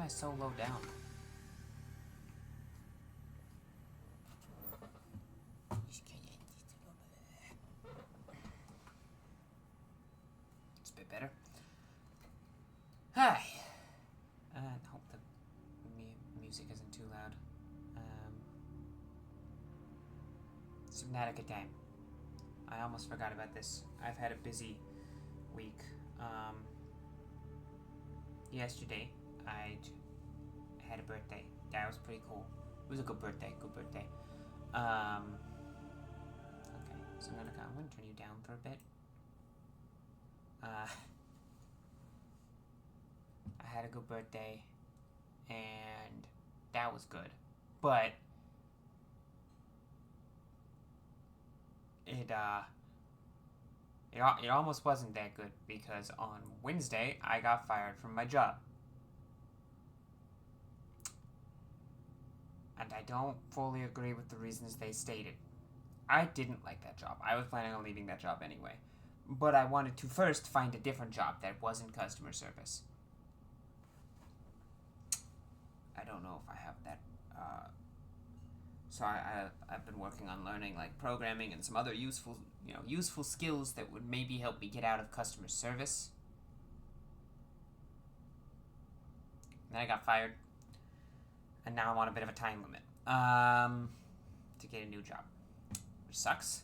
I so low down? It's a bit better. Hi. Hope the music isn't too loud. Subnautica time. I almost forgot about this. I've had a busy week. Yesterday, I had a birthday. That was pretty cool. It was a good birthday. Okay, so I'm gonna turn you down for a bit. I had a good birthday, and that was good. But it almost wasn't that good because on Wednesday I got fired from my job. And I don't fully agree with the reasons they stated. I didn't like that job. I was planning on leaving that job anyway. But I wanted to first find a different job that wasn't customer service. I don't know if I have that. So I've been working on learning like programming and some other useful skills that would maybe help me get out of customer service. And then I got fired. And now I'm on a bit of a time limit to get a new job, which sucks.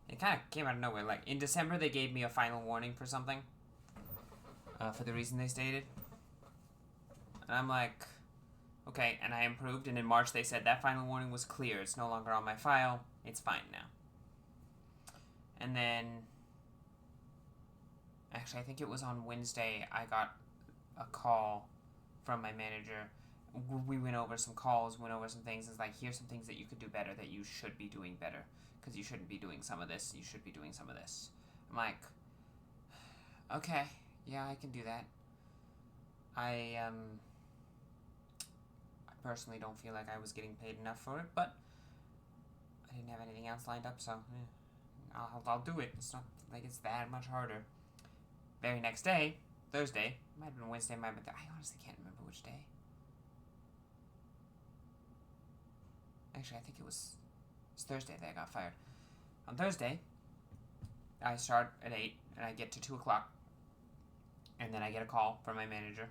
It kind of came out of nowhere. Like, in December, they gave me a final warning for something, for the reason they stated. And I'm like, okay, and I improved, and in March they said that final warning was clear. It's no longer on my file. It's fine now. And then, actually, I think it was on Wednesday, I got a call from my manager. We went over some calls, went over some things. It's like, here's some things that you could do better, that you should be doing better. Because you shouldn't be doing some of this. You should be doing some of this. I'm like, okay, yeah, I can do that. I personally don't feel like I was getting paid enough for it, but I didn't have anything else lined up, so I'll do it. It's not like it's that much harder. Very next day, Thursday, might have been Wednesday, might have been I honestly can't remember which day. Actually, I think it's Thursday that I got fired. On Thursday, I start at 8, and I get to 2 o'clock. And then I get a call from my manager.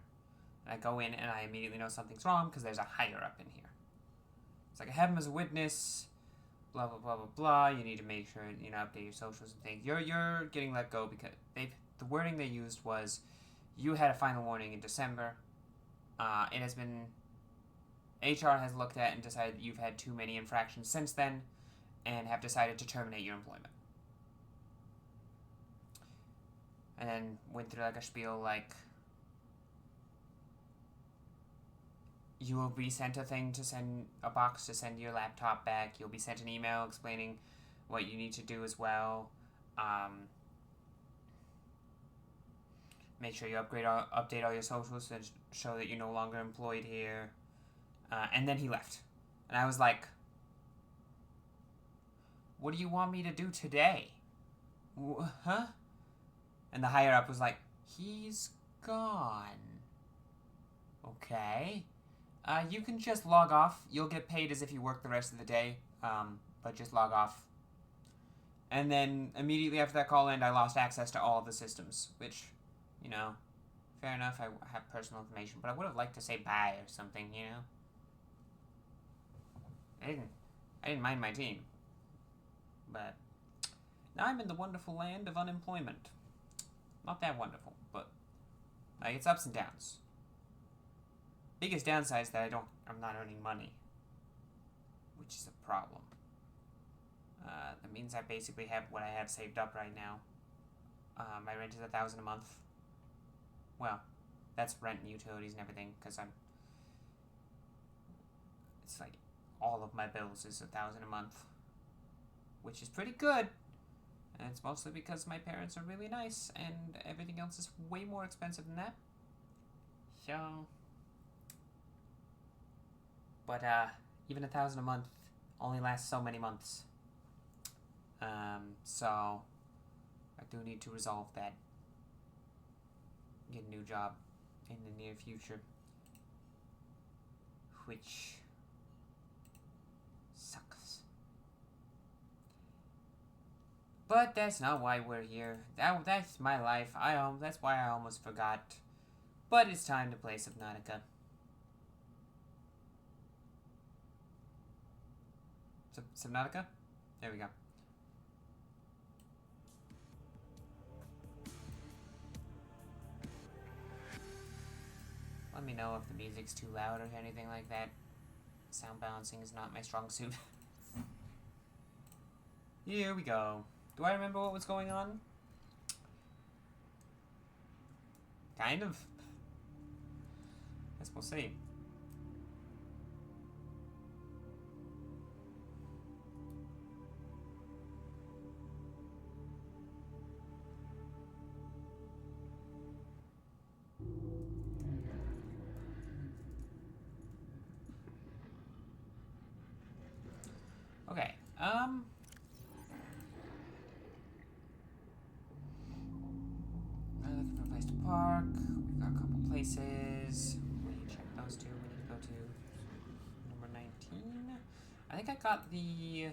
And I go in, and I immediately know something's wrong, because there's a higher-up in here. It's like, I have him as a witness, blah, blah, blah, blah, blah. You need to make sure, update your socials and things. You're getting let go, because the wording they used was, you had a final warning in December. It has been... HR has looked at and decided that you've had too many infractions since then, and have decided to terminate your employment. And then went through like a spiel like, you will be sent a box to send your laptop back. You'll be sent an email explaining what you need to do as well. Make sure you update all your socials to show that you're no longer employed here. And then he left. And I was like, what do you want me to do today? Huh? And the higher up was like, he's gone. Okay. You can just log off. You'll get paid as if you work the rest of the day. But just log off. And then immediately after that call ended, I lost access to all of the systems. Which, fair enough. I have personal information. But I would have liked to say bye or something, I didn't mind my team. But now I'm in the wonderful land of unemployment. Not that wonderful, but it's ups and downs. Biggest downside is that I'm not earning money, which is a problem. That means I basically have what I have saved up right now. My rent is $1,000 a month. Well, that's rent and utilities and everything, because it's like all of my bills is $1,000 a month, which is pretty good. And it's mostly because my parents are really nice, and everything else is way more expensive than that. So, but even $1,000 a month only lasts so many months. So I do need to resolve that. get a new job in the near future, which sucks. But that's not why we're here. That's my life. That's why I almost forgot. But it's time to play Subnautica. Subnautica? There we go. Let me know if the music's too loud or anything like that. Sound balancing is not my strong suit. Here we go. Do I remember what was going on? Kind of. Guess we'll see. Okay, looking for a place to park. We've got a couple places. We need to check those two. We need to go to number 19. I think I got the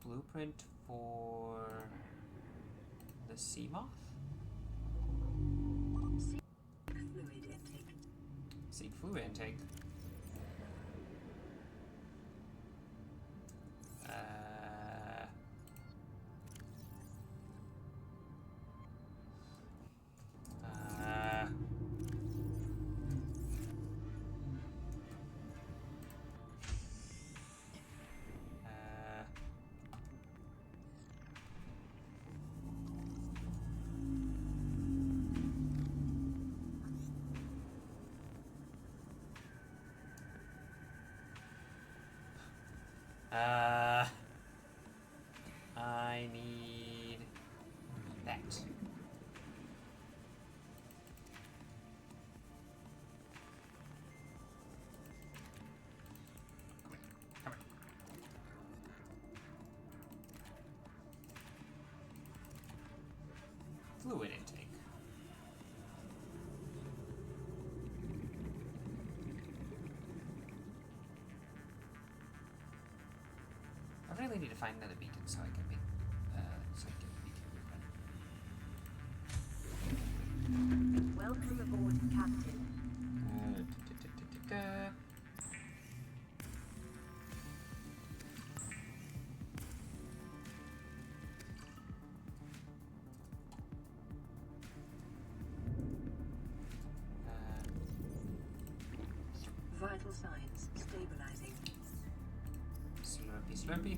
blueprint for the sea moth. Seek fluid intake. I need that. Come here. Fluid intake. I really need to find another beacon so I can make Welcome aboard, Captain. Vital signs stabilizing. Slurpy, slurpy.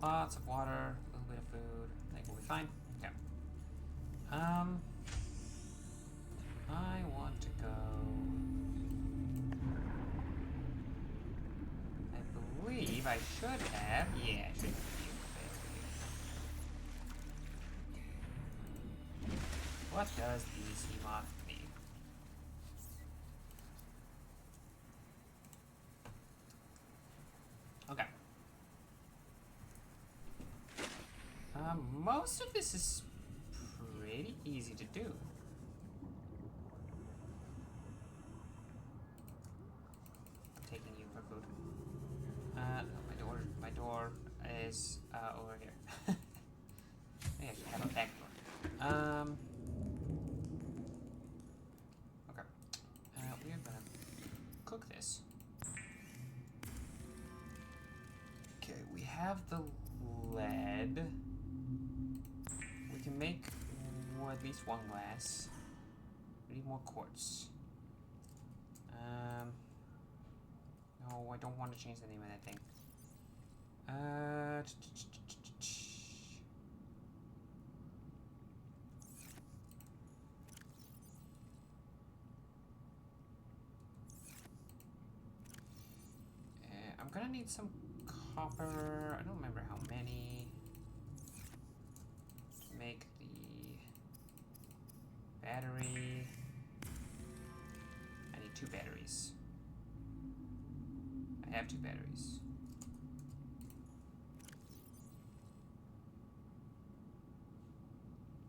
Lots of water, a little bit of food. I think we'll be fine. Okay. I want to go. I believe I should have. Yeah, I should have. What does the sea moth need? Okay. Most of this is pretty easy to do. I'm taking you for food. No, my door is over here. Maybe I should have a back door. Okay. We're gonna cook this. Okay, we have the lead. We can make at least one glass. We need more quartz. No, I don't want to change the name of that thing. I'm gonna need some copper. I don't remember how many to make the Battery. I need 2 batteries. I have 2 batteries.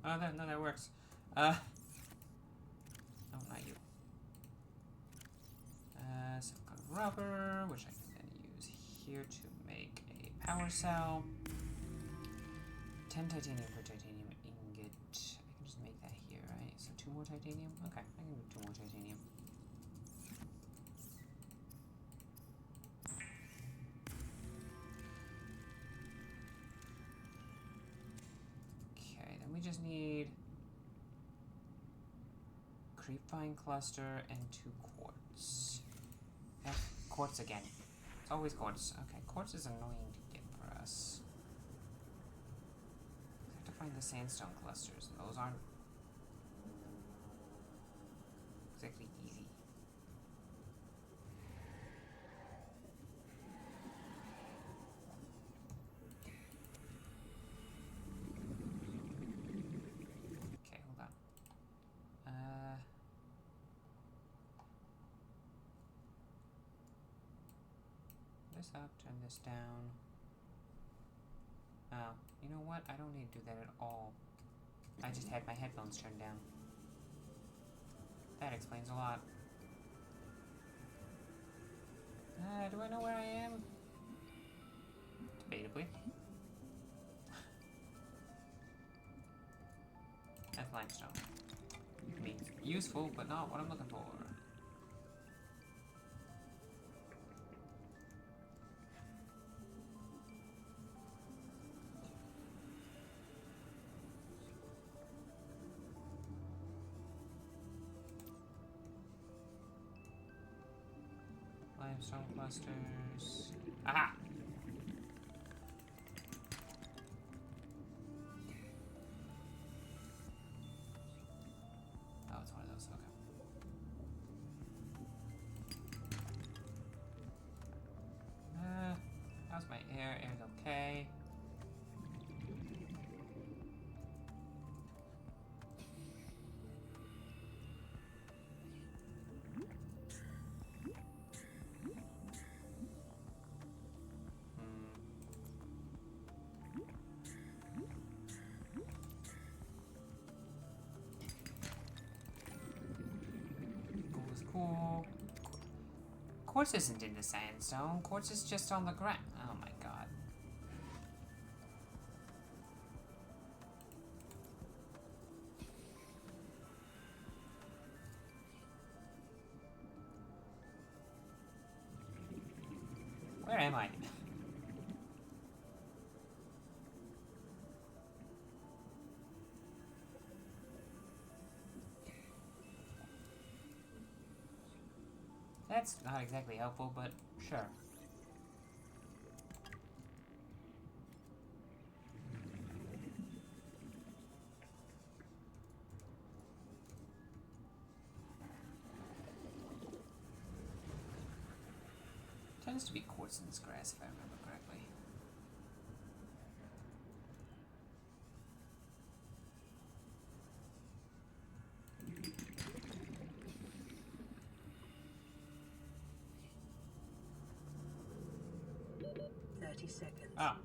Oh, no, that works. Oh, not you. Silicone rubber, which I can then use here to make a power cell. 10 titanium per titanium ingot. I can just make that here, right? So 2 more titanium? Okay, I can do 2 more titanium. Okay, then we just need creepvine cluster and 2 quartz. Quartz again. It's always quartz. Okay, quartz is annoying to get for us. I have to find the sandstone clusters, and those aren't exactly easy. Okay, hold on. This up, turn this down. Oh, you know what? I don't need to do that at all. I just had my headphones turned down. That explains a lot. Do I know where I am? Debatably. That's limestone. I mean, useful, but not what I'm looking for. Limestone clusters. Aha! Oh, it's one of those. Okay. How's my air? Air's okay. Cool. Quartz isn't in the sandstone. Quartz is just on the ground. Oh my god. Where am I? That's not exactly helpful, but sure. Tends to be quartz in this grass, if I remember correctly. Seconds. Ah.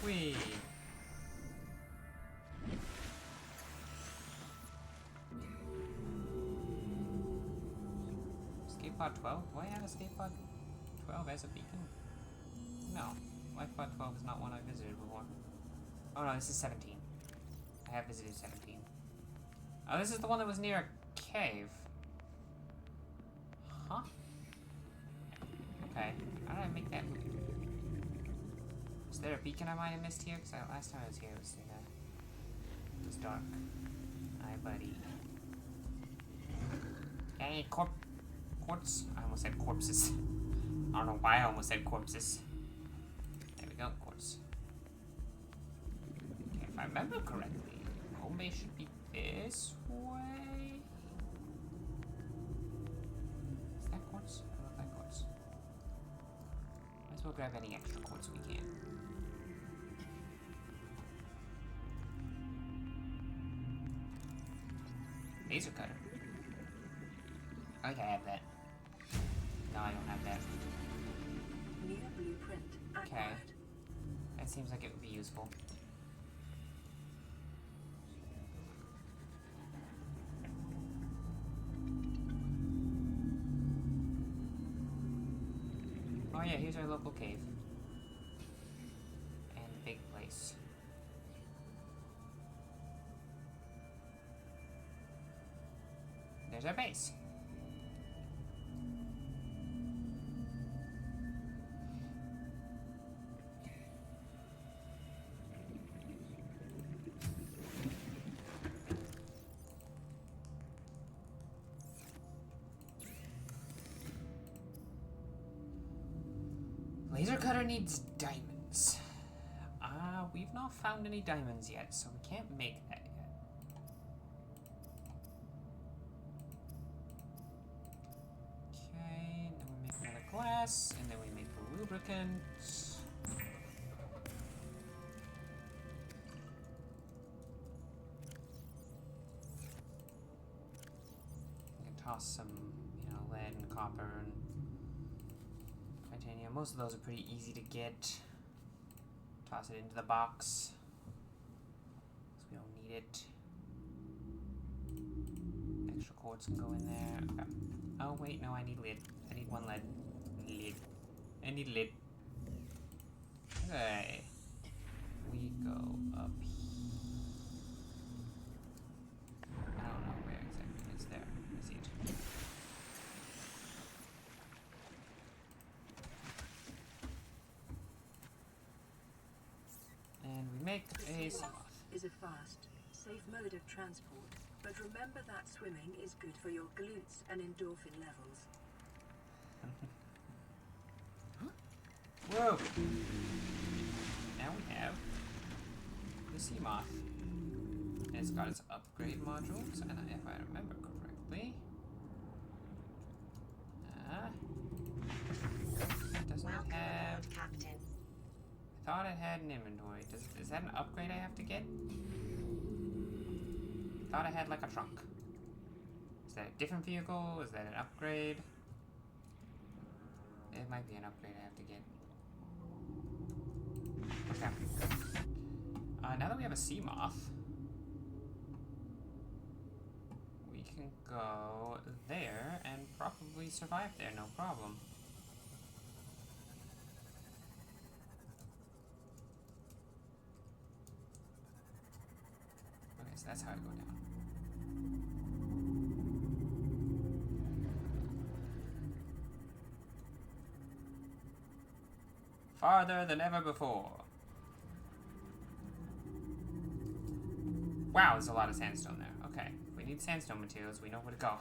Whee! Escape pod 12? Do I have escape pod 12 as a beacon? No. Life pod 12 is not one I visited before. Oh no, this is 17. I have visited 17. Oh, this is the one that was near a cave. Huh? Okay. How did I make that move? Is there a beacon I might have missed here? Because last time I was here, it was dark. Hi, buddy. Hey, quartz? I almost said corpses. I don't know why I almost said corpses. There we go, quartz. Okay, if I remember correctly, home base should be this way. Is that quartz? I love that quartz. Might as well grab any extra quartz we can. Laser cutter. I think I have that. No, I don't have that. New blueprint Okay. acquired. That seems like it would be useful. Oh yeah, here's our local cave. And a big place. There's our base. Laser cutter needs diamonds. We've not found any diamonds yet, so we can't make that yet. Okay, then we make another glass, and then we make the lubricant. We can toss some, lead and copper and titanium. Most of those are pretty easy to get. Toss it into the box. Because we don't need it. Extra quartz can go in there. Okay. Oh, wait, no, I need lead. I need one lead. Lead. I need lead. Okay. We go up here. I don't know where exactly it is there. I see it. And we make a sloth. Is a fast, safe mode of transport, but remember that swimming is good for your glutes and endorphin levels. Whoa! Now we have the sea moth. And it's got its upgrade modules, and if I remember correctly, doesn't it have? Captain. I thought it had an inventory. Is that an upgrade I have to get? I thought I had like a trunk. Is that a different vehicle? Is that an upgrade? It might be an upgrade I have to get. Okay. Now that we have a sea moth, we can go there and probably survive there, no problem. Okay, so that's how I go down. Farther than ever before. Wow, there's a lot of sandstone there. Okay, if we need sandstone materials, we know where to go.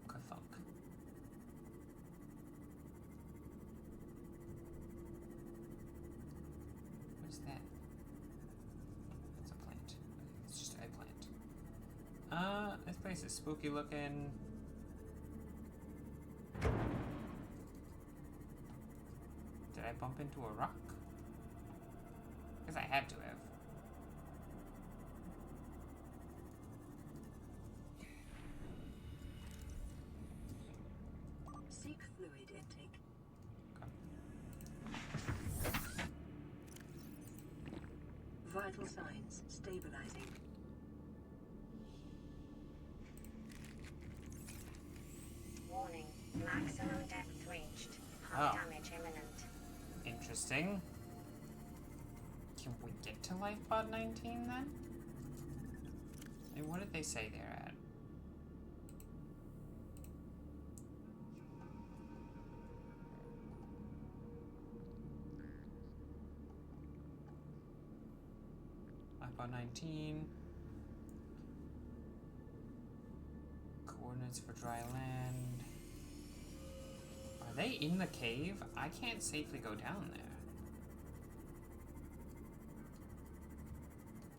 Ka-thunk. What is that? It's a plant. It's just a plant. This place is spooky looking. Did I bump into a rock? Because I had to have. Seek fluid intake. Okay. Vital signs stabilizing. Warning. Maximum depth reached. Oh. Hull damage imminent. Interesting. Can we get to life pod 19 then? And what did they say they're at? Life pod 19. Coordinates for dry land. Are they in the cave? I can't safely go down there.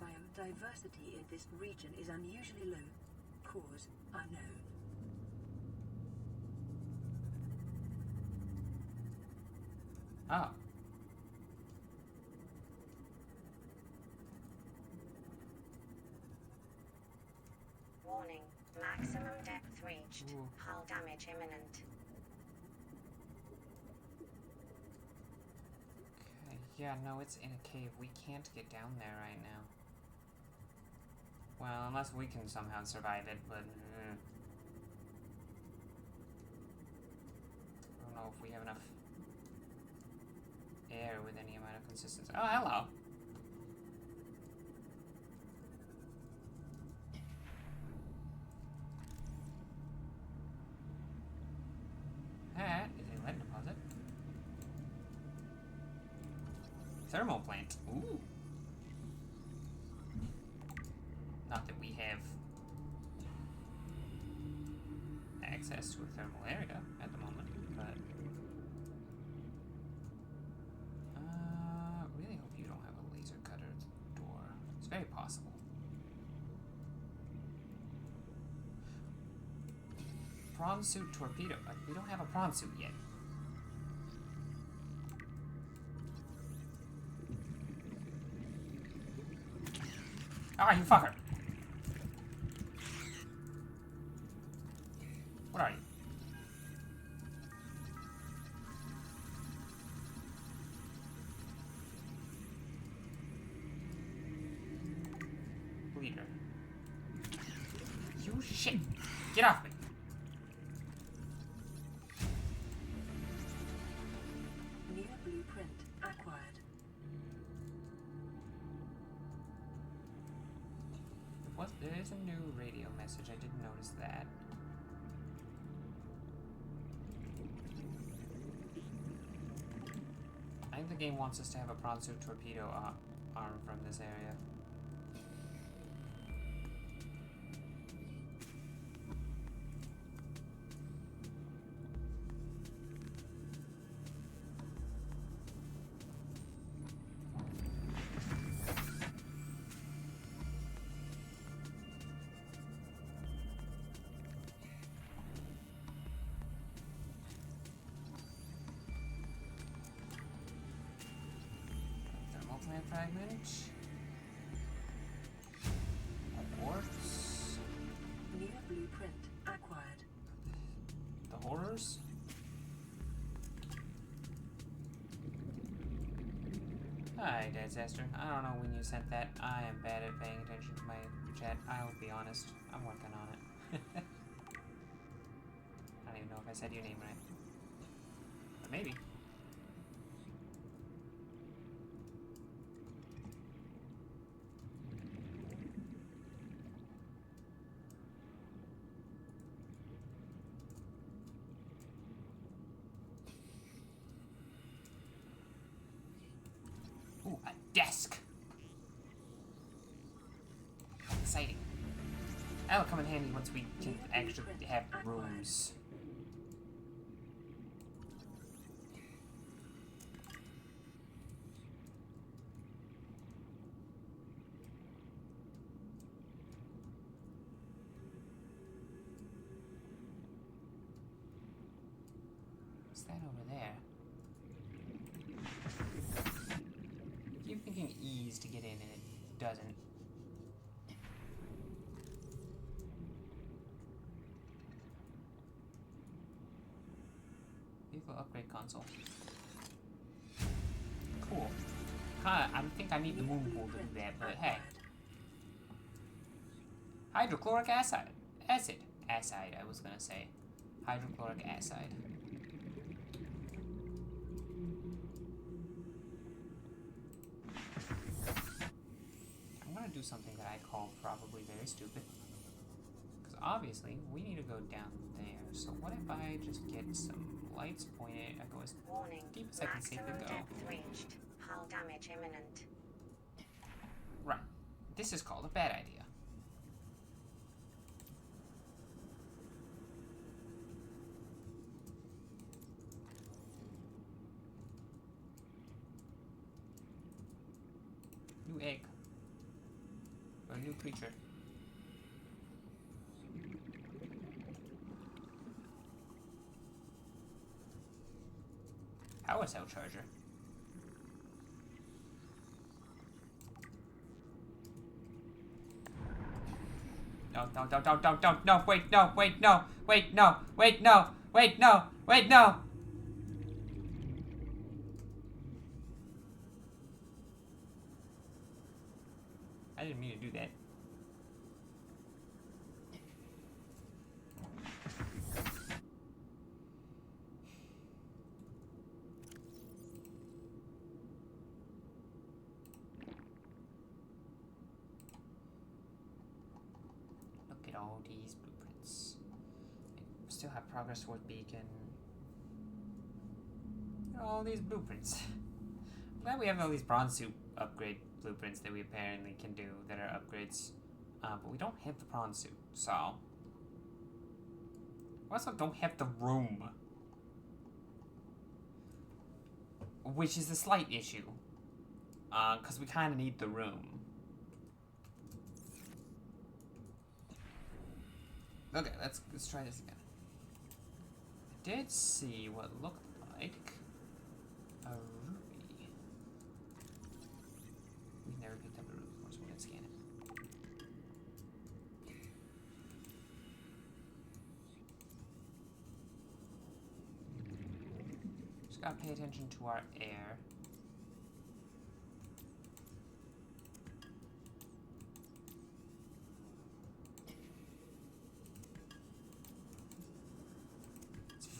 Biodiversity in this region is unusually low. Cause unknown. Oh. Warning. Maximum depth reached. Ooh. Hull damage imminent. Okay. Yeah, no, it's in a cave. We can't get down there right now. Well, unless we can somehow survive it, but... I don't know if we have enough air with any amount of consistency. Oh, hello! That is a lead deposit. Thermal plant. Ooh. Not that we have access to a thermal area at the moment, but really hope you don't have a laser cutter door. It's very possible. Prawn suit torpedo. We don't have a prawn suit yet. Ah, you fucker! What are you? Leader. You shit! Get off me! New blueprint acquired. There is a new radio message. I didn't notice that. I think the game wants us to have a prawn suit torpedo arm from this area. Fragment. Quartz. New blueprint acquired. The horrors. Hi, Disaster. I don't know when you sent that. I am bad at paying attention to my chat. I'll be honest. I'm working on it. I don't even know if I said your name right. But maybe. Ooh, a desk! Exciting. That'll come in handy once we can actually have rooms. What's that over there? Keep thinking E's to get in and it doesn't. Vehicle upgrade console. Cool. I think I need the moon pool to do that, but hey. Hydrochloric acid. Acid, I was gonna say. Hydrochloric acid. I'm gonna do something that I call probably very stupid. Because obviously, we need to go down there. So what if I just get some lights pointed? I go as Warning. deep as I can safely Maximum go. depth reached. Hull damage imminent. Right. This is called a bad idea. New egg. Or a new creature. Power cell charger. don't, no, wait, no, wait, no, wait, no, wait, no, wait, no, wait, no. I didn't mean to do that. Look at all these blueprints. Still have progress toward beacon. Look at all these blueprints. I'm glad we have all these bronze suit upgrade blueprints that we apparently can do that are upgrades. But we don't have the bronze suit, so. We also don't have the room. Which is a slight issue. Because we kind of need the room. Okay, let's try this again. I did see what looked like a ruby. We've never picked up a ruby before, so we're gonna scan it. Just gotta pay attention to our air.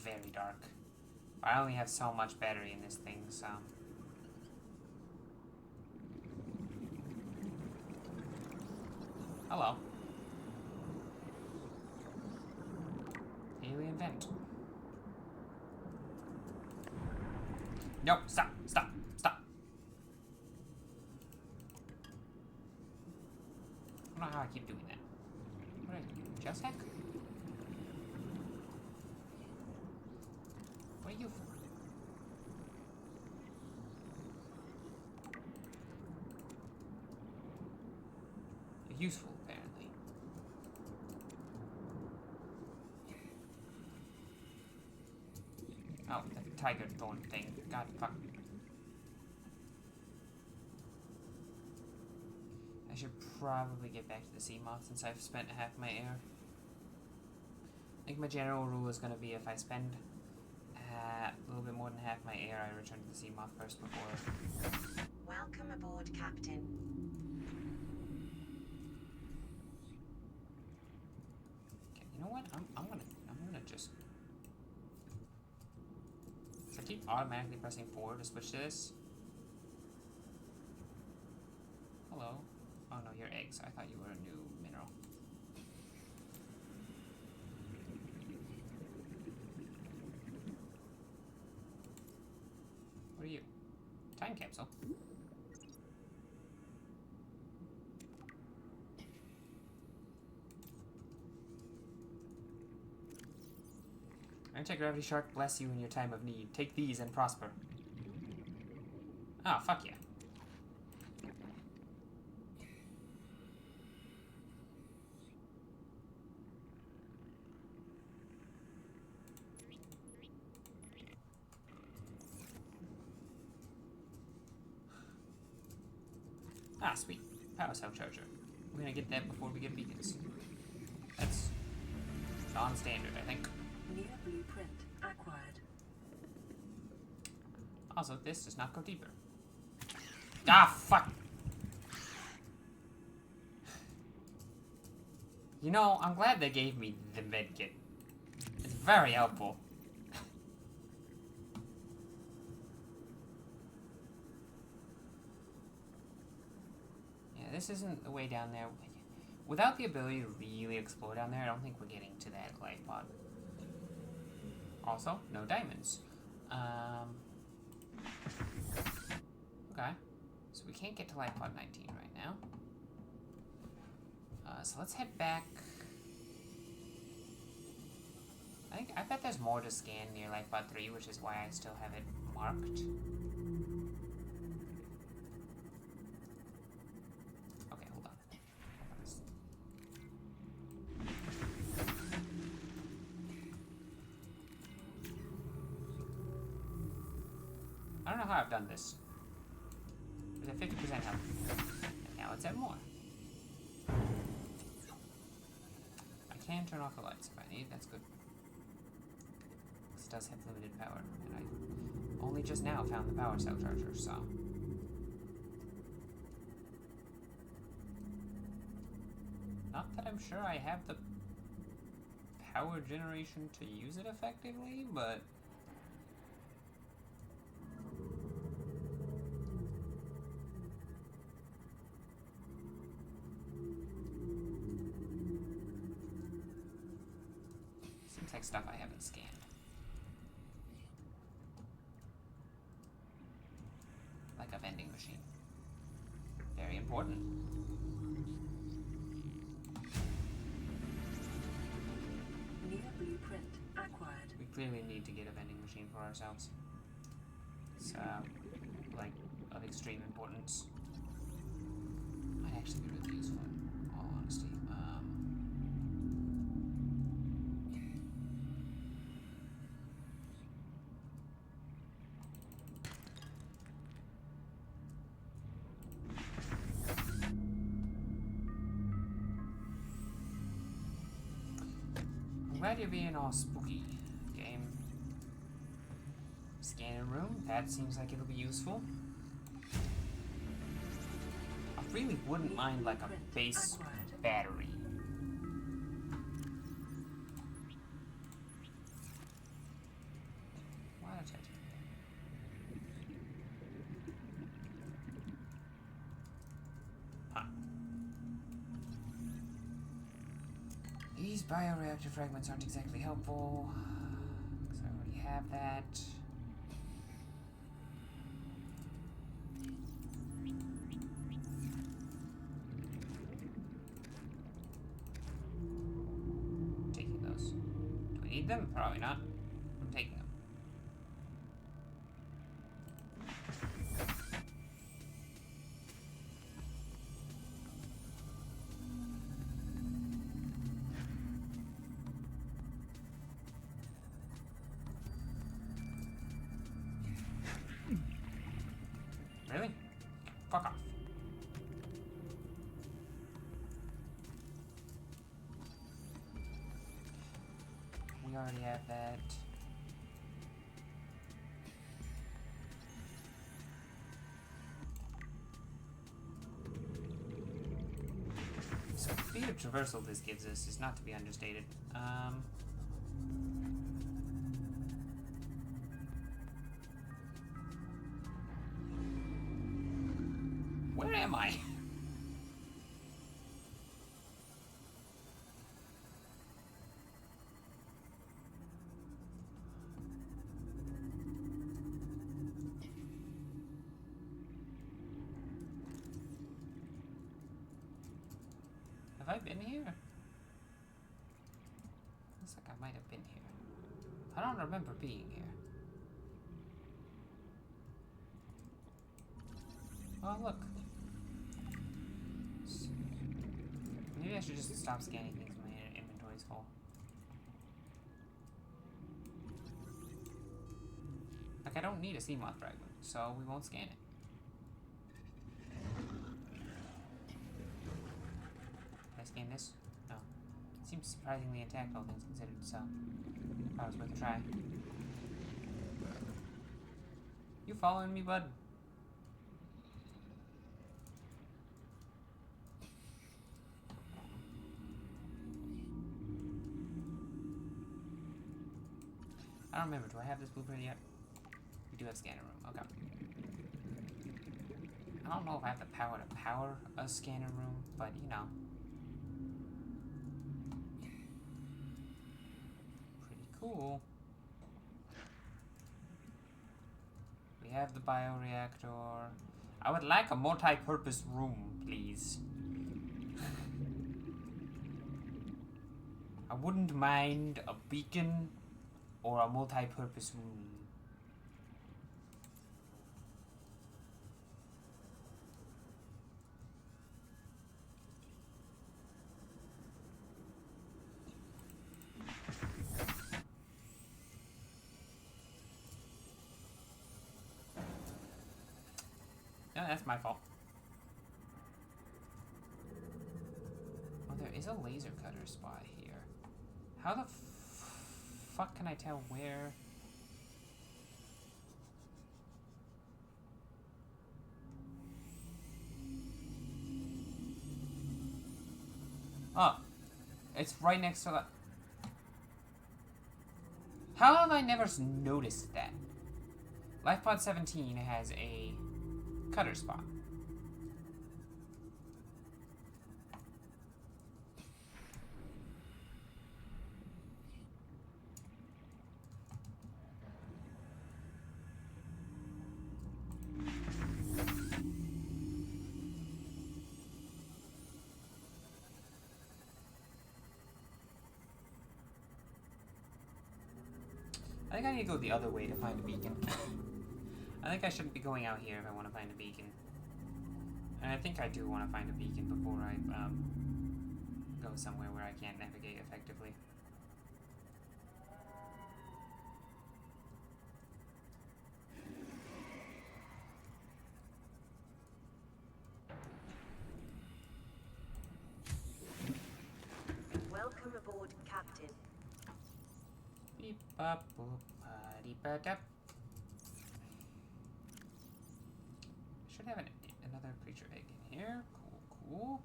Very dark. I only have so much battery in this thing, so. Hello. Alien vent. No, stop, stop, stop. I don't know how I keep doing that. What did I do? Just hack? What are you for? You're useful, apparently. Oh, the tiger thorn thing. God fuck. I should probably get back to the sea moth since I've spent half my air. I think my general rule is going to be if I spend a little bit more than half my air, I return to the sea moth first before. Welcome aboard, Captain. Okay, you know what? I'm gonna just. So I keep automatically pressing forward to switch to this. Hello. Oh no, you're eggs. I thought you were a new mineral. What are you? Time capsule. Anti-gravity shark, bless you in your time of need. Take these and prosper. Oh, fuck yeah. Ah, sweet. Power cell charger. We're gonna get that before we get beacons. That's non-standard, I think. New blueprint acquired. Also, this does not go deeper. Ah, fuck! You know, I'm glad they gave me the medkit. It's very helpful. Yeah, this isn't the way down there. Without the ability to really explore down there, I don't think we're getting to that life pod. Also, no diamonds. Okay. So we can't get to life pod 19 right now. So let's head back. I bet there's more to scan near life pod 3, which is why I still have it marked. Okay, hold on. I don't know how I've done this. It was at 50% health. And now it's at more. can turn off the lights if I need. That's good. This does have limited power, and I only just now found the power cell charger, so. Not that I'm sure I have the power generation to use it effectively, but seems like stuff I haven't scanned. Like a vending machine. Very important. New blueprint acquired. We clearly need to get a vending machine for ourselves. It's, like, of extreme importance. Might actually be really useful, in all honesty. I'm glad you're being all spooky, game. Scanning room, that seems like it'll be useful. I really wouldn't mind like a base battery. Why did I do that? Huh. These bioreactor fragments aren't exactly helpful, because I already have that. Taking those. Do we need them? Probably not. I'm taking them. Really? Fuck off. We already have that. So the speed of traversal this gives us is not to be understated. Where am I? Have I been here? Looks like I might have been here. I don't remember being here. Oh, look. Maybe I should just stop scanning things when my inventory's full. Like, I don't need a sea moth fragment, so we won't scan it. Can I scan this? No. It seems surprisingly intact, all things considered, so probably worth a try. You following me, bud? I don't remember. Do I have this blueprint yet? We do have scanner room. Okay. I don't know if I have the power to power a scanner room, but you know. Pretty cool. We have the bioreactor. I would like a multi-purpose room, please. I wouldn't mind a beacon or a multi-purpose room. No, that's my fault. Oh, there is a laser cutter spot here. How the fuck can I tell where? Oh, it's right next to the... How have I never noticed that? LifePod 17 has a cutter spot. I think I need to go the other way to find a beacon. I think I shouldn't be going out here if I want to find a beacon. And I think I do want to find a beacon before I go somewhere where I can't navigate effectively. Welcome aboard, Captain. Beep bop boop dee ba dap. Should have another creature egg in here. Cool.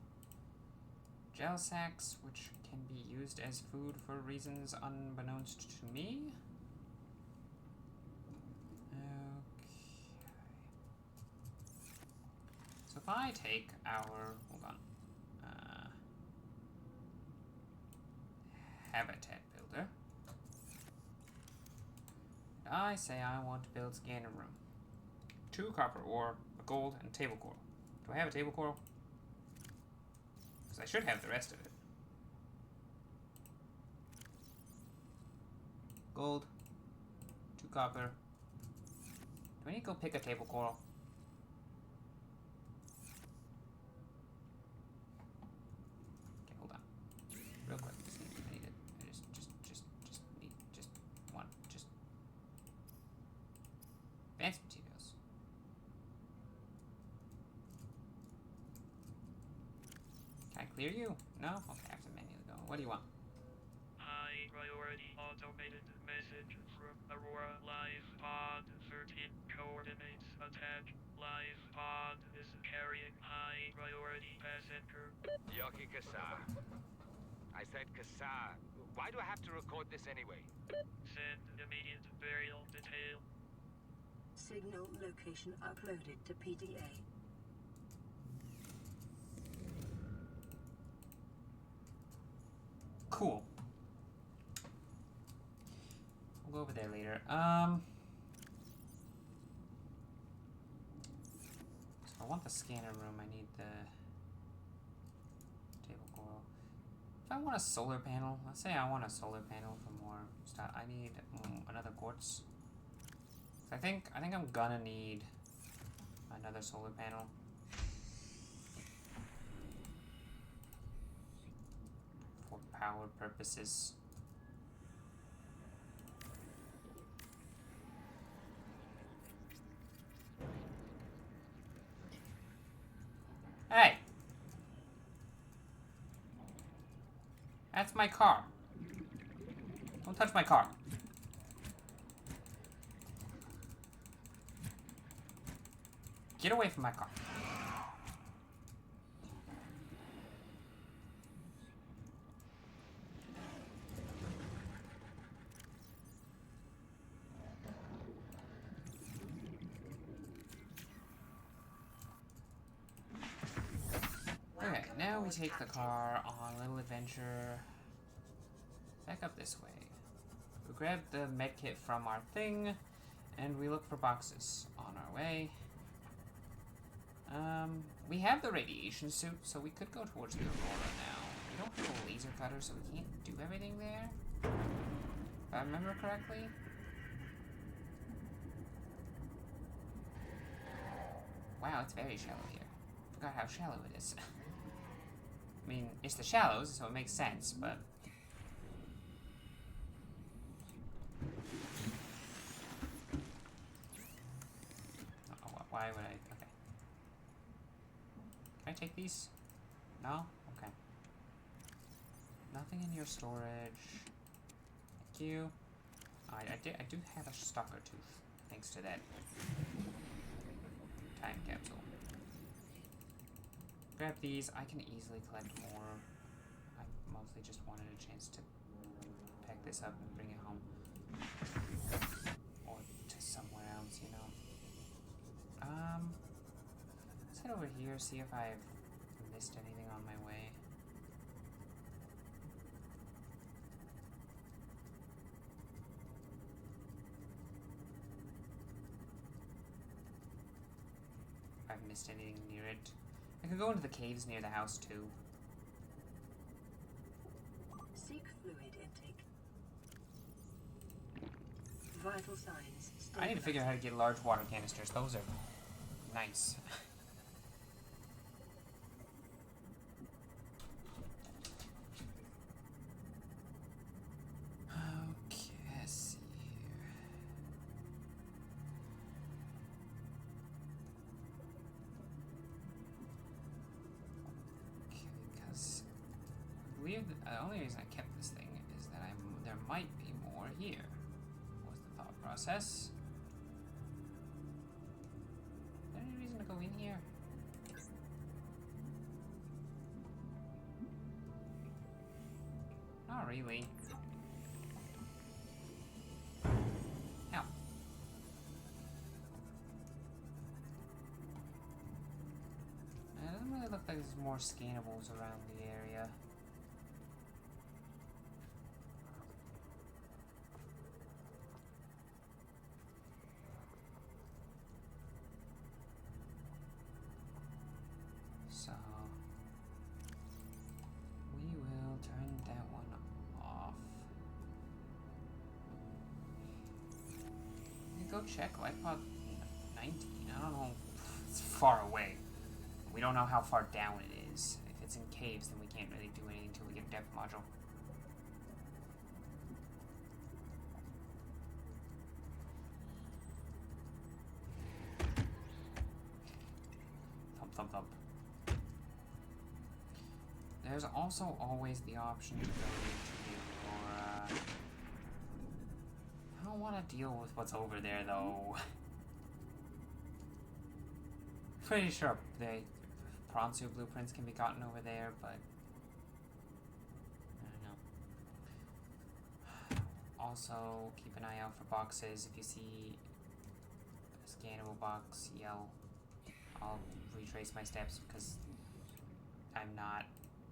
Gel sacks, which can be used as food for reasons unbeknownst to me. Okay. So if I take our, hold on, habitat builder, I say I want to build scanner room. 2 copper ore, a gold, and table coral. Do I have a table coral? Because I should have the rest of it. Gold, 2 copper. Do I need to go pick a table coral? Okay, hold on. Real quick. I need it. I just need one. Just advanced materials. Can I clear you? No? Okay, I have some menu to go. What do you want? High priority automated message from Aurora Live Pod 13 coordinates attached. Live Pod is carrying high priority passenger. Yoki Kassar. I said Kassar. Why do I have to record this anyway? Send immediate burial detail. Signal location uploaded to PDA. Cool. We'll go over there later. So I want the scanner room. I need the table coral. If I want a solar panel, let's say I want a solar panel for more stuff. I need another quartz. I think I'm gonna need another solar panel. For power purposes. Hey! That's my car. Don't touch my car. Get away from my car. Okay, now we take the car on a little adventure. Back up this way. We grab the medkit from our thing, and we look for boxes on our way. We have the radiation suit, so we could go towards the Aurora now. We don't have a laser cutter, so we can't do everything there. If I remember correctly. Wow, it's very shallow here. Forgot how shallow it is. I mean, it's the shallows, so it makes sense, but... Oh, why would I... Okay. Can I take these? No? Okay. Nothing in your storage. you. I do have a stalker tooth, thanks to that time capsule. Grab these. I can easily collect more. I mostly just wanted a chance to pack this up and bring it home. Or to somewhere else, you know. Let's head over here, see if I've missed anything on my way. If I've missed anything near it. I could go into the caves near the house too. Seek fluid intake. Vital signs. I need to figure out how to get large water canisters. Those are nice. Okay, let's see here. Okay, because I believe the only reason I kept this thing is that there might be more here. Was the thought process. Is there any reason to go in here? Not really. Ow. It doesn't really look like there's more scannables around the area. So we will turn that one off. You go check life pod 19. I don't know. It's far away. We don't know how far down it is. If it's in caves, then we can't really do anything until we get a depth module. Thump, thump, thump. There's also always the option to go into the Aurora. I don't want to deal with what's over there, though. Pretty sure the Pronsu blueprints can be gotten over there, but I don't know. Also, keep an eye out for boxes. If you see a scannable box, yell. I'll retrace my steps because I'm not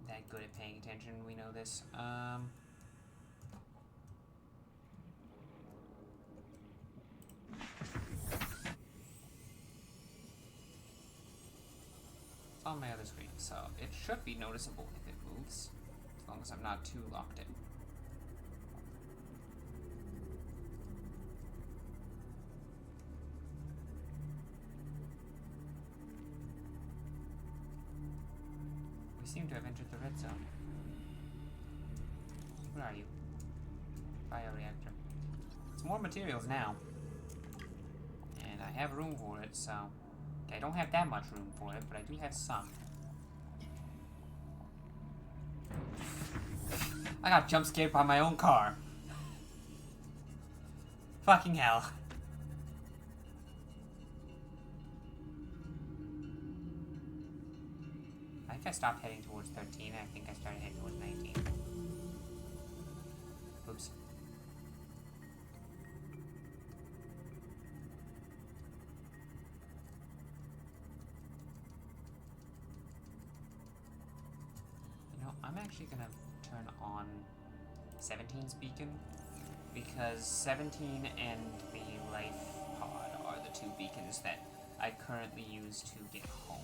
that good at paying attention. We know this. It's on my other screen, so it should be noticeable if it moves, as long as I'm not too locked in. We seem to have entered the red zone. Where are you? Bioreactor. It's more materials now. And I have room for it, so... I don't have that much room for it, but I do have some. I got jump scared by my own car. Fucking hell. I think I stopped heading towards 13, and I think I started heading towards 19. Oops. You know, I'm actually gonna turn on 17's beacon, because 17 and the life pod are the two beacons that I currently use to get home.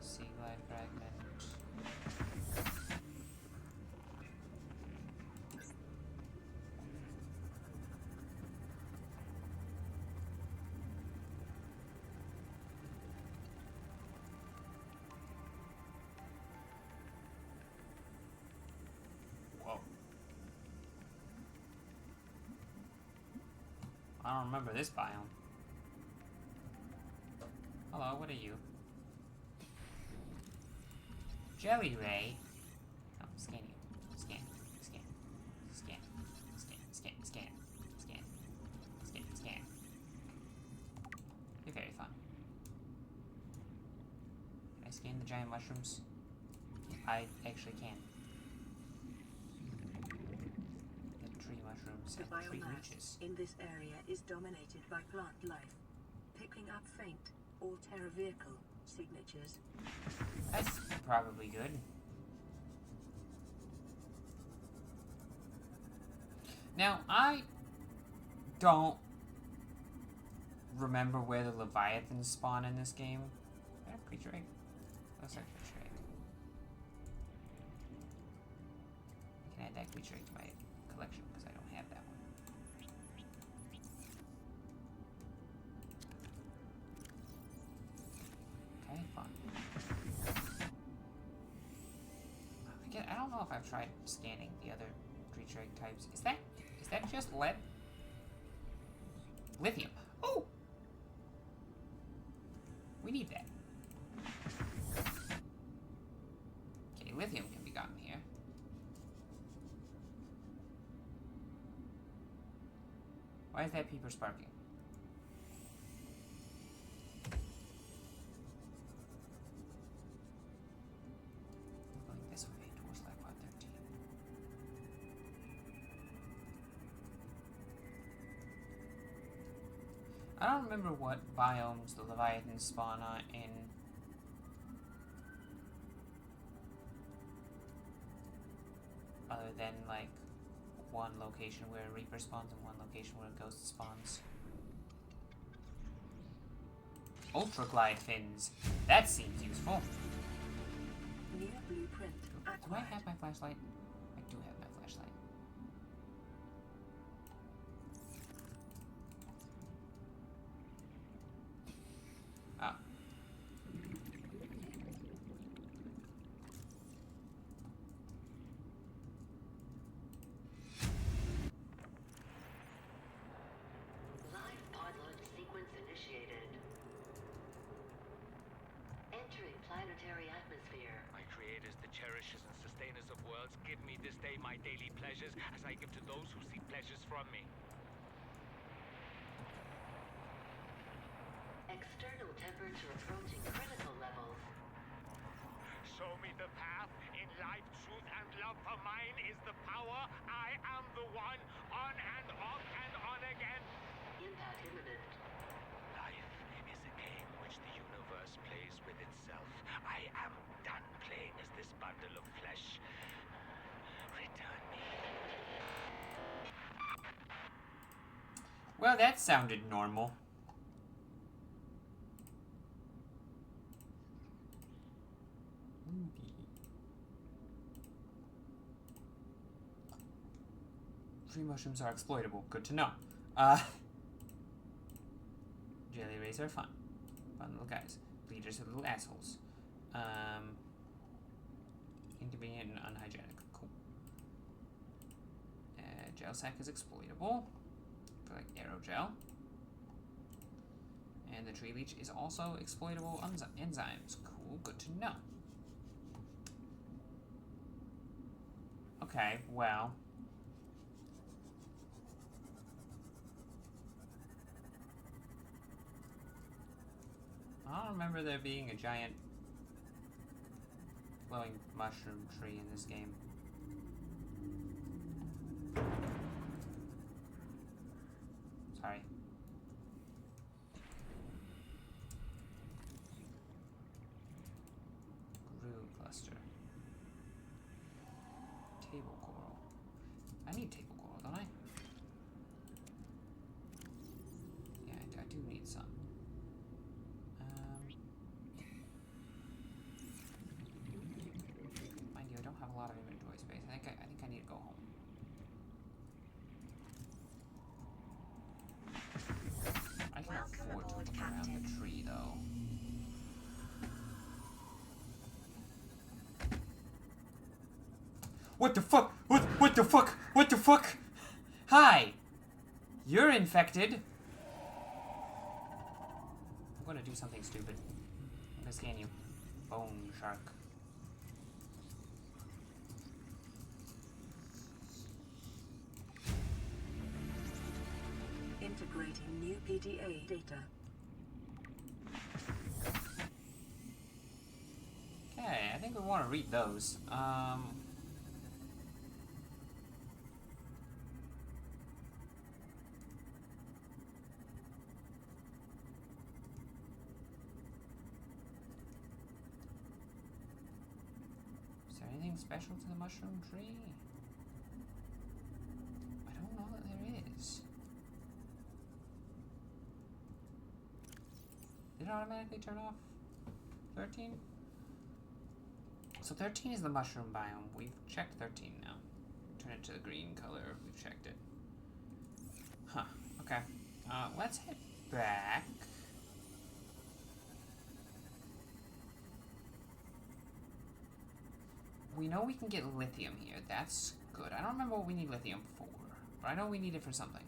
Sea glide fragment. I don't remember this biome. Hello, what are you? Jelly Ray. Oh, scan you. Scan. Scan. Scan. Scan. Scan. Scan. Scan. Scan. Scan. You're very fun. Can I scan the giant mushrooms? I actually can. The tree mushrooms The and tree biomass leeches. in this area is dominated by plant life, picking up faint or terra vehicle signatures. That's probably good. Now, I don't remember where the leviathans spawn in this game. Is that a creature egg? Looks like a creature egg. I can add that creature egg to my collection because I don't have that one. Okay, fun. Again, I don't know if I've tried scanning the other creature egg types. Is that just lead? Lithium. Oh! We need that. Okay, lithium can be gotten here. Why is that peeper sparking? We're going this way towards Lab Pod 13. I don't remember what biomes the leviathans spawn on in. Other than like one location where a Reaper spawns and one location where a Ghost spawns. Ultra glide fins. That seems useful. New blueprint Do I acquired. have my flashlight? I do have my flashlight. Ah. Live pod launch sequence initiated. Entering planetary atmosphere. My creators, the cherishers and sustainers of worlds, give me this day my daily pleasures as I give to those who seek pleasures from me. External temperature approaching critical levels. Show me the path. In life, truth, and love for mine is the power. I am the one. On and off and on again. Impact imminent. Life is a game which the universe plays with itself. I am done playing as this bundle of flesh. Return me. Well, that sounded normal. Tree mushrooms are exploitable. Good to know. Jelly rays are fun. Fun little guys. Bleeders are little assholes. Inconvenient and unhygienic. Cool. Gel sac is exploitable for like aerogel. And the tree leech is also exploitable enzymes. Cool. Good to know. Okay, well. I don't remember there being a giant glowing mushroom tree in this game. Sorry. Groove cluster. Table coral. I need table coral, don't I? Yeah, I do need some. Mind you, I don't have a lot of inventory space. I think I need to go home. I can Welcome afford to aboard, look around Captain. the tree, though. What the fuck? What the fuck? What the fuck? Hi! You're infected. gonna do something stupid. I'm gonna scan you. Bone shark. Integrating new PDA data. Okay, I think we want to read those. Is there anything special to the mushroom tree? I don't know that there is. Did it automatically turn off 13? So 13 is the mushroom biome. We've checked 13 now. Turn it to the green color. We've checked it. Huh. Okay. Let's head back. We know we can get lithium here. That's good. I don't remember what we need lithium for, but I know we need it for something.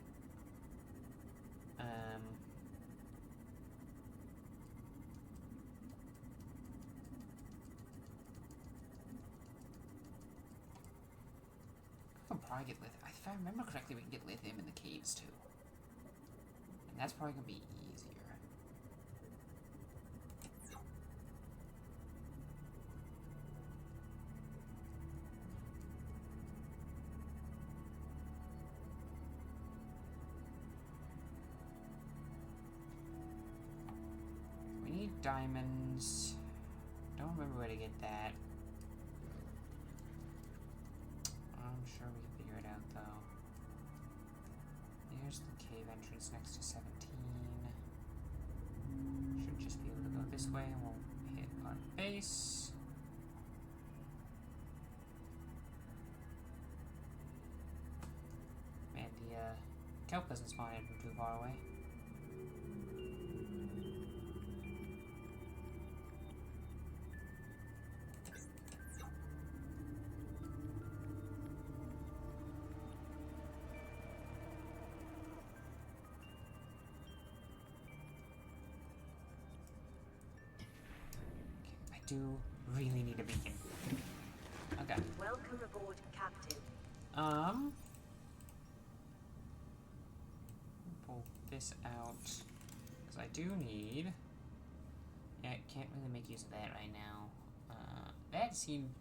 We can probably get lithium. If I remember correctly, we can get lithium in the caves too. And that's probably gonna be easier. We need diamonds. Don't remember where to get that. I'm sure we can figure it out though. Here's the cave entrance next to 17. Should just be able to go this way and we'll hit our base. Man, the kelp doesn't spawn in from too far away. Do really need a beacon. Okay. Welcome aboard, Captain. Pull this out because I do need. Yeah, I can't really make use of that right now. That seems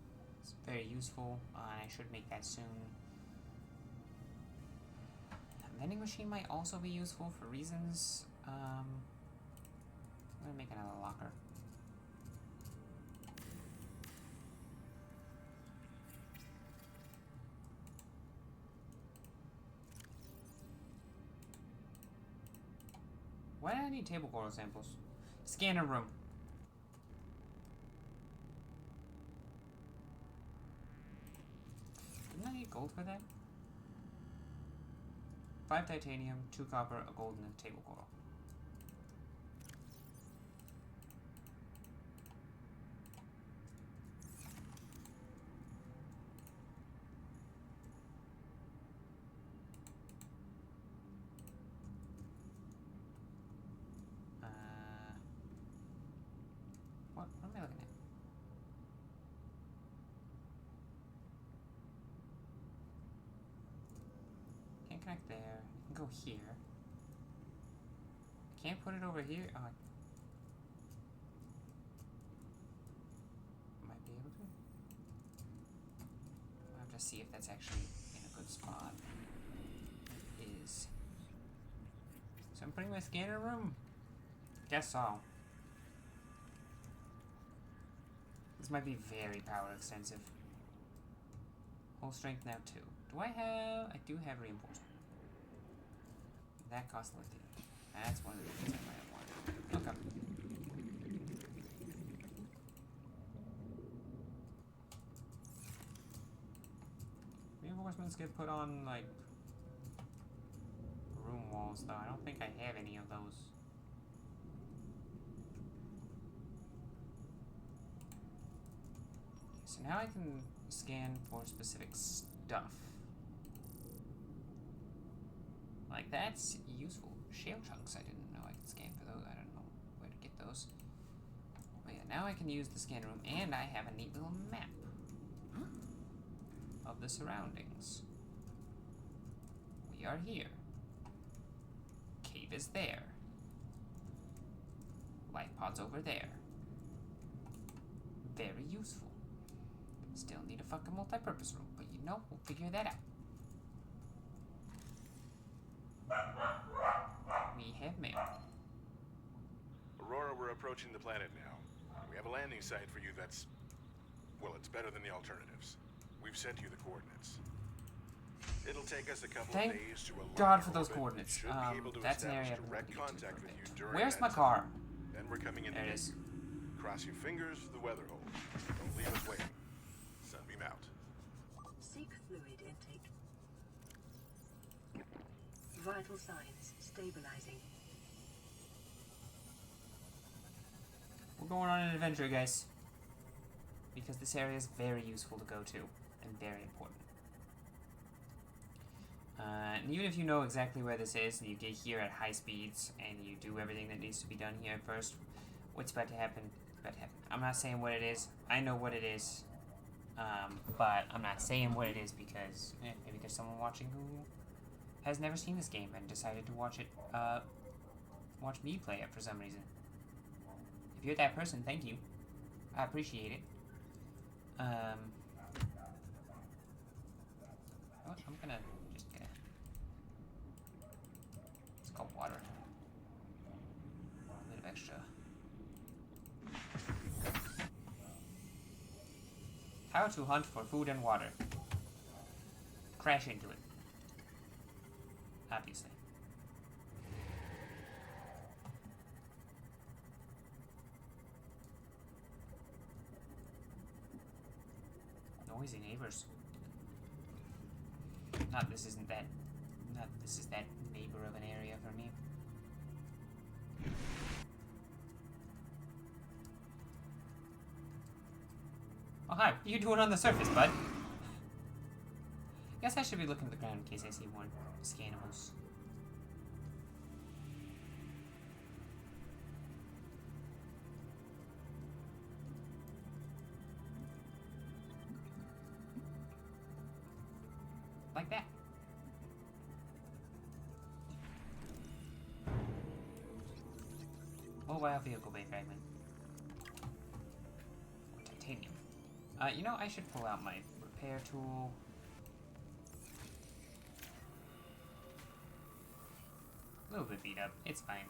very useful, and I should make that soon. A vending machine might also be useful for reasons. I'm gonna make another locker. Why do I need table coral samples? Scanner room. Didn't I need gold for that? 5 titanium, 2 copper, a gold, and a table coral. What am I looking at? Can't connect there. I can go here. I can't put it over here. Oh, I might be able to. I'll have to see if that's actually in a good spot. It is. So I'm putting my scanner room? Guess so. This might be very power extensive. Whole strength now 2. Do I have... I do have reinforcement. That costs lithium. That's one of the things I might have wanted. Okay. Reinforcements get put on, like, room walls, though. I don't think I have any of those. So now I can scan for specific stuff. Like, that's useful. Shale chunks, I didn't know I could scan for those. I don't know where to get get those. But yeah, now I can use the scan room, and I have a neat little map of the surroundings. We are here. Cave is there. Life pod's over there. Very useful. Still need a fucking multi-purpose room, but you know, we'll figure that out. We have mail. Aurora, we're approaching the planet now. We have a landing site for you that's... well, it's better than the alternatives. We've sent you the coordinates. It'll take us a couple of days to align God for our those orbit. coordinates. We should be able to That's an establish area I've direct been able to contact with you perfect. during Where's that my car? time. Then we're coming in There to it get is. you. Cross your fingers for the weather hole. Don't leave us waiting. Sunbeam out. Seek fluid intake. Vital signs stabilizing. We're going on an adventure, guys. Because this area is very useful to go to, and very important. And even if you know exactly where this is, and you get here at high speeds, and you do everything that needs to be done here first, what's about to happen? It's about to happen. I'm not saying what it is. I know what it is. But I'm not saying what it is because maybe there's someone watching who has never seen this game and decided to watch it, watch me play it for some reason. If you're that person, thank you. I appreciate it. I'm gonna just get it's called water. A bit of extra. How to hunt for food and water. Crash into it. Obviously. Noisy neighbors. Not this is that neighbor of an area for me. Oh hi, what are you doing on the surface, bud? Guess I should be looking at the ground in case I see more scannimals. Like that. Mobile vehicle bay fragment. Or titanium. You know, I should pull out my repair tool. A little bit beat up. It's fine.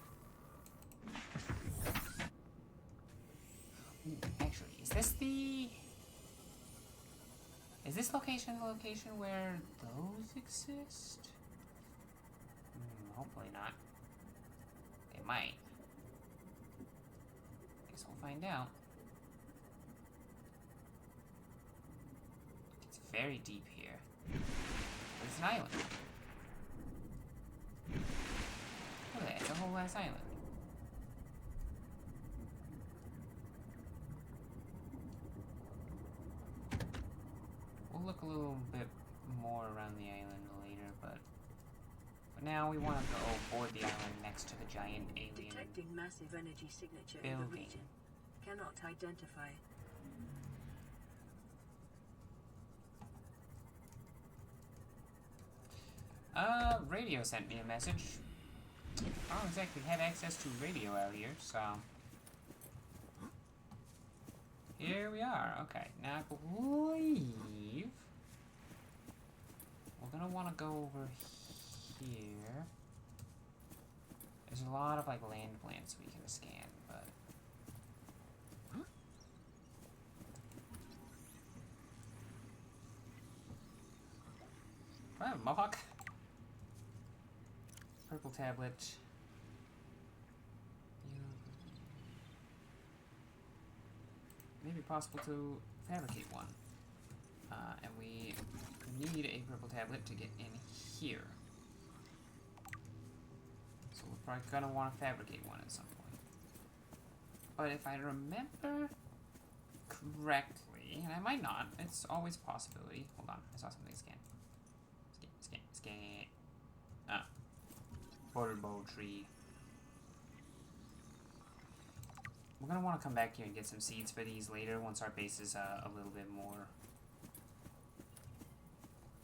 Ooh, actually, is this the... Is this location the location where those exist? Hopefully not. They might. Guess we'll find out. It's very deep here. It's an island. Look at that, it's a whole ass island. We'll look a little bit more around the island later, but for now we want to go board the island next to the giant alien Detecting massive energy signature in the building. region. Cannot identify. Radio sent me a message. I don't exactly have access to radio out here, so... Here we are. Okay, now I believe... We're gonna want to go over here. There's a lot of, like, land plants we can scan, but... Do I have a mohawk? Purple tablet. Maybe possible to fabricate one. And we need a purple tablet to get in here. So we're probably gonna want to fabricate one at some point. But if I remember correctly, and I might not, it's always a possibility. Hold on, I saw something scan. Scan. Ah. Portable tree. We're gonna want to come back here and get some seeds for these later once our base is a little bit more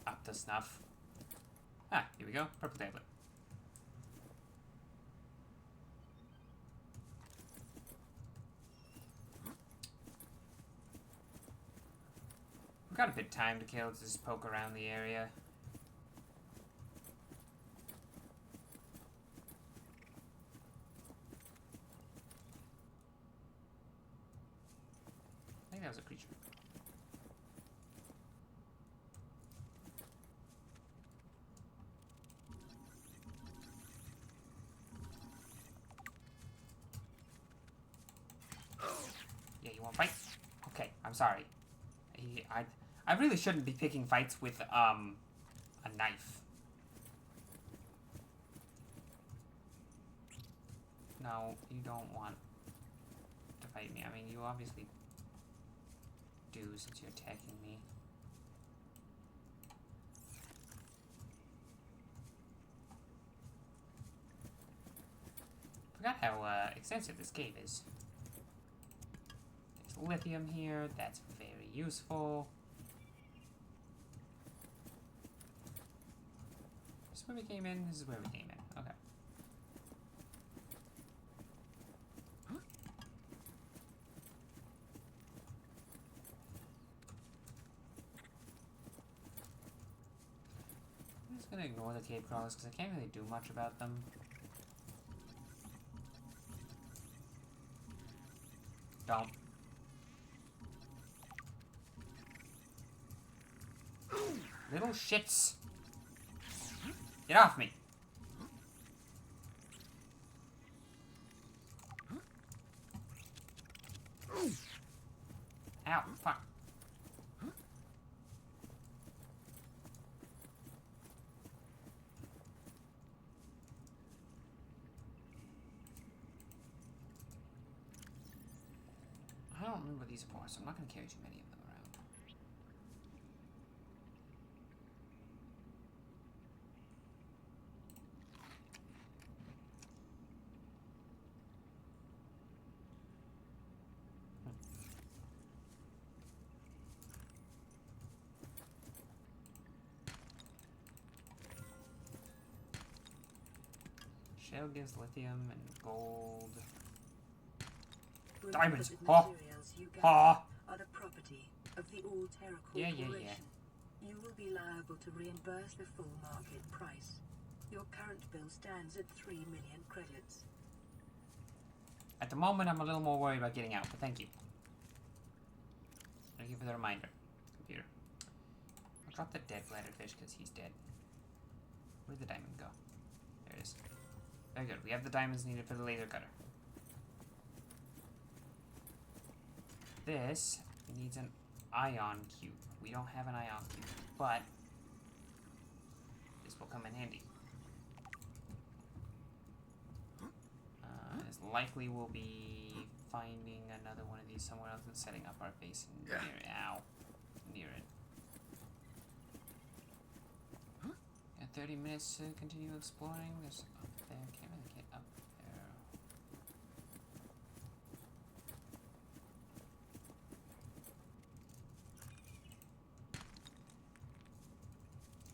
up to snuff. Ah, here we go. Purple tablet. We've got a bit of time to kill to just poke around the area. I think that was a creature. Yeah, you want fight? Okay, I'm sorry. I really shouldn't be picking fights with a knife. No, you don't want to fight me. I mean, you obviously do since you're attacking me. Forgot how extensive this cave is. There's lithium here. That's very useful. This is where we came in. This is where we came in. Okay. I'm just gonna ignore the cave crawlers because I can't really do much about them. Don't. Little shits. Get off me. Ow, fuck. I don't remember these are for, so I'm not going to carry too many of them around. Shell gives lithium and gold. Diamonds! The Ha! materials you gather Ha! are the property of the All-Terra Yeah, Corporation. yeah, yeah. You will be liable to reimburse the full market price. Your current bill stands at 3 million credits. At the moment, I'm a little more worried about getting out, but thank you. Thank you for the reminder, computer. I'll drop the dead bladderfish because he's dead. Where'd the diamond go? There it is. Very good. We have the diamonds needed for the laser cutter. This needs an ion cube. We don't have an ion cube, but this will come in handy. It's likely we'll be finding another one of these somewhere else and setting up our base near it. Ow. Near it. Got 30 minutes to continue exploring. There's up there. Can't really get up there.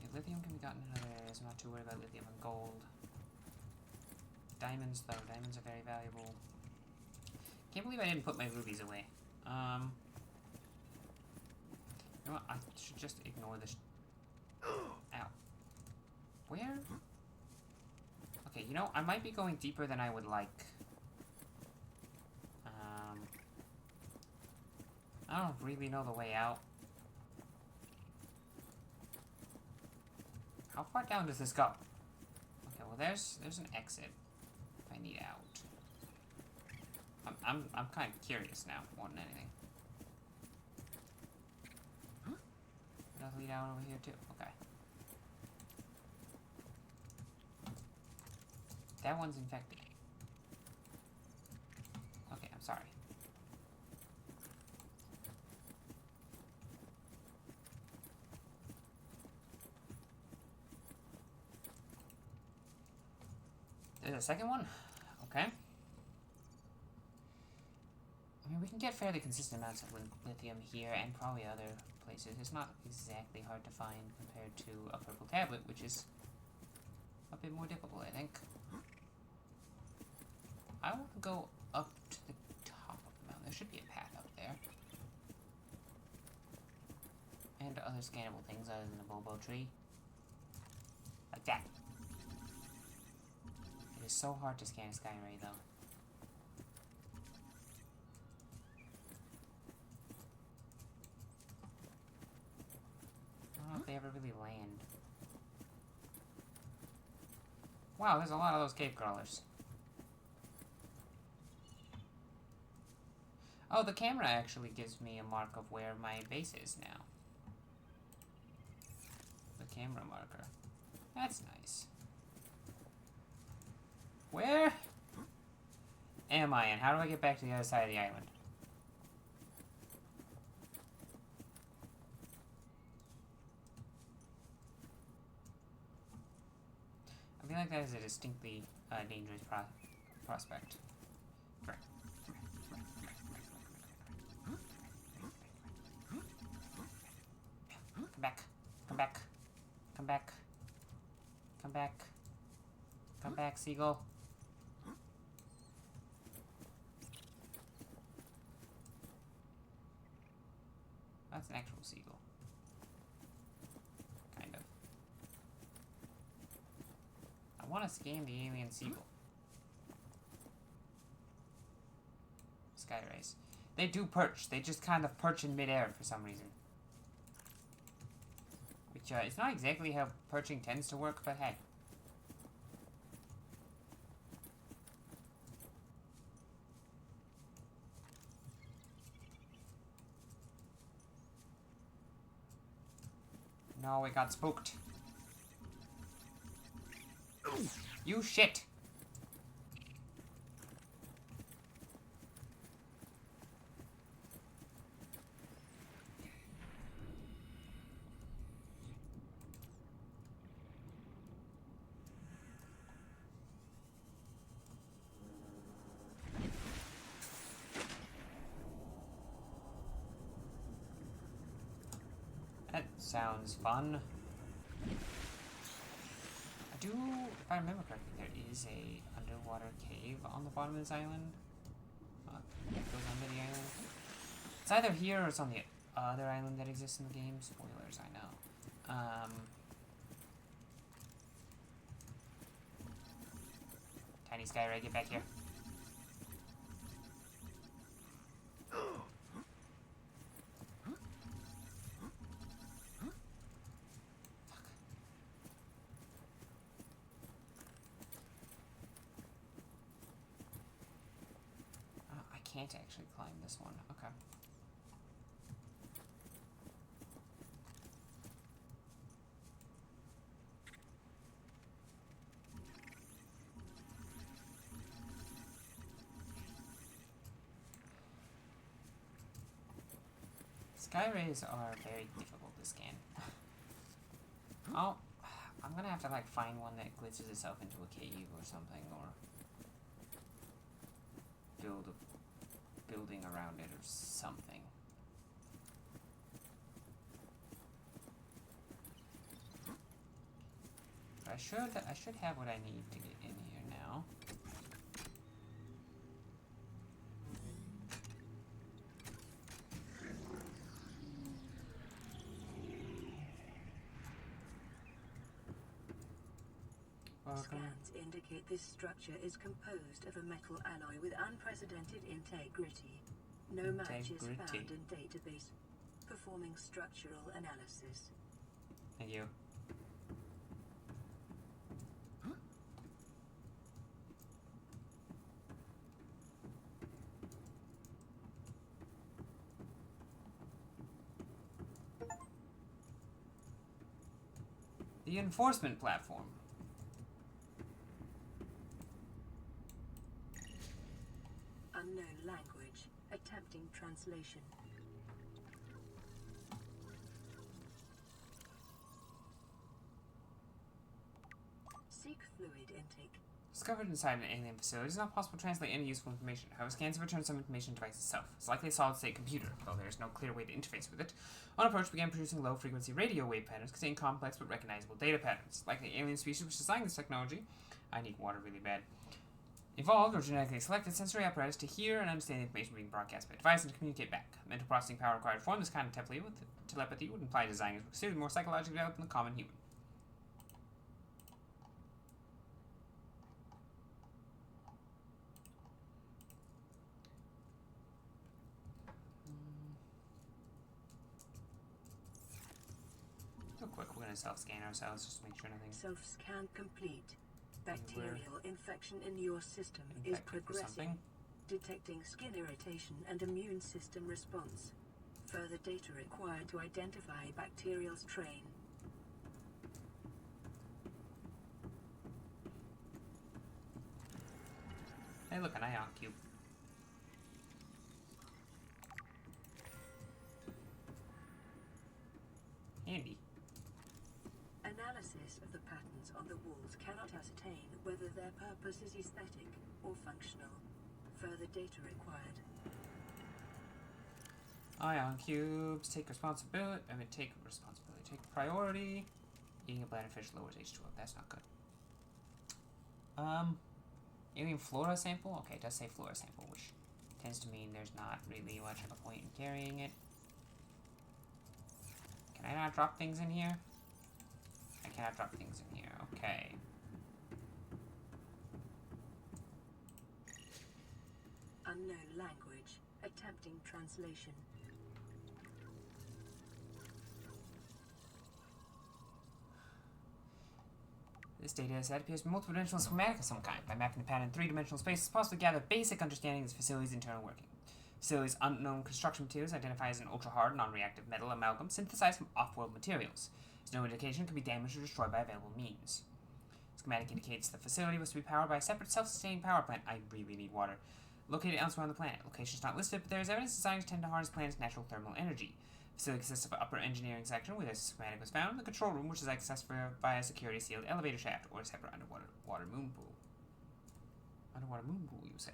Yeah, lithium can be gotten in other areas. I'm not too worried about lithium and gold. Diamonds, though. Diamonds are very valuable. Can't believe I didn't put my rubies away. You know what? I should just ignore this. Ow. Where? Okay, you know, I might be going deeper than I would like. I don't really know the way out. How far down does this go? Okay, well there's an exit. If I need out. I'm kind of curious now, more than anything. Does lead out over here too? Okay. That one's infected. Okay, I'm sorry. There's a second one? Okay. we can get fairly consistent amounts of lithium here and probably other places. It's not exactly hard to find compared to a purple tablet, which is a bit more difficult, I think. I want to go up to the top of the mountain. There should be a path up there. And other scannable things other than the Bobo tree. Like that. It is so hard to scan a sky ray, though. I don't know if they ever really land. Wow, there's a lot of those cave crawlers. Oh, the camera actually gives me a mark of where my base is now. The camera marker. That's nice. Where am I, and how do I get back to the other side of the island? I feel like that is a distinctly dangerous prospect. Come back. Come back. Come back. Come back. Come back, seagull. That's an actual seagull. Kind of. I want to scan the alien seagull. Sky rays. They do perch. They just kind of perch in midair for some reason. Which, it's not exactly how perching tends to work, but hey. No, we got spooked. You shit! That sounds fun. If I remember correctly, there is a underwater cave on the bottom of this island. That goes under the island. It's either here or it's on the other island that exists in the game. Spoilers, I know. Tiny sky ray, get back here. I can't actually climb this one. Okay. Sky rays are very difficult to scan. Oh, I'm gonna have to like find one that glitches itself into a cave or something, or build a building around it or something. But I should have what I need to get in here now. Scans indicate this structure is composed of a metal alloy with unprecedented integrity. No matches found in database. Performing structural analysis. Thank you. The enforcement platform. Unknown language. Attempting translation. Seek fluid intake. Discovered inside an alien facility, it is not possible to translate any useful information. However, scans have returned some information to the device itself. It's likely a solid-state computer, though there is no clear way to interface with it. On approach, began producing low-frequency radio wave patterns containing complex but recognizable data patterns. Like the alien species which designed this technology, I need water really bad. Evolved or genetically selected sensory apparatus to hear and understand the information being broadcast by device and to communicate back. Mental processing power required to form this kind of telepathy would imply designers were considered more psychologically developed than the common human. Real quick, we're going to self-scan ourselves just to make sure nothing... Self-scan complete. Bacterial infection in your system is progressing. Detecting skin irritation and immune system response. Further data required to identify bacterial strain. Hey, look, an ion cube. Handy. Analysis of the patterns on the walls cannot ascertain whether their purpose is aesthetic or functional. Further data required. Ion cubes, take responsibility. Take priority. Eating a bladder fish lowers H2O. That's not good. Alien flora sample? Okay, it does say flora sample, which tends to mean there's not really much of a point in carrying it. Can I not drop things in here? I cannot drop things in here. Okay. Unknown language. Attempting translation. This data set appears to be multidimensional schematic of some kind. By mapping the pattern in three-dimensional space, it's possible to gather basic understanding of the facility's internal working. Facility's unknown construction materials identified as an ultra-hard, non-reactive metal amalgam synthesized from off-world materials. There's no indication it can be damaged or destroyed by available means. Schematic indicates the facility was to be powered by a separate self-sustaining power plant. I really need water. Located elsewhere on the planet. Location is not listed, but there is evidence that scientists tend to harness the planet's natural thermal energy. The facility consists of an upper engineering section where the schematic was found, the control room, which is accessed by a security-sealed elevator shaft, or a separate underwater moon pool. Underwater moon pool, you say?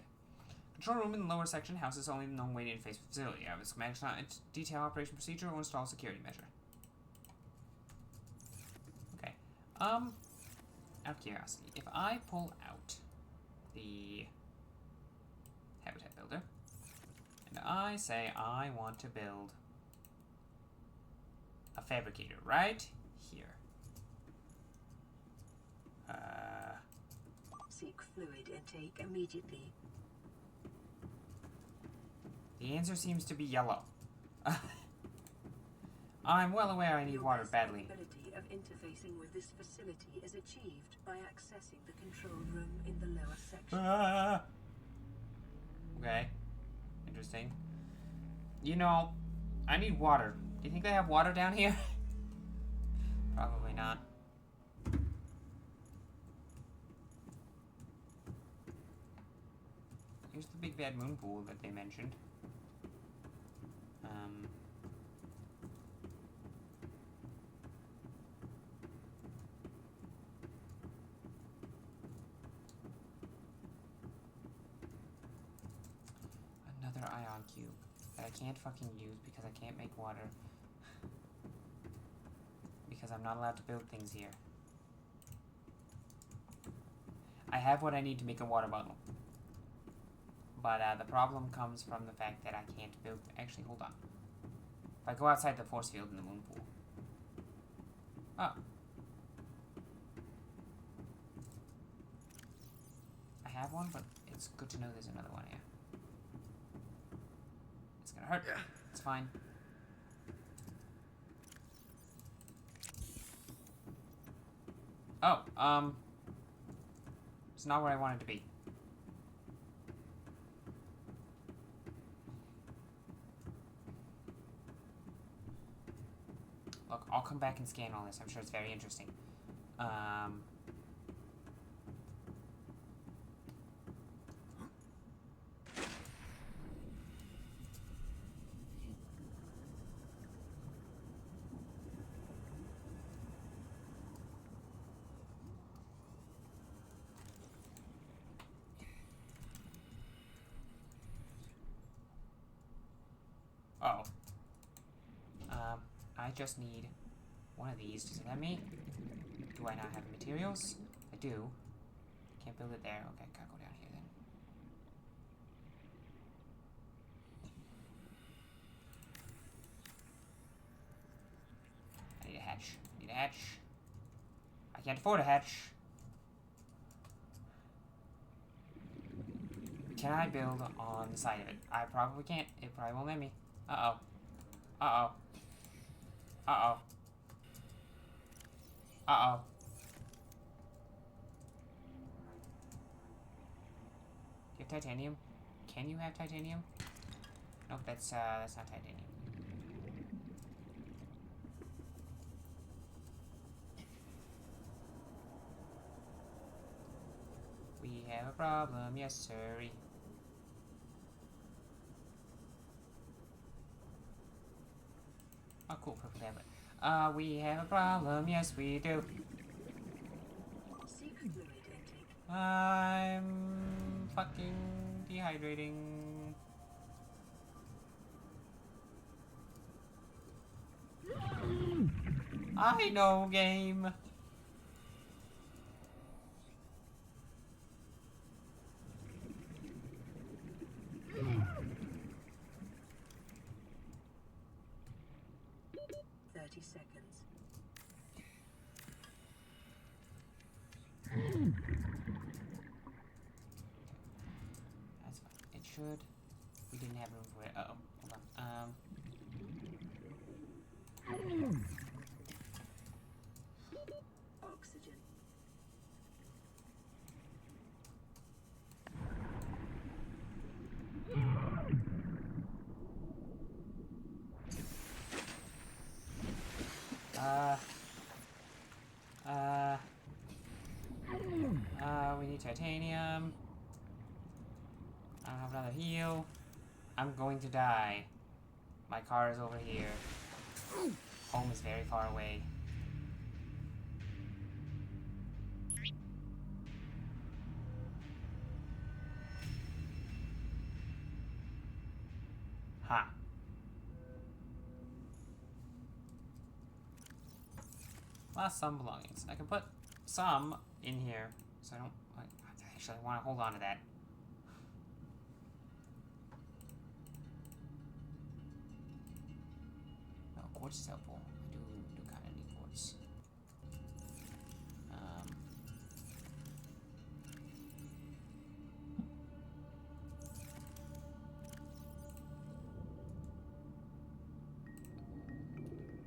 Control room in the lower section houses only the known way to interface with the facility. However, the schematic does not detail operation procedure or install security measure. Okay. Out of curiosity, if I pull out the habitat builder, and I say I want to build a fabricator right here. Seek fluid intake immediately. The answer seems to be yellow. I'm well aware I need water badly. The ability of interfacing with this facility is achieved by accessing the control room in the lower section. Okay. Interesting. You know, I need water. Do you think they have water down here? Probably not. Here's the big bad moon pool that they mentioned. Another ion cube that I can't fucking use because I can't make water. Because I'm not allowed to build things here. I have what I need to make a water bottle. But the problem comes from the fact that I can't build... Actually, hold on. If I go outside the force field in the moon pool... Oh. I have one, but it's good to know there's another one here. It's gonna hurt. It's fine. Oh, it's not where I wanted to be. Look, I'll come back and scan all this. I'm sure it's very interesting. Uh oh. I just need one of these. Does it let me? Do I not have materials? I do. Can't build it there. Okay, gotta go down here then. I need a hatch. I need a hatch. I can't afford a hatch. Can I build on the side of it? I probably can't. It probably won't let me. Uh-oh. Uh-oh. Uh-oh. Uh-oh. Do you have titanium? Can you have titanium? Nope, that's not titanium. We have a problem, yes, sirree. Oh, cool, purple tablet. We have a problem, yes, we do. Seek fluid intake. I'm fucking dehydrating. I know, game. Seconds. That's fine. It should. We didn't have room for it. Uh oh. Hold on. Oxygen. We need titanium. I don't have another heal. I'm going to die. My car is over here. Home is very far away. Ha. Lost some belongings. I can put some in here, so I don't. I actually want to hold on to that. No, quartz is helpful. I do kind of need quartz.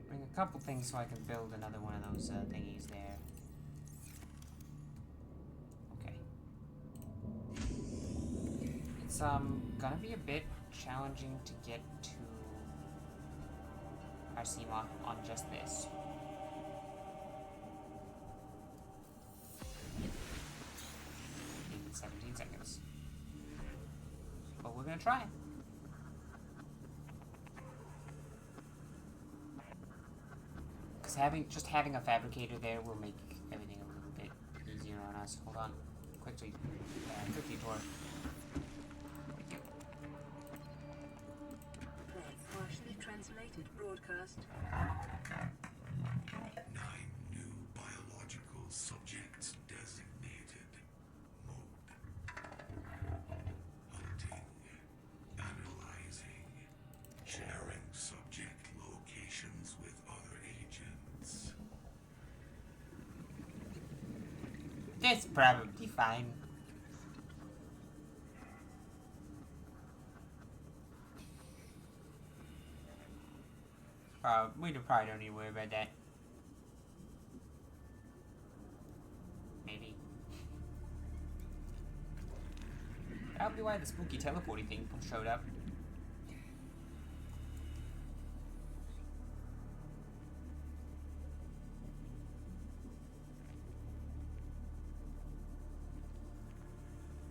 Bring a couple things so I can build another one of those thingies there. Okay. It's gonna be a bit challenging to get to Arsema on just this. In 17 seconds. But we're gonna try. Because having a fabricator there will make everything a little bit easier on us. Hold on. Quickly tour. Partially translated broadcast. 9 new biological subjects designated. Mode. Hunting. Analyzing. Sharing subject locations with other agents. That's probably fine. We probably don't need to worry about that. Maybe. That'll be why the spooky teleporting thing showed up.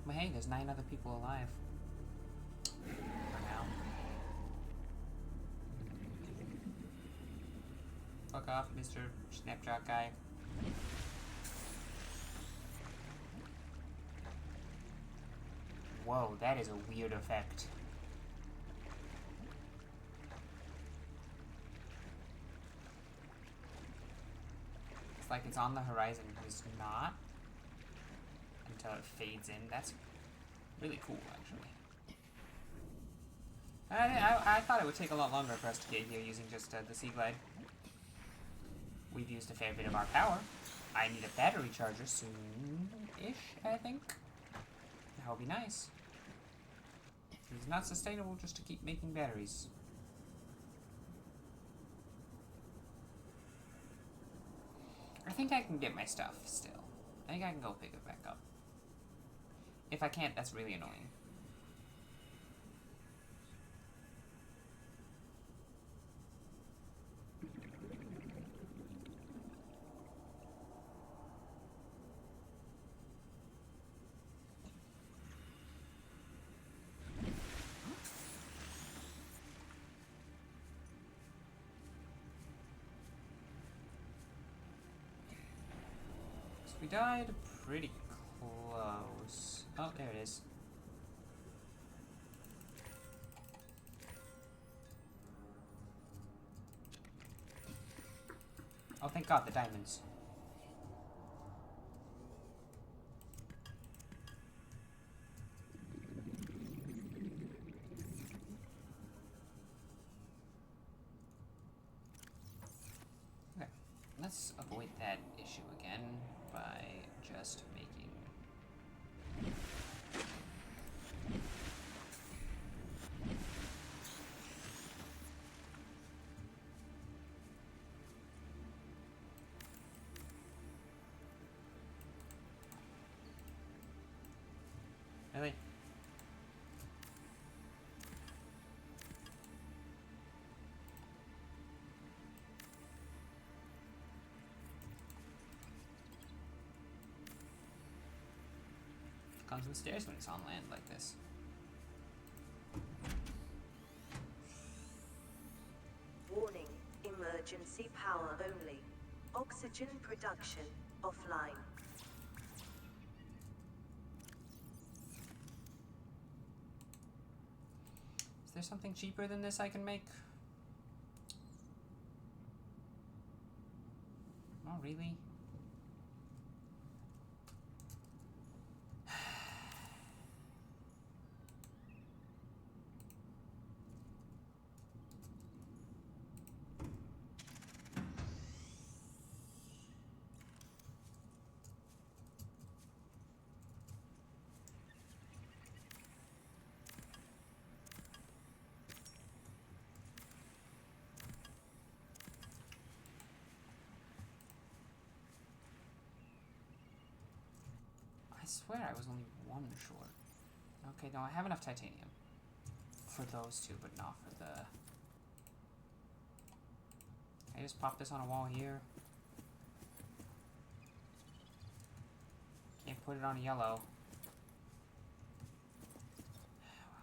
But hey, there's 9 other people alive. For now. Fuck off, Mr. Snapshot guy. Whoa, that is a weird effect. like it's on the horizon, but it's not until it fades in. That's really cool, actually. I thought it would take a lot longer for us to get here using just the Sea Glide. We've used a fair bit of our power. I need a battery charger soon-ish, I think. That would be nice. It's not sustainable just to keep making batteries. I think I can get my stuff still. I think I can go pick it back up. If I can't, that's really annoying. We died pretty close. Oh, there it is. Oh, thank God, the diamonds. Okay, let's avoid that issue again by just making... Really? Comes with stairs when it's on land like this. Warning, emergency power only. Oxygen production offline. Is there something cheaper than this I can make? Not really. I swear I was only one short. Okay, no, I have enough titanium for those two, but not for the... Can I just pop this on a wall here? Can't put it on yellow.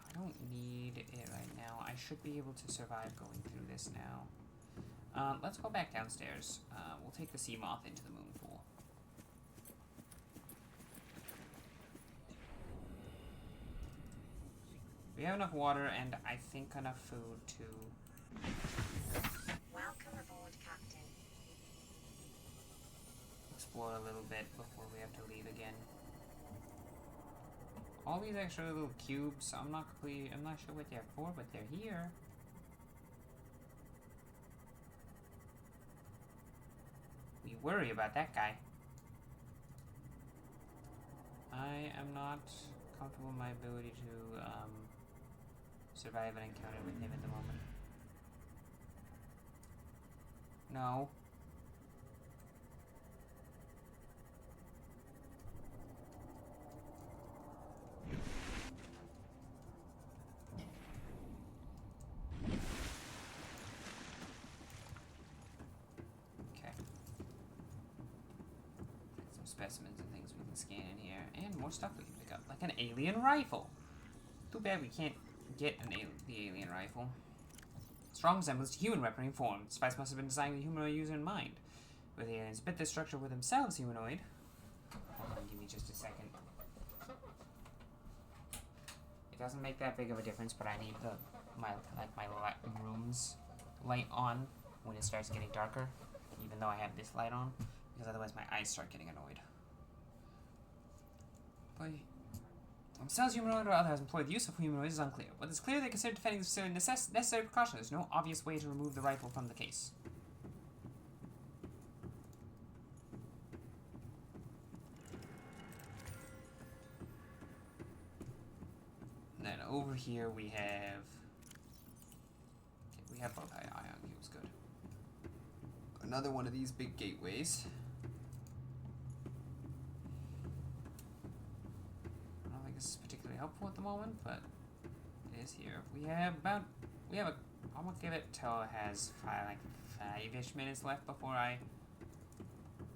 I don't need it right now. I should be able to survive going through this now. Let's go back downstairs. We'll take the sea moth into the moon pool. We have enough water and I think enough food to... Welcome aboard, Captain. explore a little bit before we have to leave again. All these extra little cubes, I'm not sure what they're for, but they're here. We worry about that guy. I am not comfortable in my ability to survive an encounter with him at the moment. No. Okay. Some specimens and things we can scan in here, and more stuff we can pick up, like an alien rifle. Too bad we can't get the alien rifle. Strong resemblance to human weaponry in form. The device must have been designed with the humanoid user in mind. Where the aliens bit this structure were themselves humanoid. Hold on, give me just a second. It doesn't make that big of a difference, but I need my room's light on when it starts getting darker, even though I have this light on, because otherwise my eyes start getting annoyed. But themselves humanoid or others employ the use of humanoids is unclear. But it's clear they consider defending the facility necessary precaution. There's no obvious way to remove the rifle from the case. And then over here we have both ion cubes. Good. Another one of these big gateways. I don't think this is particularly helpful at the moment, but it is here. I'm gonna give it till it has five-ish minutes left before I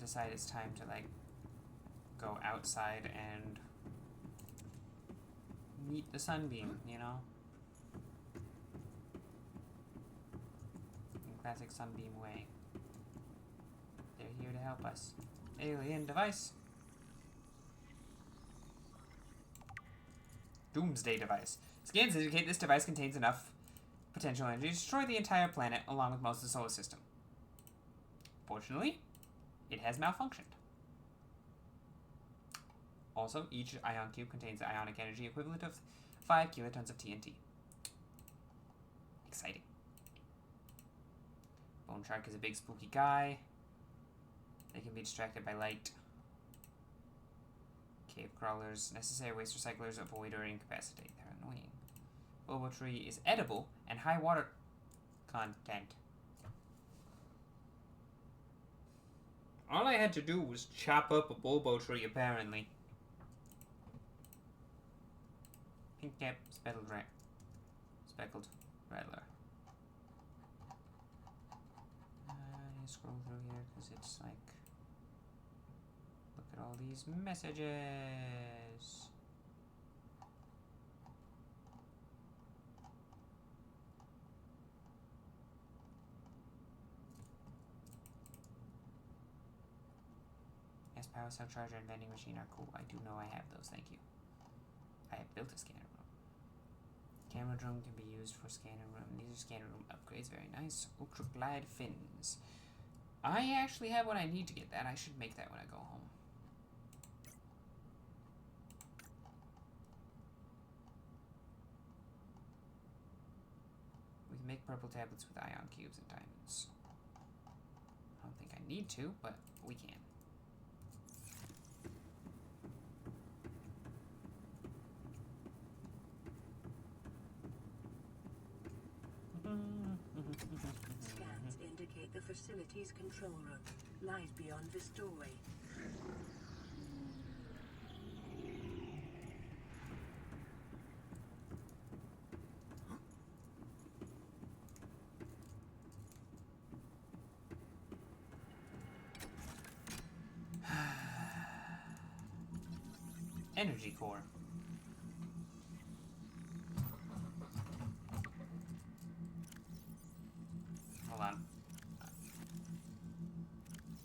decide it's time to like go outside and meet the sunbeam, you know? In classic sunbeam way. They're here to help us. Alien device. Doomsday device. Scans indicate this device contains enough potential energy to destroy the entire planet along with most of the solar system. Fortunately, it has malfunctioned. Also, each ion cube contains the ionic energy equivalent of 5 kilotons of TNT. Exciting. Bone Shark is a big spooky guy. They can be distracted by light. Cave crawlers, necessary waste recyclers, avoid or incapacitate. They're annoying. Bobo tree is edible and high water content. All I had to do was chop up a bobo tree, apparently. Pink cap, speckled rattler. I need to scroll through here because it's like, look at all these messages. Yes, power cell charger and vending machine are cool. I do know I have those, thank you. I have built a scanner room. Camera drone can be used for scanner room. These are scanner room upgrades, very nice. Ultra glide fins. I actually have what I need to get that. I should make that when I go home. We can make purple tablets with ion cubes and diamonds. I don't think I need to, but we can. Scans indicate the facility's control room lies beyond this doorway. Energy core. Hold on.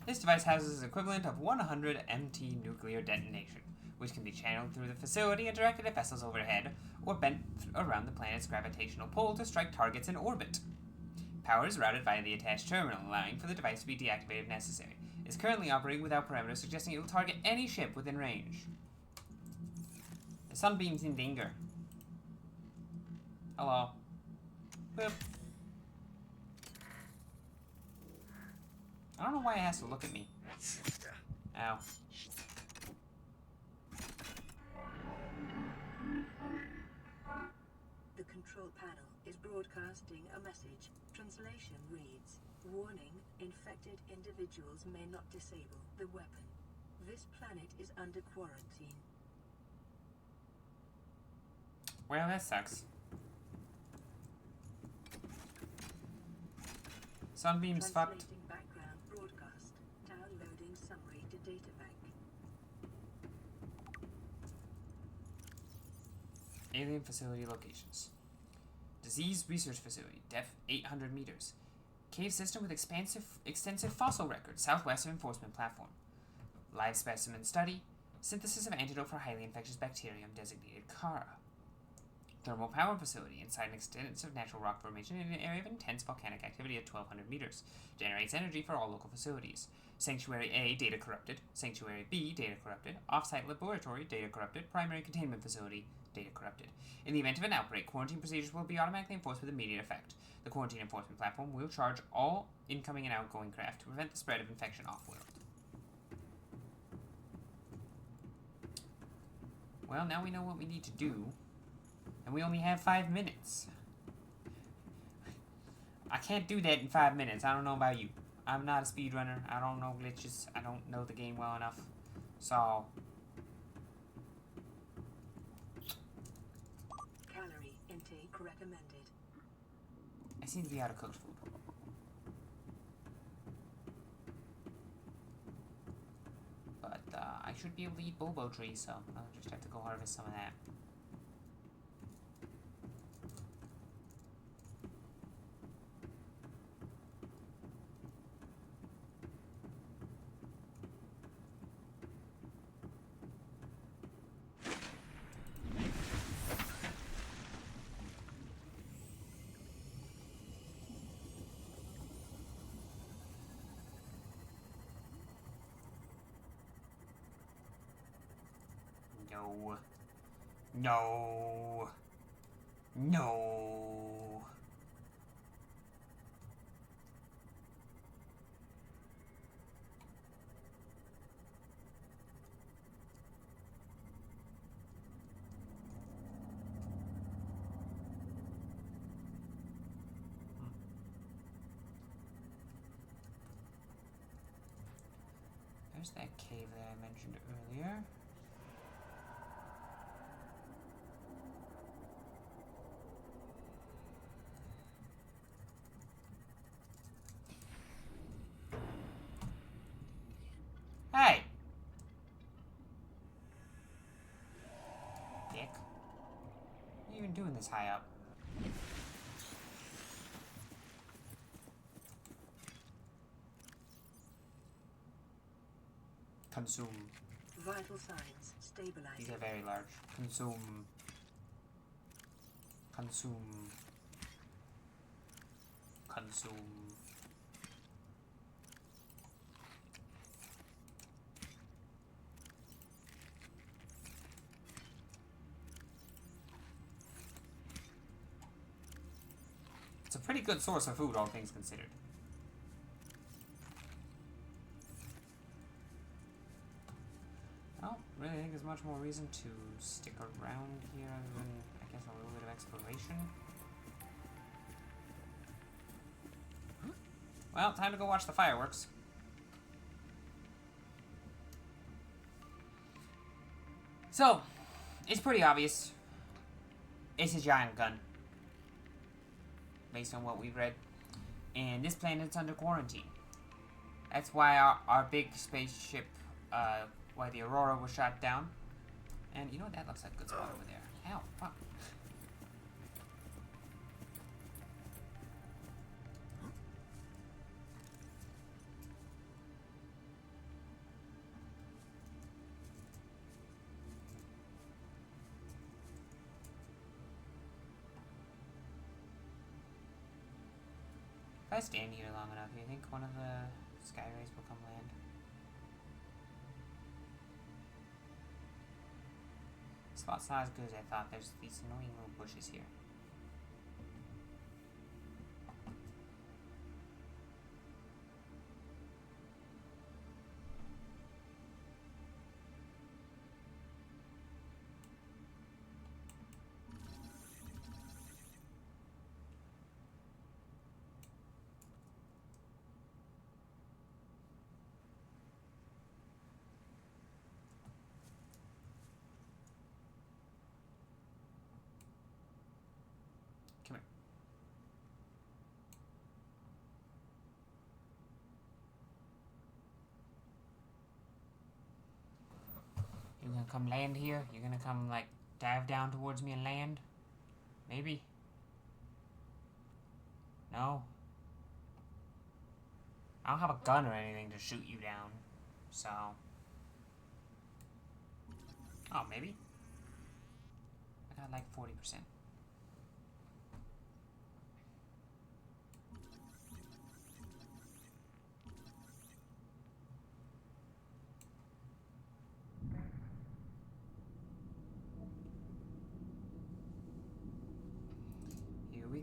This device houses the equivalent of 100 MT nuclear detonation, which can be channeled through the facility and directed at vessels overhead, or bent around the planet's gravitational pull to strike targets in orbit. Power is routed via the attached terminal, allowing for the device to be deactivated if necessary. It is currently operating without parameters, suggesting it will target any ship within range. The sunbeam's in danger. Hello. Boop. I don't know why it has to look at me. Ow. The control panel is broadcasting a message. Translation reads, "Warning, infected individuals may not disable the weapon. This planet is under quarantine." Well, that sucks. Sunbeam's fucked. Translating background broadcast. Downloading summary to databank. Alien facility locations. Disease research facility, depth 800 meters. Cave system with extensive fossil record, southwest of enforcement platform. Live specimen study. Synthesis of antidote for highly infectious bacterium designated Kara. Thermal power facility inside an extensive natural rock formation in an area of intense volcanic activity at 1200 meters. Generates energy for all local facilities. Sanctuary A, data corrupted. Sanctuary B, data corrupted. Off-site laboratory, data corrupted. Primary containment facility, data corrupted. In the event of an outbreak, quarantine procedures will be automatically enforced with immediate effect. The quarantine enforcement platform will charge all incoming and outgoing craft to prevent the spread of infection off-world. Well, now we know what we need to do. And we only have 5 minutes. I can't do that in 5 minutes. I don't know about you. I'm not a speedrunner. I don't know glitches. I don't know the game well enough. So... Calorie intake recommended. I seem to be out of cooked food. But I should be able to eat bulbo trees, so I'll just have to go harvest some of that. No. No. No. There's that cave that I mentioned earlier. Hey! Dick. What are you even doing this high up? Consume. Vital signs stabilizing. These are very large. Consume. Consume. Consume. It's a pretty good source of food, all things considered. I don't really think there's much more reason to stick around here other than, I guess, a little bit of exploration. Well, time to go watch the fireworks. So, it's pretty obvious. It's a giant gun. Based on what we've read. And this planet's under quarantine. That's why our big spaceship, why the Aurora was shot down. And you know what? That looks like a good spot over there. Ow, fuck. If I stand here long enough, do you think one of the sky rays will come land? This spot's not as good as I thought. There's these annoying little bushes here. Come here. You're gonna come land here? You're gonna come, like, dive down towards me and land? Maybe? No? I don't have a gun or anything to shoot you down, so... Oh, maybe? I got, like, 40%.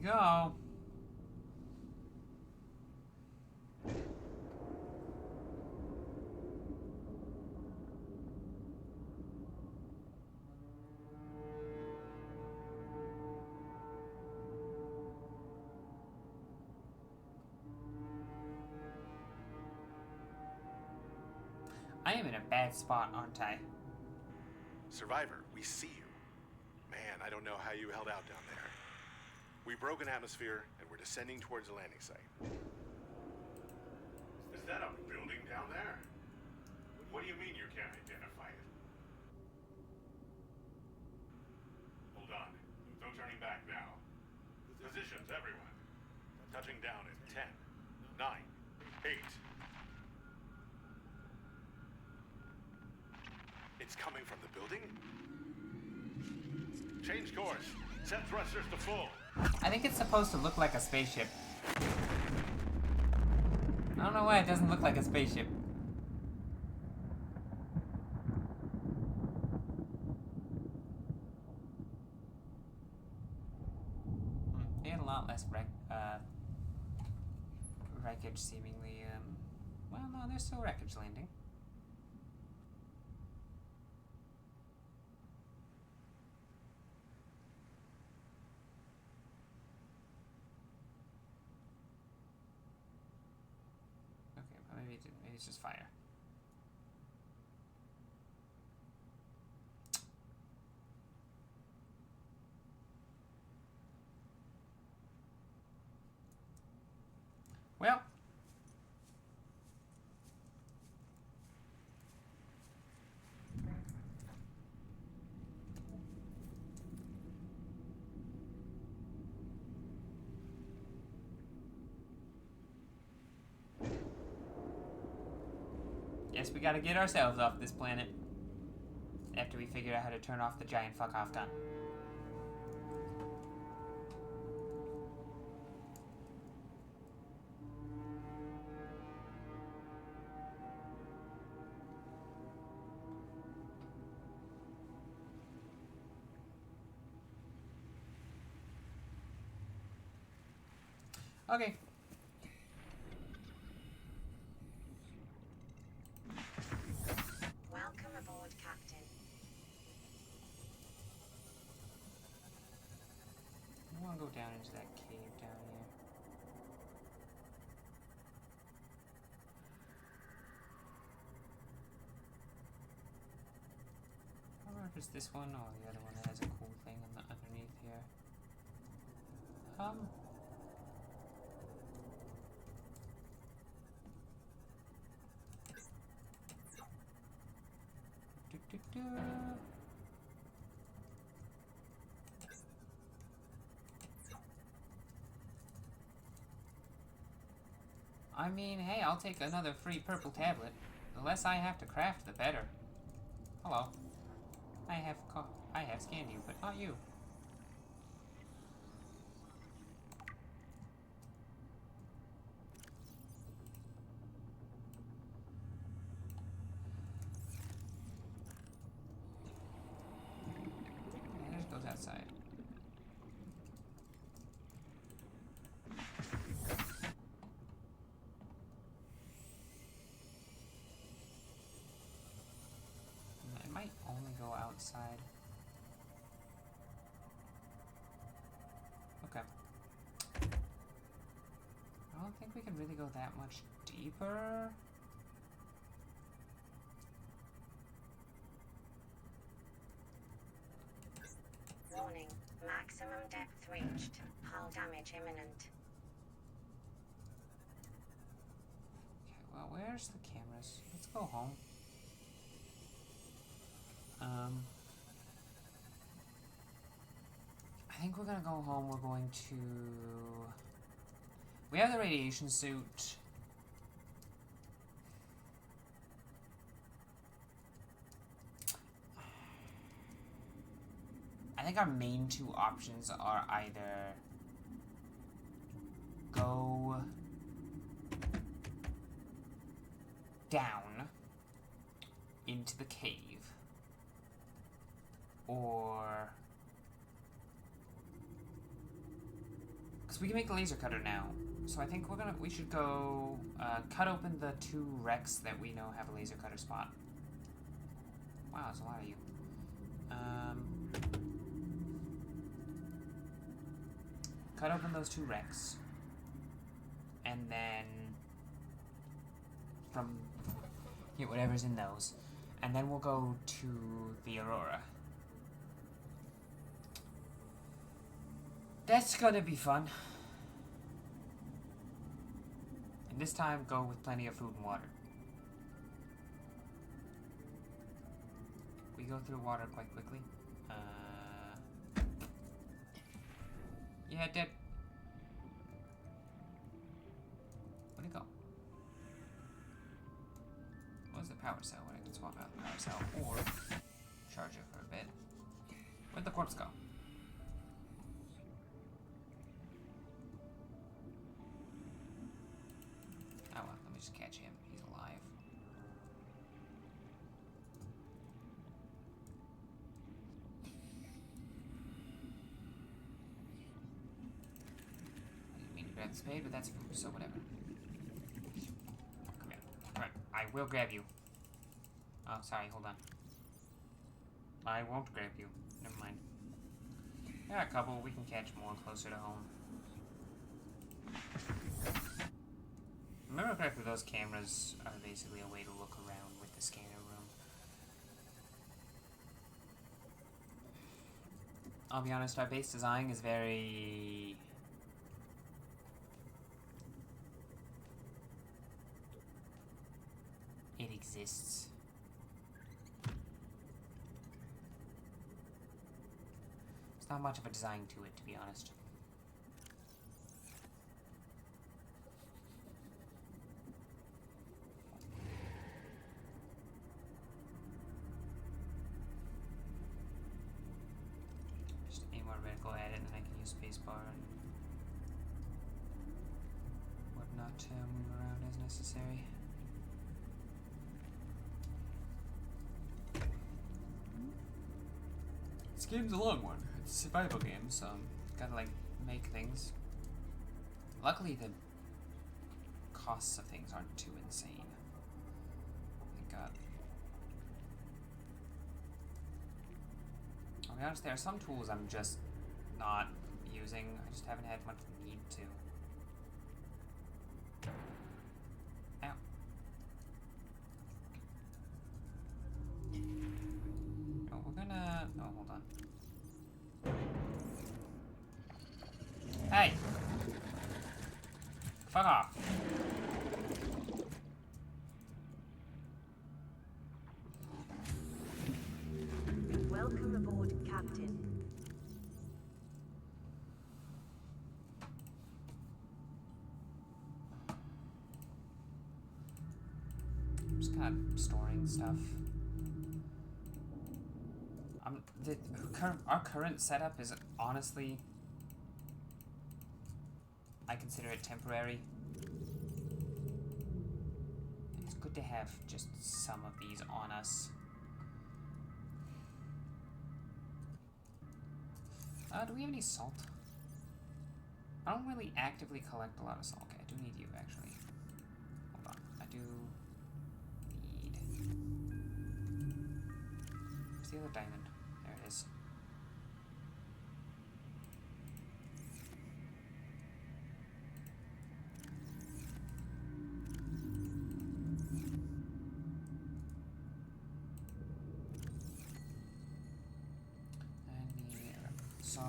go. I am in a bad spot, aren't I? Survivor, we see you. Man, I don't know how you held out down there. We broke an atmosphere, and we're descending towards the landing site. Is that a building down there? What do you mean you can't identify it? Hold on. No turning back now. Positions, everyone. Touching down in 10, 9, 8. It's coming from the building? Change course. Set thrusters to full. I think it's supposed to look like a spaceship. I don't know why it doesn't look like a spaceship. They had a lot less wreckage, seemingly. Well, no, there's still wreckage landing. Maybe it didn't. Maybe it's just fire. Well. Guess we gotta get ourselves off this planet. After we figure out how to turn off the giant fuck-off gun. Okay. Welcome aboard, Captain. I want to go down into that cave down here. I wonder if it's this one or the other one that has a cool thing on the underneath here. I mean, hey, I'll take another free purple tablet. The less I have to craft, the better. Hello. I have scanned you, but not you. Yeah, it goes outside. It might only go outside. Okay. I don't think we can really go that much deeper. Warning. Maximum depth reached. Hull damage imminent. Okay, well, where's the cameras? Let's go home. I think we're gonna go home. We're going to... We have the radiation suit. I think our main two options are either go down into the cave or Because we can make the laser cutter now. So I think we should go cut open the 2 wrecks that we know have a laser cutter spot. Wow, there's a lot of you. Cut open those 2 wrecks. And then get whatever's in those. And then we'll go to the Aurora. That's gonna be fun. And this time, go with plenty of food and water. We go through water quite quickly. Yeah, it did. Where'd it go? Where's the power cell? Where I can swap out the power cell or charge it for a bit. Where'd the corpse go? Oh well, let me just catch him. He's alive. I didn't mean to grab the spade, but that's food, so whatever. Come here. Alright, I will grab you. Oh, sorry, hold on. I won't grab you. Never mind. Yeah, a couple. We can catch more closer to home. Remember correctly, those cameras are basically a way to look around with the scanner room. I'll be honest, our base design is very... It exists. There's not much of a design to it, to be honest. Just aim more vertical at it, and then I can use spacebar and whatnot to move around as necessary. This game's a long one. It's a survival game, so gotta like make things. Luckily, the costs of things aren't too insane. Thank God. I'll be honest, there are some tools I'm just not using. I just haven't had much need to. Ow. Oh, we're gonna... Oh, hold on. Hey! Fuck off. Welcome aboard, Captain. Just kind of storing stuff. Our current setup is honestly, I consider it temporary. It's good to have just some of these on us. Do we have any salt? I don't really actively collect a lot of salt. Okay, I do need you, actually. Hold on. I do need... Where's the other diamond? There it is. So,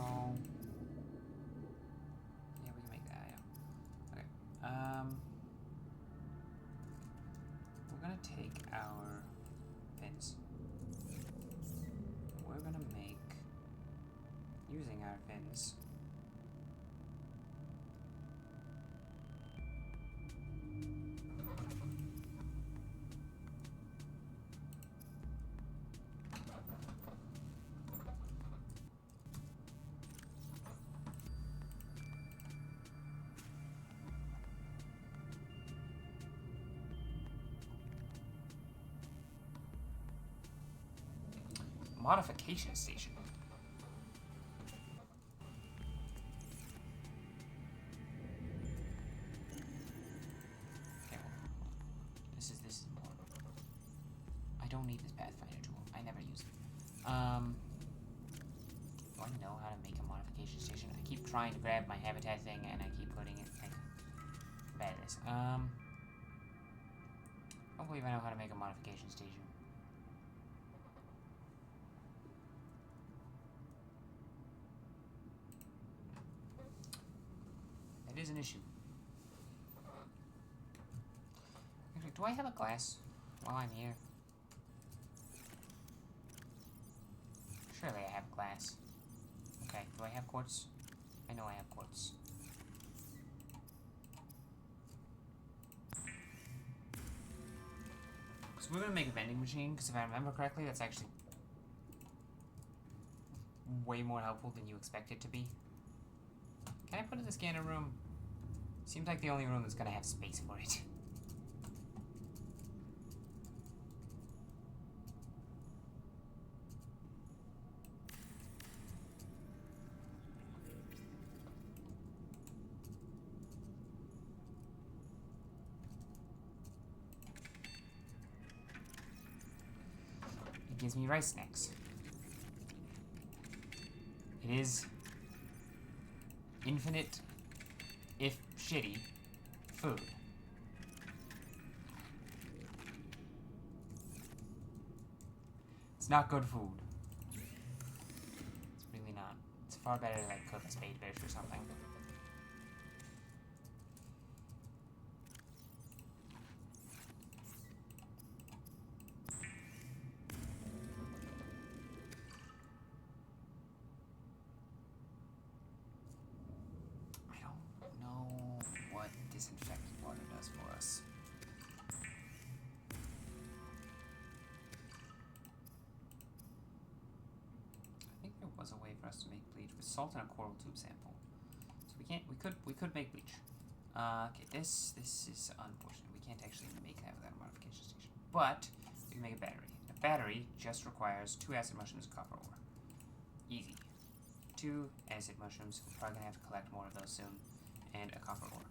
yeah, we can make that, yeah. Okay, we're gonna take our fins. We're gonna make, using our fins, modification station. don't need this Pathfinder tool. I never use it. Do I know how to make a modification station? I keep trying to grab my habitat thing and I keep putting it like bad at this. I don't believe I know how to make a modification station. That is an issue. Actually, do I have a glass while I'm here? Surely I have glass. Okay, do I have quartz? I know I have quartz. So we're gonna make a vending machine, because if I remember correctly, that's actually way more helpful than you expect it to be. Can I put it in the scanner room? Seems like the only room that's gonna have space for it. It gives me rice snacks. It is infinite, if shitty, food. It's not good food. It's really not. It's far better to like cook a spade fish or something. Disinfected water does for us. I think there was a way for us to make bleach with salt and a coral tube sample. So we could make bleach. Okay, this is unfortunate. We can't actually make that without a modification station. But we can make a battery. A battery just requires 2 acid mushrooms and copper ore. Easy. 2 acid mushrooms. We're probably gonna have to collect more of those soon. And a copper ore.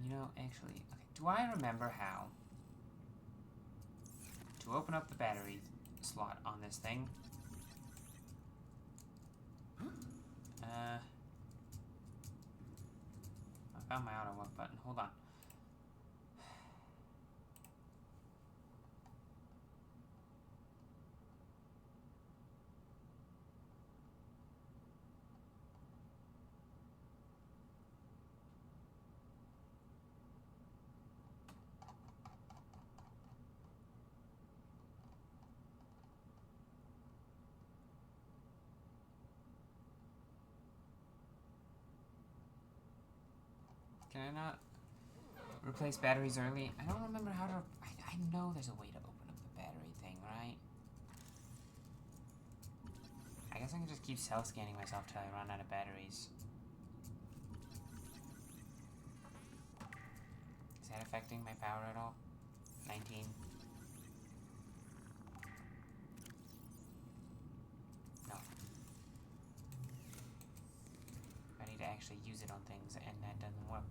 You know, actually, okay, do I remember how to open up the battery slot on this thing? I found my auto lock button. Hold on. Can I not replace batteries early? I don't remember how to... I know there's a way to open up the battery thing, right? I guess I can just keep self-scanning myself till I run out of batteries. Is that affecting my power at all? 19. No. I need to actually use it on things, and that doesn't work.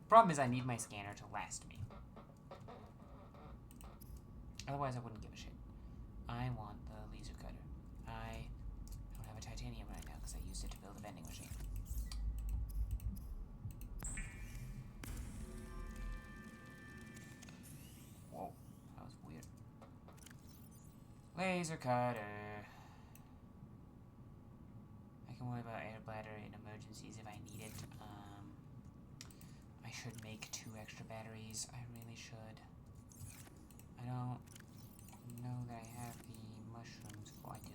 Problem is I need my scanner to last me. Otherwise I wouldn't give a shit. I want the laser cutter. I don't have a titanium right now because I used it to build a vending machine. Whoa, that was weird. Laser cutter. I can worry about air bladder in emergencies if I need it. I should make 2 extra batteries. I really should. I don't know that I have the mushrooms. Oh, I do.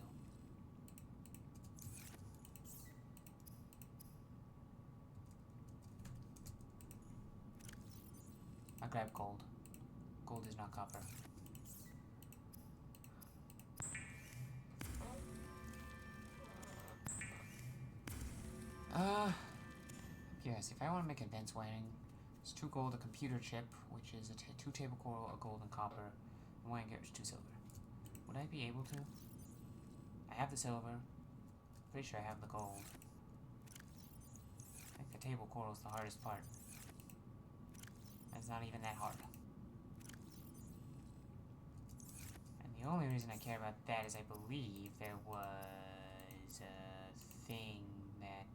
I grab gold. Gold is not copper. Yes, if I want to make advanced wiring, it's 2 gold, a computer chip, which is 2 table coral, a gold and copper, and wiring gear is 2 silver. Would I be able to? I have the silver. Pretty sure I have the gold. I think the table coral is the hardest part. It's not even that hard. And the only reason I care about that is I believe there was a thing that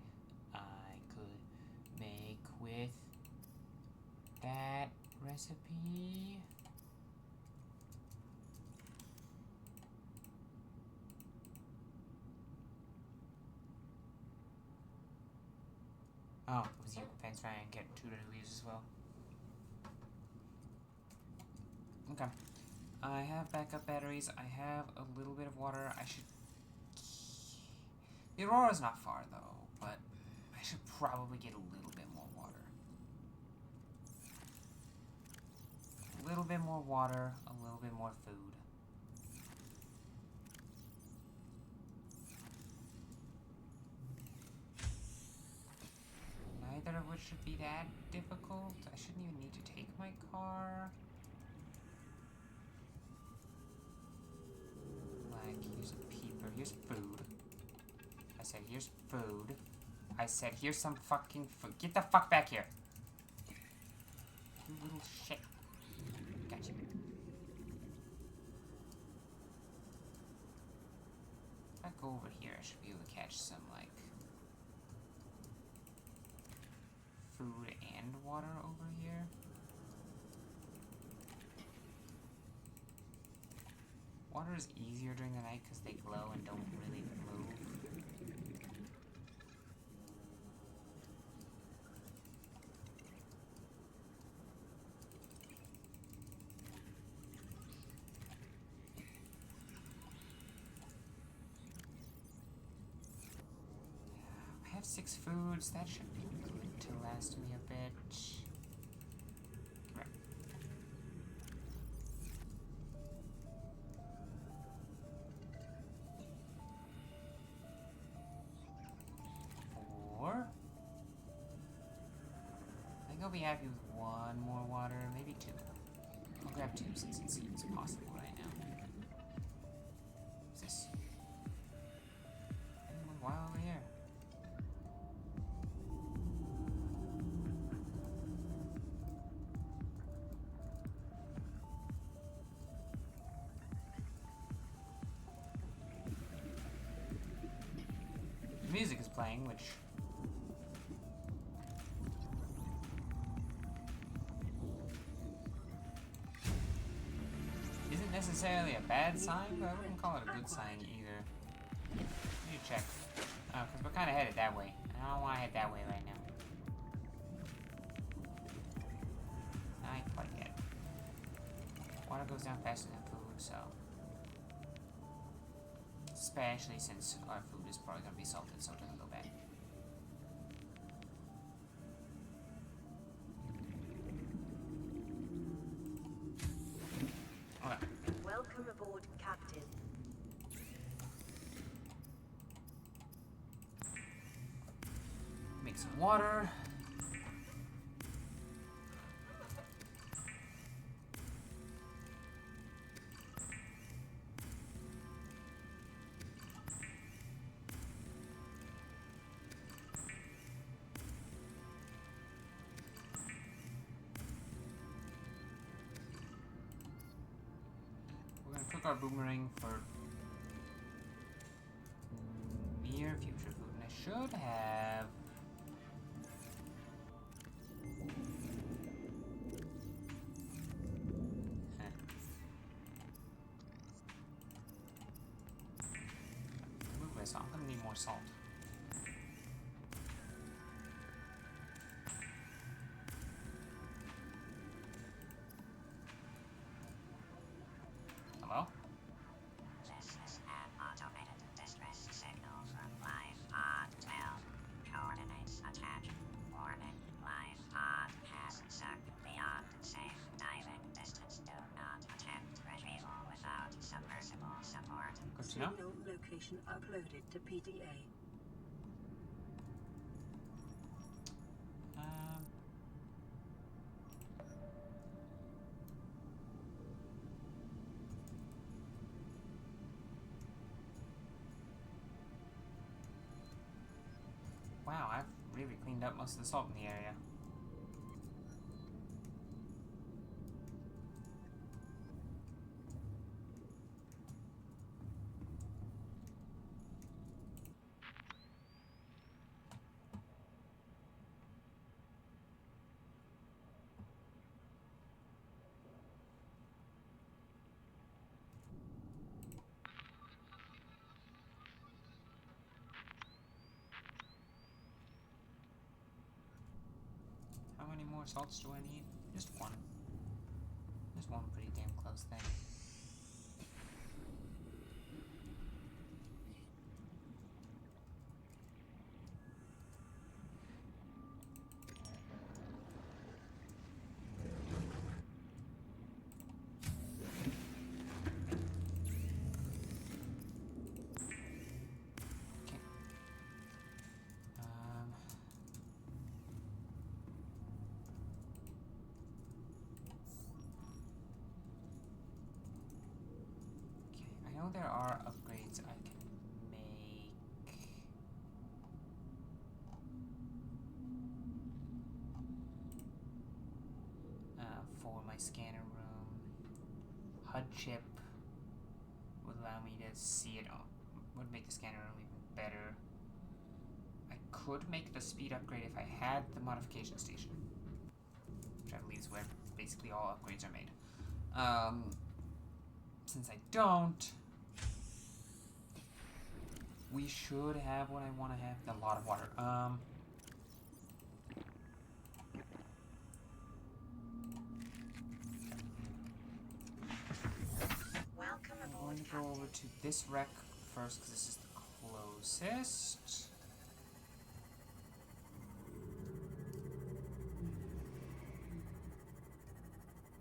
I could make with that recipe. Oh, it was you. Thanks for getting 2 to leaves as well. Okay. I have backup batteries. I have a little bit of water. I should... The Aurora's not far, though, but I should probably get a little bit more water. A little bit more water, a little bit more food. Neither of which should be that difficult. I shouldn't even need to take my car. Like, here's a peeper. Here's food. I said, here's food. I said, here's some fucking food. Get the fuck back here. You little shit. Gotcha. If I go over here, I should be able to catch some, like, food and water over here. Water is easier during the night because they glow and don't really move. I have 6 foods. That should be good to last me a bit. Right. I think I'll be happy with 1 more water, maybe 2. I'll grab 2 since it seems possible right now. What's this? Anyone wild over here? The music is playing, which isn't necessarily a bad sign, but I wouldn't call it a good sign either. I need to check. Oh, because we're kind of headed that way. And I don't want to head that way right now. Not quite yet. Water goes down faster than food, so... Especially since our food is probably going to be salted, so it doesn't go bad. Okay. Welcome aboard, Captain. Make some water. We're gonna cook our boomerang for near future food, and I should have move this. I'm gonna need more salt. information uploaded to PDA. Wow, I've really cleaned up most of the salt in the area. How many more salts do I need? Just one. Just one pretty damn close thing. I know there are upgrades I can make. For my scanner room. HUD chip would allow me to see it on. Would make the scanner room even better. I could make the speed upgrade if I had the modification station. Which I believe is where basically all upgrades are made. Since I don't, we should have what I want to have. A lot of water. Welcome I'm aboard, going to go Captain. over to this wreck first because this is the closest.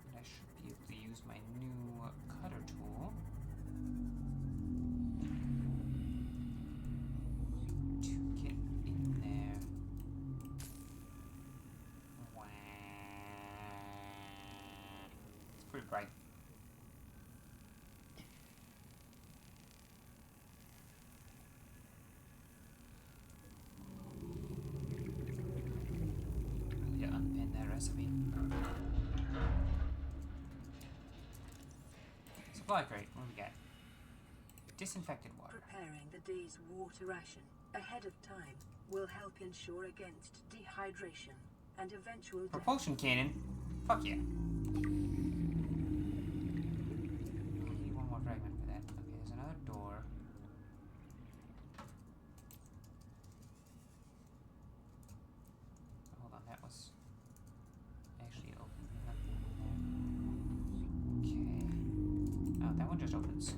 And I should be able to use my new cutter tool to get in there. Wow. It's pretty bright. Yeah, unpin that recipe. Supply crate, what do we got? Disinfected water. Preparing the day's water ration ahead of time will help ensure against dehydration and eventual death. Propulsion cannon? Fuck yeah. I'll need one more fragment for that. Okay, there's another door. Hold on, that was actually open. Nothing in there. Okay. Oh, that one just opens.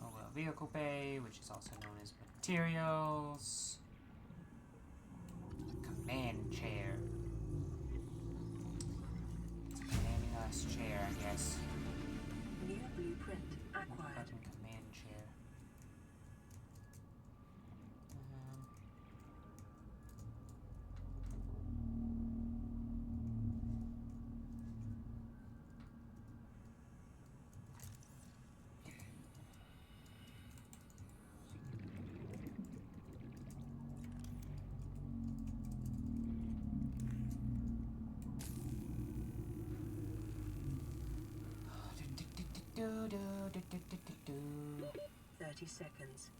Oh well, vehicle bay, which is also known as materials. Command chair. It's a commanding us chair, I guess. New blueprint acquired. Button command chair. Do, do, do, do, do, do, do. 30 seconds.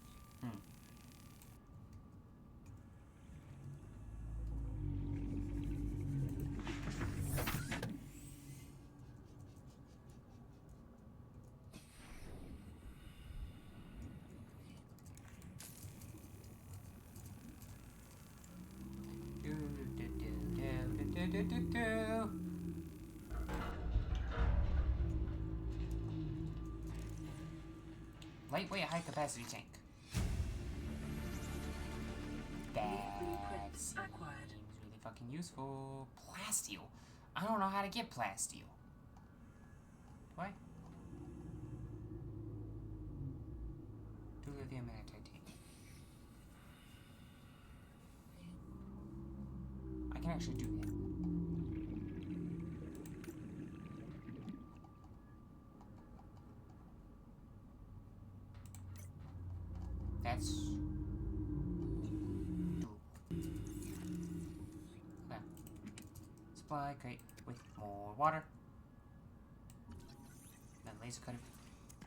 Do, do, do, do, do, do, do, do. Lightweight high capacity tank. That Blueprint seems acquired. really fucking useful. Plasteel. I don't know how to get plasteel. Do I? Do lithium and titanium. I can actually do that. That's... Okay. Supply crate with more water. Then laser cutter.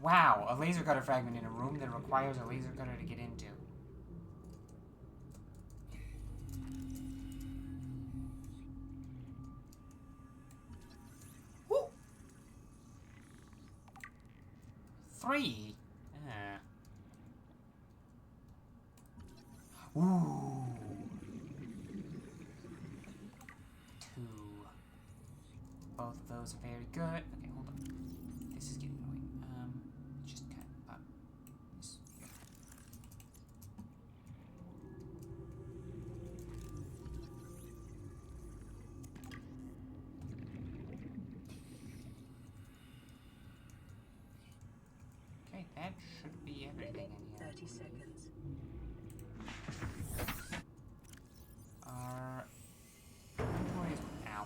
Wow! A laser cutter fragment in a room that requires a laser cutter to get into. Woo! 3? Ooh. 2. Both of those are very good. Okay, hold on. This is getting annoying. Just kind of pop this. Okay, that should be everything in here. 30 seconds. Our inventory is ow.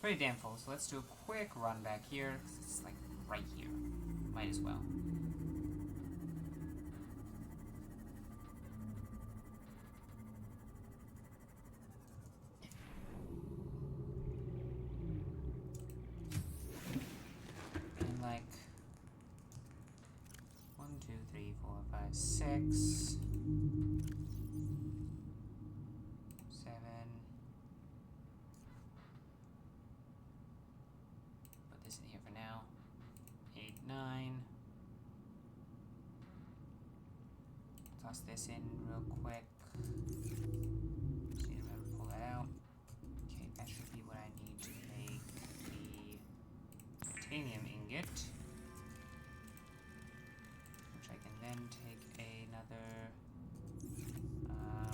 Pretty damn full, so let's do a quick run back here, 'cause it's like right here. Might as well. And like 1, 2, 3, 4, 5, 6. 7. Put this in here for now. 8, 9. Toss this in real quick. Just need to remember to pull that out. Okay, that should be what I need to make the titanium ingot. Which I can then take another...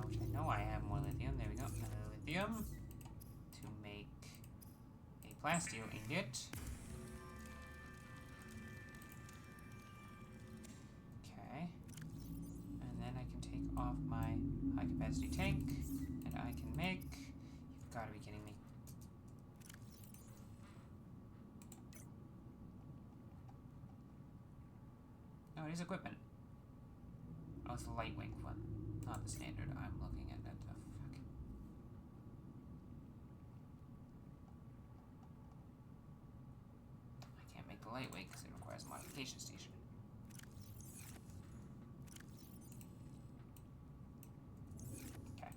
which I know I have more lithium. There we go. Another lithium. To make a plasteel ingot. Okay. And then I can take off my high capacity tank. And I can make... You've got to be kidding me. No, it is equipment. Oh, it's the lightweight one, not the standard. I'm looking at that. Fuck. I can't make the lightweight because it requires a modification station. Okay.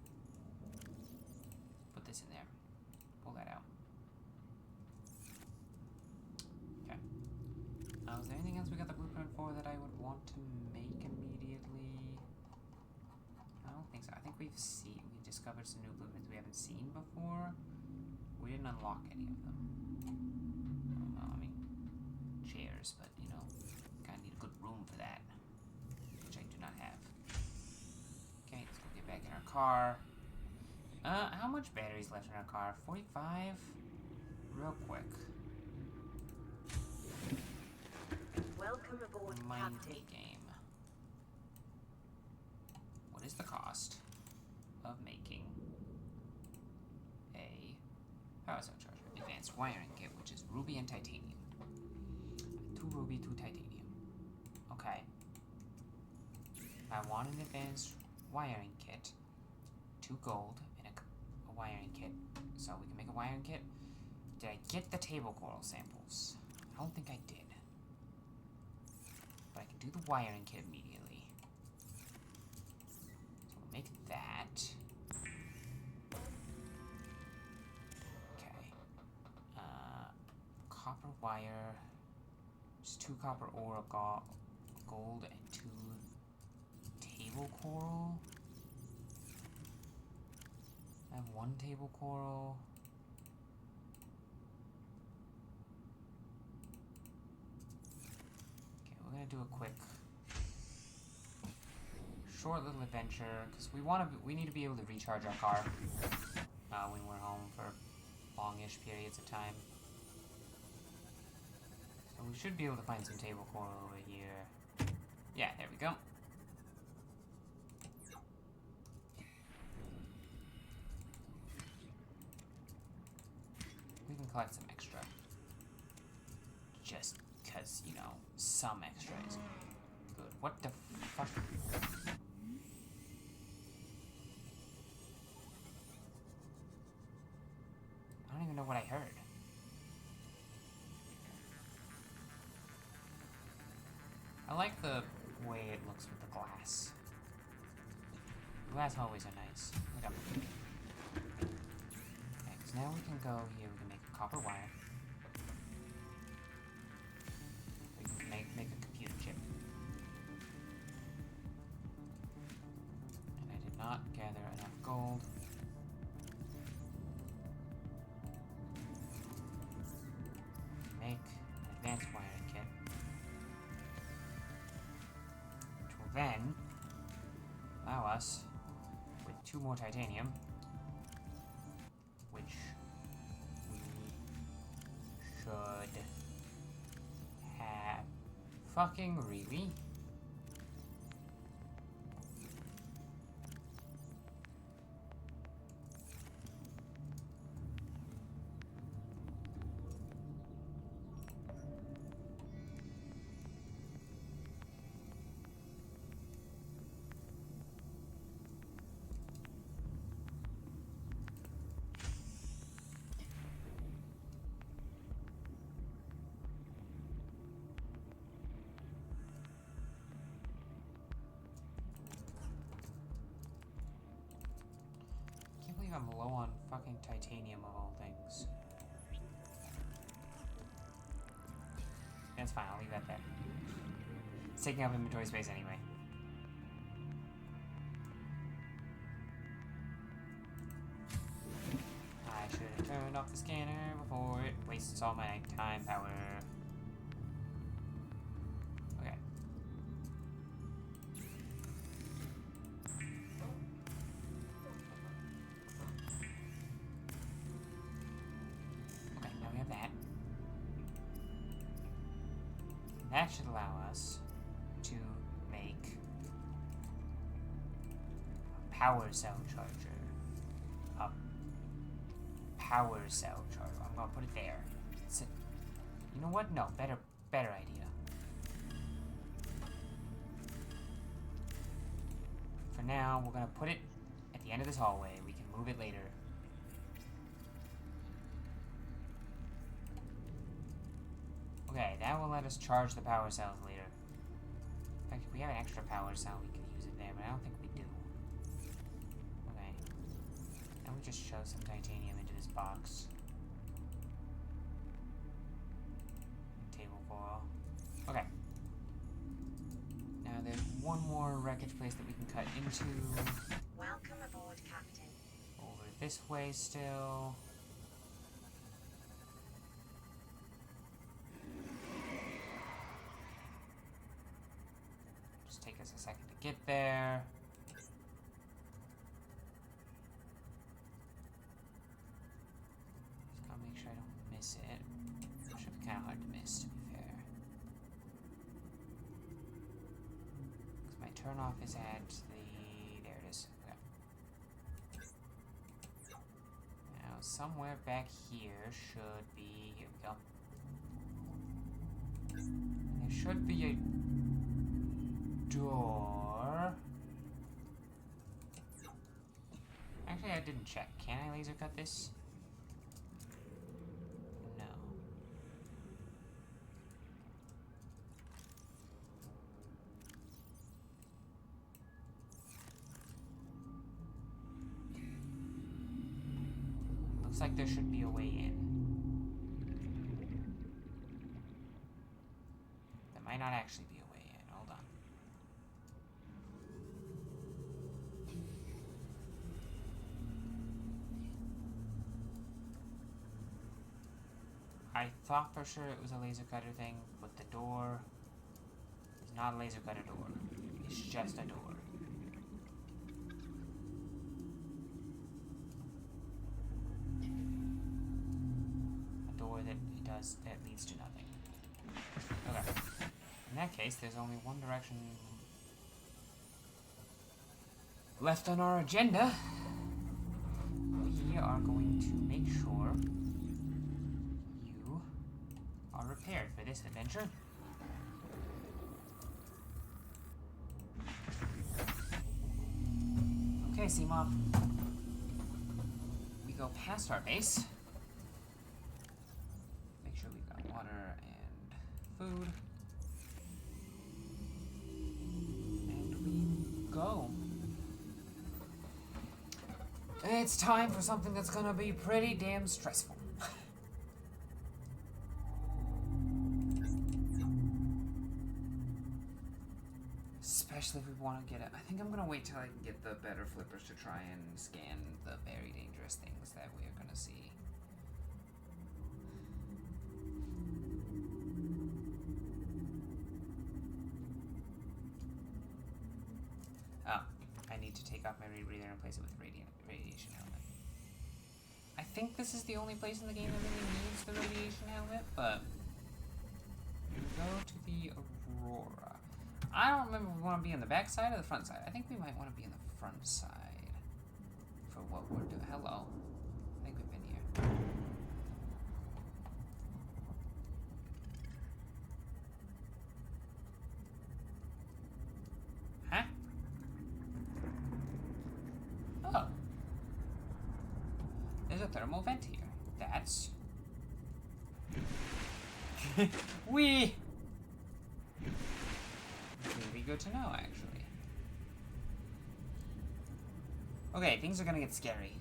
Put this in there. Pull that out. Okay. Is there anything else we got the blueprint for that I would want to make immediately? I don't think so. I think we discovered some new blueprints we haven't seen before. We didn't unlock any of them. Well, I mean, chairs, but you know, kind of need a good room for that, which I do not have. Okay, let's go get back in our car. How much batteries left in our car? 45? Real quick. Welcome aboard, Mind Captain. the game. What is the cost of making a power cell charger? Advanced wiring kit, which is ruby and titanium. 2 ruby, 2 titanium. Okay. I want an advanced wiring kit, 2 gold, and a wiring kit, so we can make a wiring kit. Did I get the table coral samples? I don't think I did. But I can do the wiring kit immediately. So we'll make that. Okay. Copper wire. Just 2 copper ore, gold, and 2 table coral. I have 1 table coral. We're gonna do a quick, short little adventure because we need to be able to recharge our car. when we're home for longish periods of time. So we should be able to find some table coral over here. Yeah, there we go. We can collect some extra. Just because, you know, some extra is good. What the fuck? I don't even know what I heard. I like the way it looks with the glass. Glass hallways are nice. Look up. Okay, because now we can go here, we can make a copper wire. We can make a computer chip. And I did not gather enough gold. Make an advanced wiring kit. Which will then allow us with 2 more titanium, which we should have. Fucking really? I'm low on fucking titanium of all things. That's fine, I'll leave that there. It's taking up inventory space anyway. I should have turned off the scanner before it wastes all my nighttime power. Okay. That should allow us to make a power cell charger. A power cell charger. I'm gonna put it there. You know what? No, better idea. For now, we're gonna put it at the end of this hallway. We can move it later. Okay, that will let us charge the power cells later. In fact, if we have an extra power cell, we can use it there, but I don't think we do. Okay. Now we just shove some titanium into this box. Table coral. Okay. Now there's one more wreckage place that we can cut into. Welcome aboard, Captain. Over this way still. Take us a second to get there. Just gotta make sure I don't miss it. It should be kind of hard to miss, to be fair. Because my turn off is at the... there it is. Okay. Now, somewhere back here should be... here we go. And there should be a door. Actually, I didn't check. Can I laser cut this? No. Looks like there should be a way in. There might not actually be a way in. Hold on. I thought for sure it was a laser cutter thing, but the door is not a laser cutter door. It's just a door. that leads to nothing. Okay. In that case, there's only one direction left on our agenda. We are going to make sure you are prepared for this adventure. Okay, Seamoth. We go past our base. Make sure we've got water and food. And we go. It's time for something that's gonna be pretty damn stressful. Especially if we want to get it. I think I'm gonna wait till I can get the better flippers to try and scan the very dangerous things that we're gonna see. Oh, I need to take off my rebreather and replace it with a radiation helmet. I think this is the only place in the game that really needs the radiation helmet, but we go to the Aurora. I don't remember if we want to be on the back side or the front side. I think we might want to be on the front side for what we're doing. Hello. I think we've been here. Huh? Oh. There's a thermal vent here. That's... Wee! Really good to know, actually. Okay, things are gonna get scary.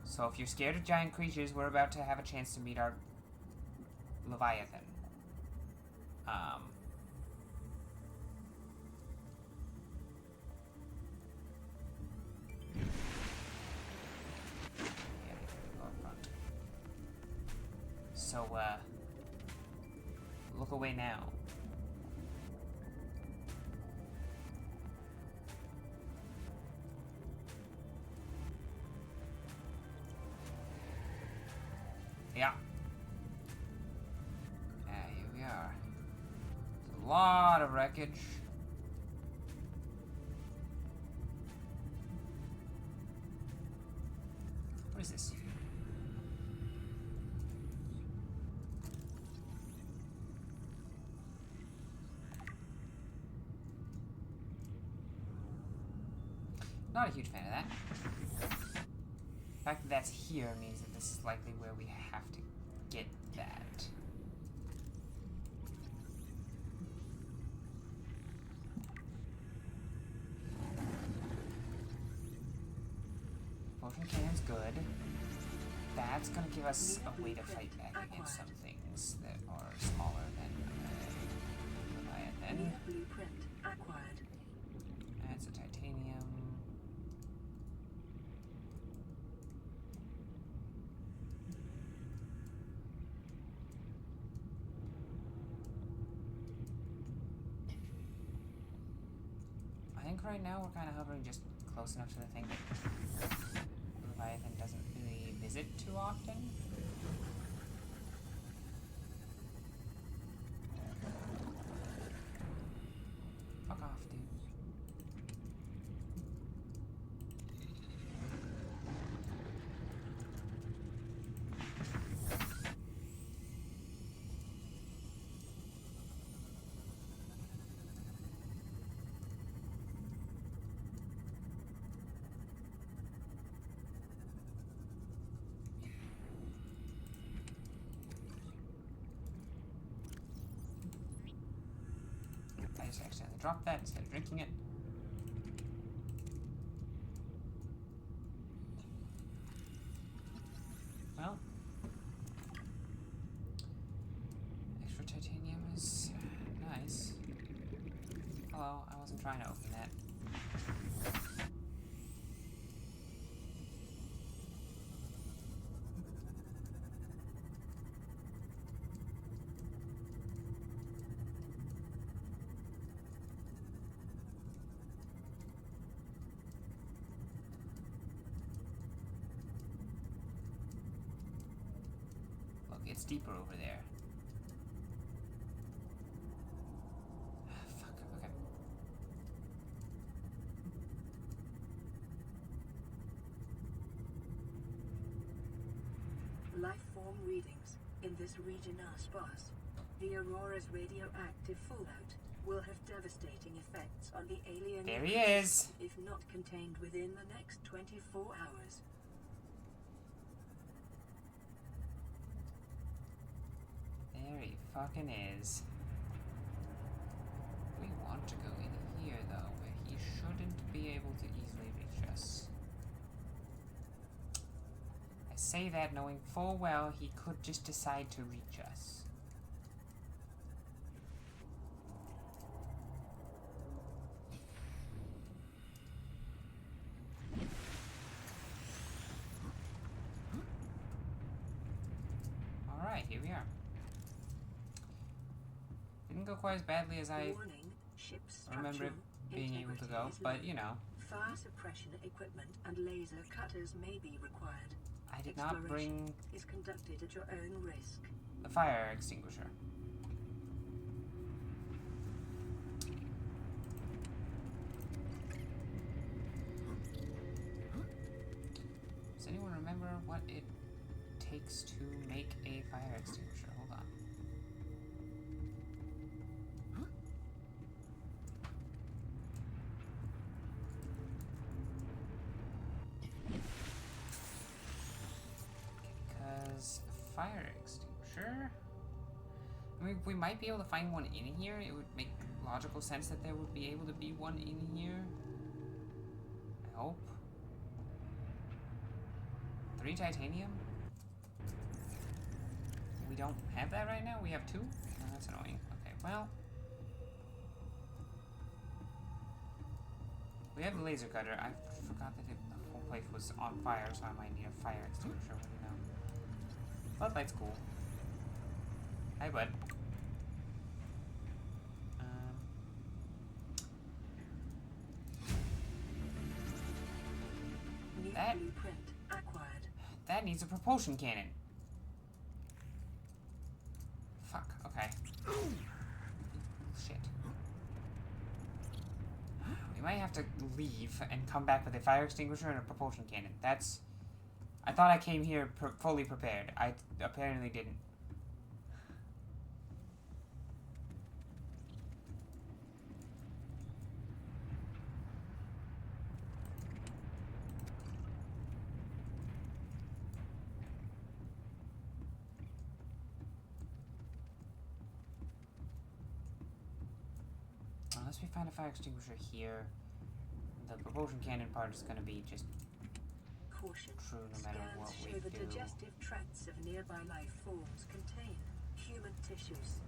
So if you're scared of giant creatures, we're about to have a chance to meet our leviathan. Yeah, go up front. So, look away now. Yeah. Here we are. There's a lot of wreckage. What is this? Not a huge fan of that. The fact that that's here means that this is likely where we have to get that. Potion cannon's good. That's gonna give us a way to fight back against some things that are smaller than Leviathan. Blueprint acquired. That's a titanium. I think right now we're kind of hovering just close enough to the thing that Leviathan doesn't really visit too often. Fuck off, dude. I just accidentally dropped that instead of drinking it. Well, extra titanium is nice. Hello, I wasn't trying to open that. it's deeper over there. Fuck, okay. Life form readings in this region are sparse. The Aurora's radioactive fallout will have devastating effects on the alien There he is. if not contained within the next 24 hours. There he fucking is. We want to go in here, though, where he shouldn't be able to easily reach us. I say that knowing full well he could just decide to reach us. Alright, here we are. Didn't go quite as badly as I Warning, ship's remember it being able to integrity go, is but low. you know. Fire suppression equipment and laser cutters may be required. I did not bring Is conducted at your own risk. the fire extinguisher. Does anyone remember what it takes to make a fire extinguisher? Hold on. Because fire extinguisher. I mean, we might be able to find one in here. It would make logical sense that there would be able to be one in here. I hope. 3 titanium? We don't have that right now? We have 2? Oh, that's annoying. Okay, well. We have the laser cutter. I forgot that the whole place was on fire, so I might need a fire extinguisher. What do you know? But that's cool. Hi, bud. New That- blueprint acquired. That needs a propulsion cannon. Fuck, okay. Shit. We might have to leave and come back with a fire extinguisher and a propulsion cannon. That's... I thought I came here fully prepared. I apparently didn't. Unless we find a fire extinguisher here, the propulsion cannon part is going to be just Caution. true no matter Scans what we show the do. digestive tracts of nearby life forms contain human tissues.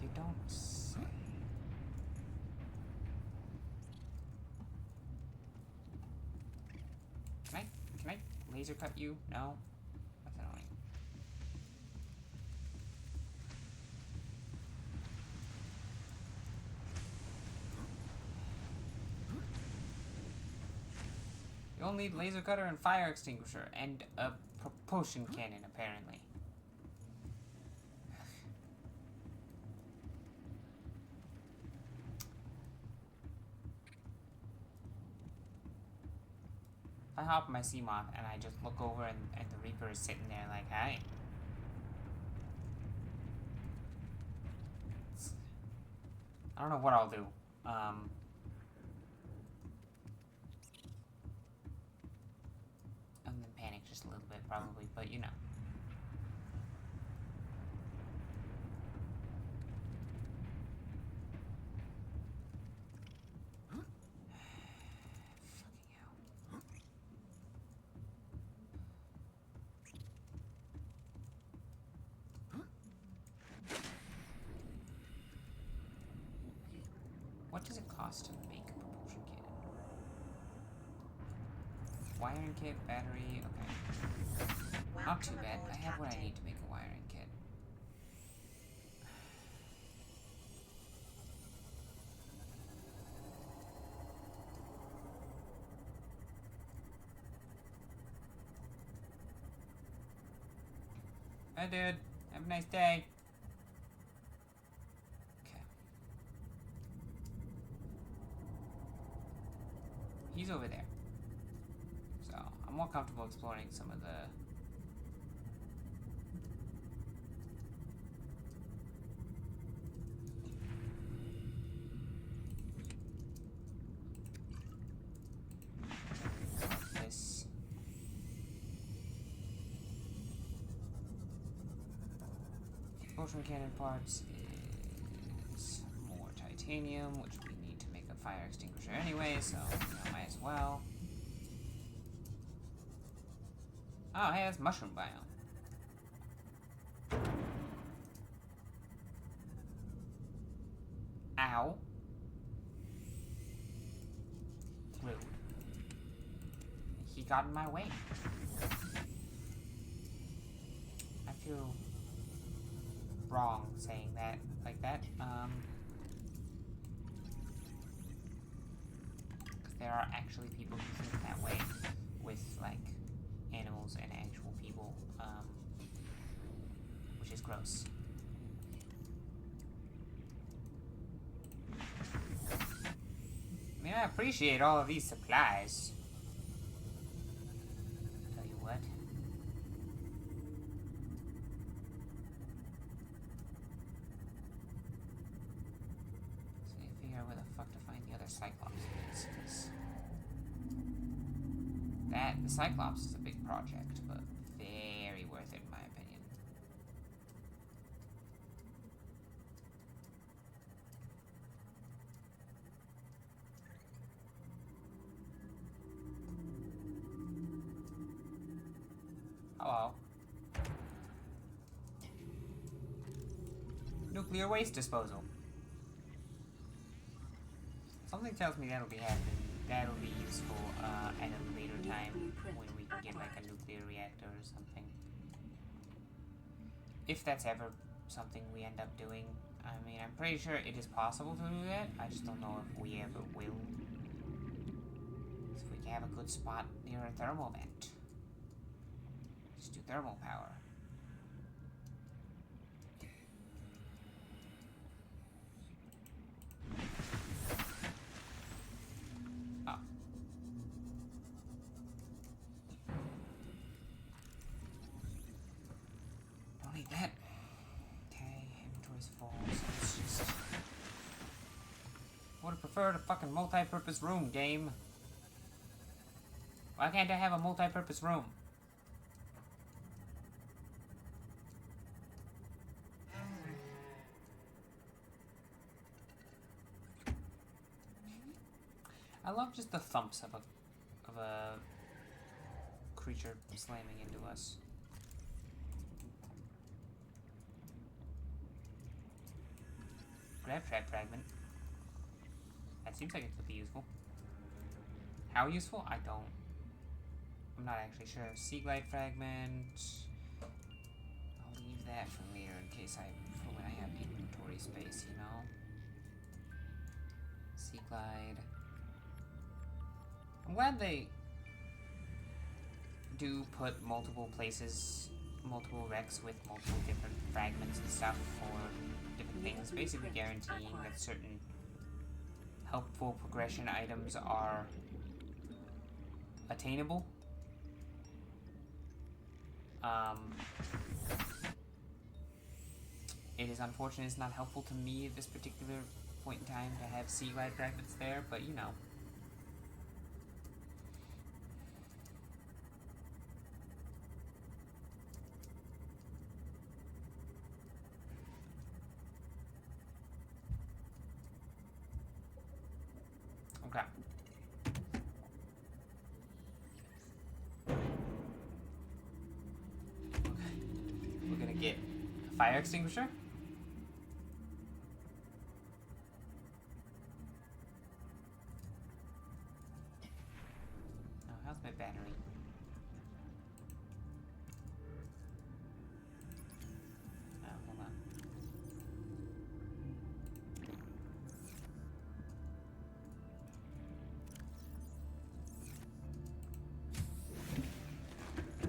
You don't say. Can I laser cut you? No? That's annoying. You'll need laser cutter and fire extinguisher and a propulsion cannon, apparently. I hop on my Seamoth and I just look over and the Reaper is sitting there like, hi. I don't know what I'll do. And then panic just a little bit probably, but you know. Fucking hell. What does it cost to make a propulsion cannon? Wiring kit, battery, okay. Not too Welcome bad. aboard, I have what I Captain. need to make a wiring kit. I did. Have a nice day. Okay. He's over there. So, I'm more comfortable exploring some of the... this. Motion cannon parts is more titanium, which we need to make a fire extinguisher anyway, so might as well. Oh, hey, that's mushroom biome. Ow. Rude. He got in my way. I feel wrong saying that like that. Because there are actually people who think that way with like animals and actual people, which is gross. I mean, I appreciate all of these supplies. Tell you what. So I figure out where the fuck to find the other Cyclops is, because the Cyclops is a big project, but very worth it in my opinion. Hello. Nuclear waste disposal. Something tells me that'll be happening. That'll be useful at a later time when we can get like a nuclear reactor or something. If that's ever something we end up doing. I mean, I'm pretty sure it is possible to do that. I just don't know if we ever will. So if we can have a good spot near a thermal vent. Just do thermal power. Oh. Don't need that. Okay, inventory's full, so it's just... I would have preferred a fucking multi-purpose room, game. Why can't I have a multi-purpose room? I love just the thumps of a creature slamming into us. Grab trap fragment. That seems like it could be useful. How useful? I'm not actually sure. Sea glide fragment. I'll leave that for later in case for when I have inventory space, you know. Sea glide. I'm glad they do put multiple places, multiple wrecks with multiple different fragments and stuff for different things, basically guaranteeing that certain helpful progression items are attainable. It is unfortunate it's not helpful to me at this particular point in time to have sea glide fragments there, but you know. Okay. We're gonna get a fire extinguisher. Oh, how's my battery? Oh, hold on.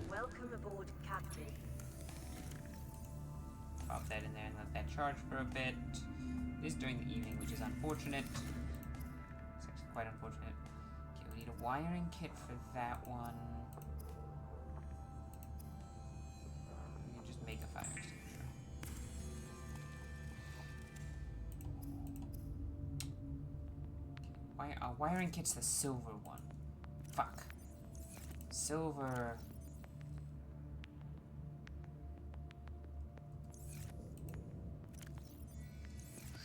Welcome aboard, Captain. pop that in there and let that charge for a bit. It is during the evening, which is unfortunate. It's actually quite unfortunate. Okay, we need a wiring kit for that one. We can just make a fire extinguisher. Wiring kit's the silver one. Fuck. Silver.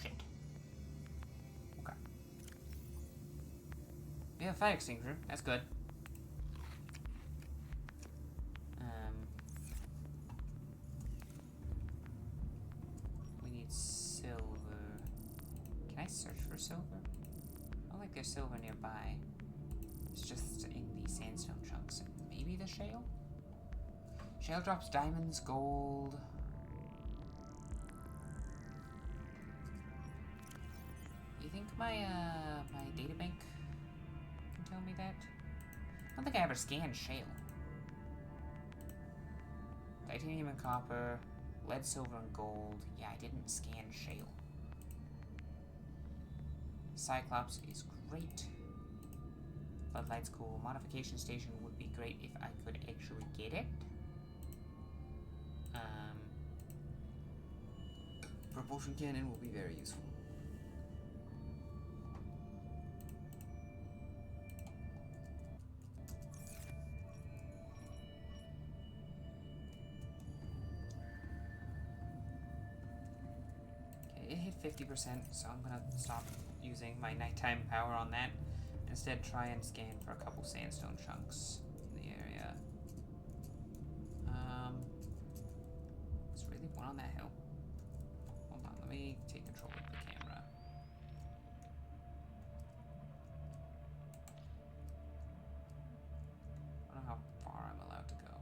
Shit. Okay. We have a fire extinguisher. That's good. We need silver. Can I search for silver? I don't think there's silver nearby. It's just in the sandstone chunks. Maybe the shale? Shale drops diamonds, gold. You think my my databank can tell me that? I don't think I ever scanned shale. Titanium and copper, lead, silver, and gold. Yeah, I didn't scan shale. Cyclops is great. Floodlight's cool. Modification station would be great if I could actually get it. Propulsion cannon will be very useful. Okay, it hit 50%, so I'm gonna stop using my nighttime power on that. Instead, try and scan for a couple sandstone chunks in the area. There's really one on that hill. Hold on, let me take control of the camera. I don't know how far I'm allowed to go.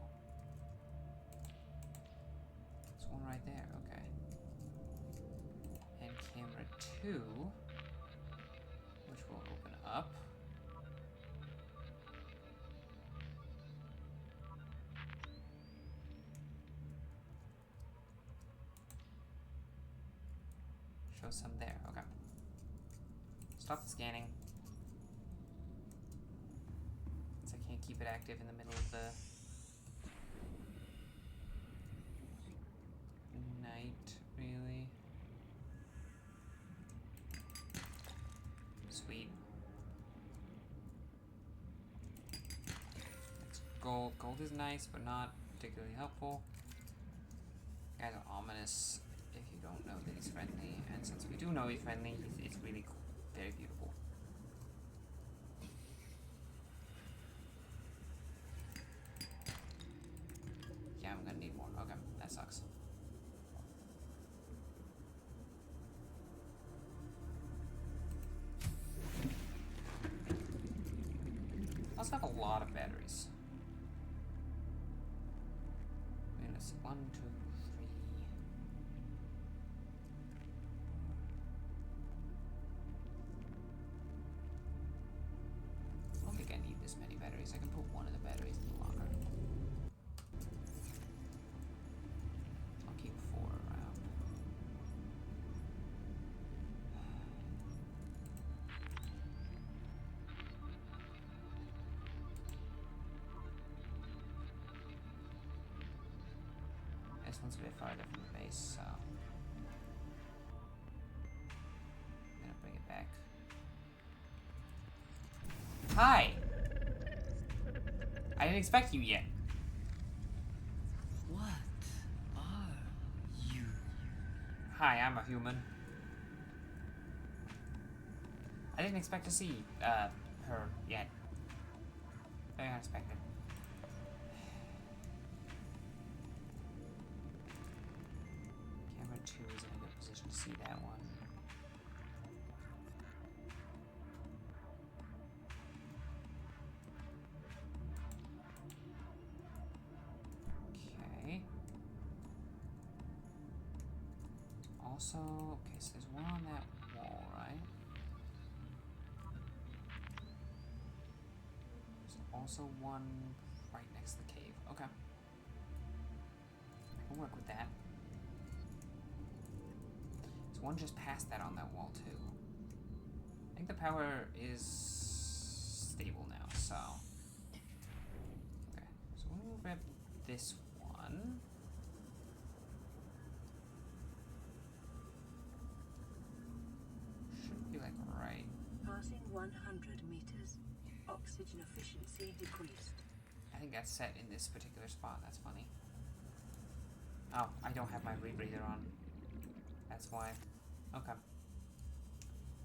There's one right there, okay. And camera 2, which will open up. Shows some there, okay. Stop the scanning. Since I can't keep it active in the middle of the night, really. Sweet. It's gold. Gold is nice, but not particularly helpful. Guys are ominous if you don't know that he's friendly, and since we do know he's friendly, it's really cool. Very beautiful. Yeah, I'm gonna need more. Okay, that sucks. I also have a lot of batteries. Wait, let's see. 1, 2, 3. I don't think I need this many batteries. I can put one of the batteries in the locker. I'll keep 4 around. This one's a bit farther from the base, so I'm gonna bring it back. Hi! I didn't expect you yet. What are you? Hi, I'm a human. I didn't expect to see her yet. Very unexpected. Camera 2 is in a good position to see that one. Okay. Also, okay, so there's one on that wall, right? There's also one right next to the cave. Okay. I can work with that. one just passed that on that wall too. I think the power is stable now, so. Okay, so we'll grab this one. Should be like right. Passing 100 meters. Oxygen efficiency decreased. I think that's set in this particular spot. That's funny. Oh, I don't have my rebreather on. That's why. Okay.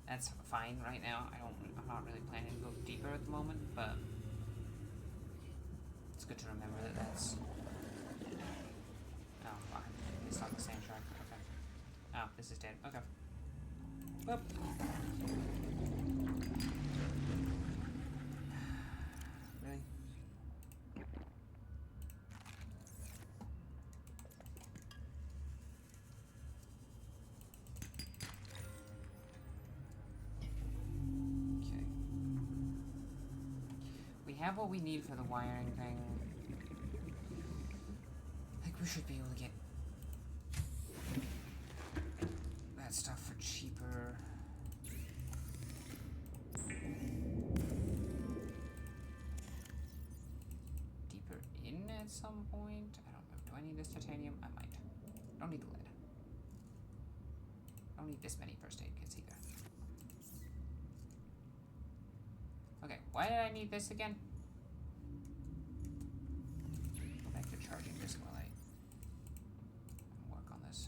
That's fine right now. I'm not really planning to go deeper at the moment, but it's good to remember that that's. Oh, it's on the same track. Okay. Oh, this is dead. Okay. Whoop. Really? Have what we need for the wiring thing. I think we should be able to get that stuff for cheaper. Deeper in at some point. I don't know. Do I need this titanium? I might. Don't need the lead. Don't need this many first aid kits either. Okay, why did I need this again? Go back to charging this while I work on this.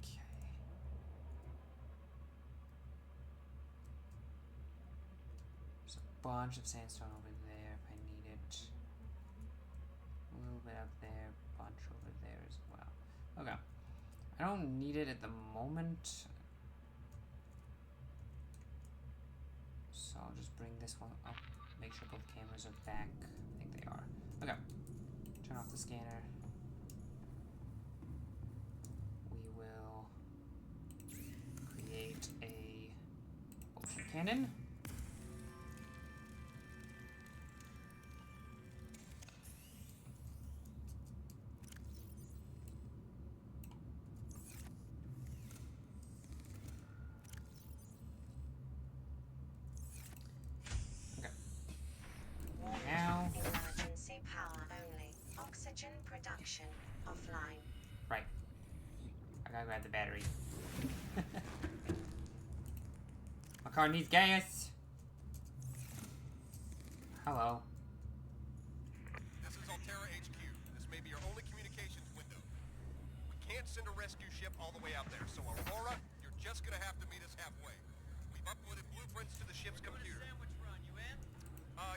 Okay. There's a bunch of sandstone over there if I need it. A little bit up there, bunch over there as well. Okay. I don't need it at the moment. So I'll just bring this one up. Make sure both cameras are back. I think they are. Okay. Turn off the scanner. We will create a motion cannon. Production offline. Right. I gotta grab the battery. My car needs gas. Hello. This is Altera HQ. This may be your only communications window. We can't send a rescue ship all the way out there, so Aurora, you're just gonna have to meet us halfway. We've uploaded blueprints to the ship's computer. Sandwich run, you in?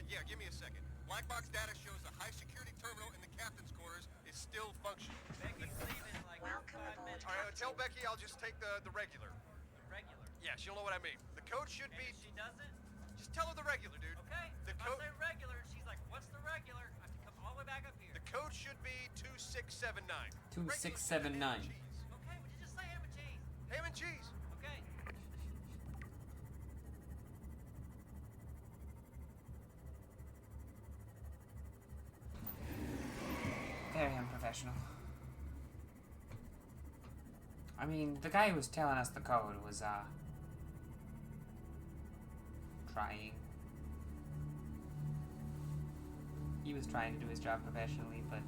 Yeah, give me a second. Black box data shows the high security terminal in the captain's quarters is still functioning. Becky's leaving in like Welcome 5 minutes. All right, tell Becky I'll just take the regular. The regular. Yeah, she'll know what I mean. The code should And be... if she doesn't? Just tell her the regular, dude. Okay. The If I code... say regular, she's like, what's the regular? I have to come all the way back up here. The code should be 2679. 2679. Okay, would you just say ham and cheese? Ham and cheese. Okay. Very unprofessional. I mean, the guy who was telling us the code was, trying. He was trying to do his job professionally, but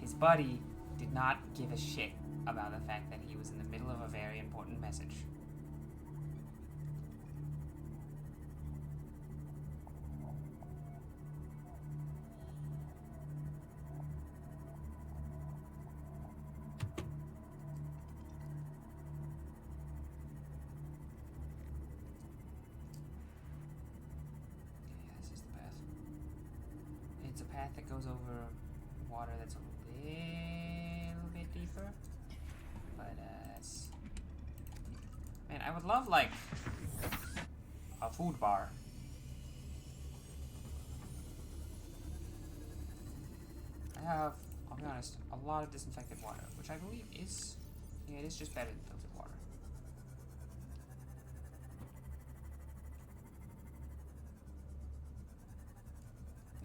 his buddy did not give a shit about the fact that he was in the middle of a very important message. It's a path that goes over water that's a little bit deeper, but it's... Man, I would love, like, a food bar. I have, I'll be honest, a lot of disinfected water, which I believe is... Yeah, it is just better than filtered water.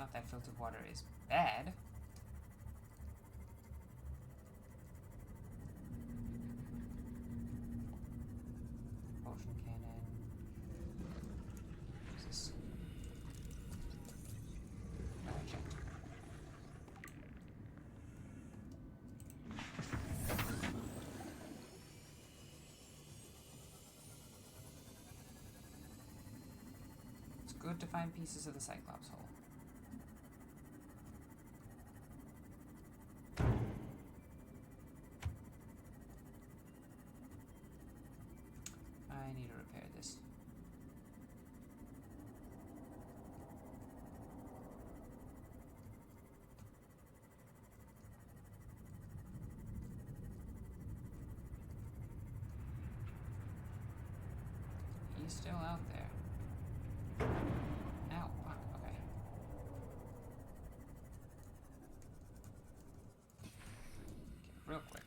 Not that filtered water is bad. Potion cannon. What's this? Oh, I checked. It's good to find pieces of the Cyclops hull. I need to repair this. He's still out there. Ow, fuck, okay. Get real quick.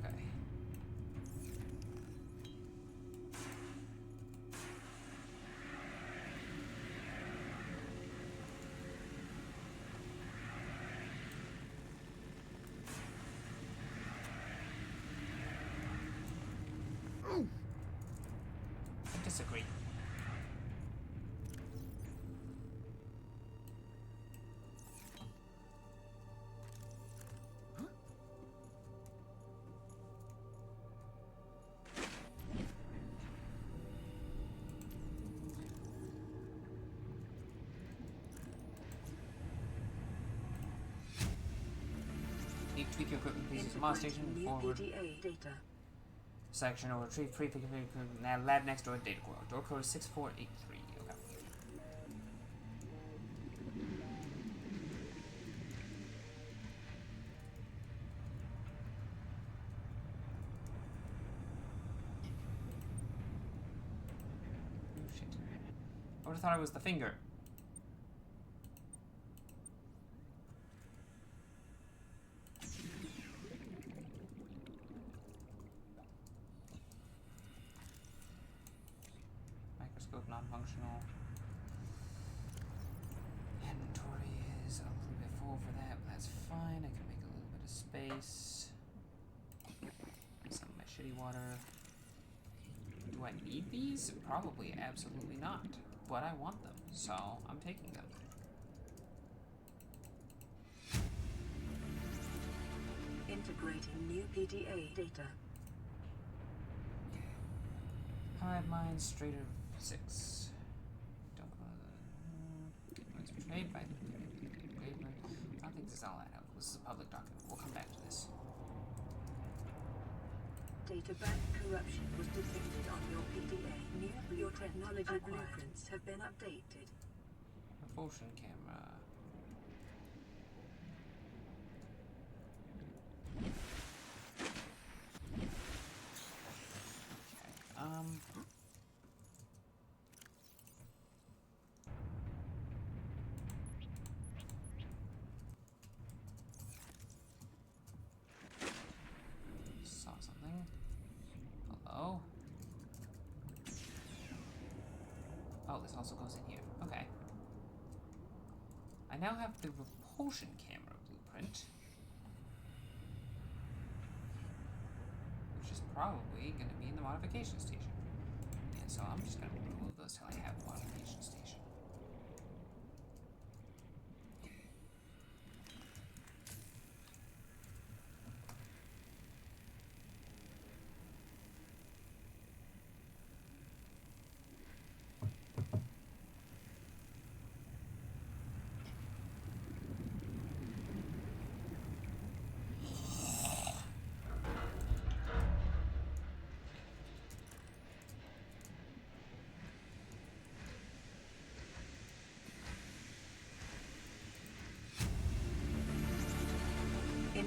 Okay. I disagree. Need to tweak your equipment, please use the mod station New forward PDA data. section or retrieve free lab next door data core. Door code is 6483. Okay. Oh shit. I would have thought it was the finger. Microscope non-functional. Inventory is a little bit full for that, but that's fine. I can make a little bit of space. Some of my shitty water. Do I need these? Probably absolutely not. But I want them, so I'm taking them. Integrating new PDA data. Hive mind straight of 6. Don't let's trade by engagement. I don't think this is all that helpful. This is a public document. We'll come back to this. Data bank corruption was detected on your PDA. Your technology blueprints have been updated. Propulsion camera. Okay. Saw something. Hello? Oh, this also goes in here. Okay. I now have the repulsion camera blueprint. Which is probably going to be in the modification station. And so I'm just going to remove those till I have a modification station.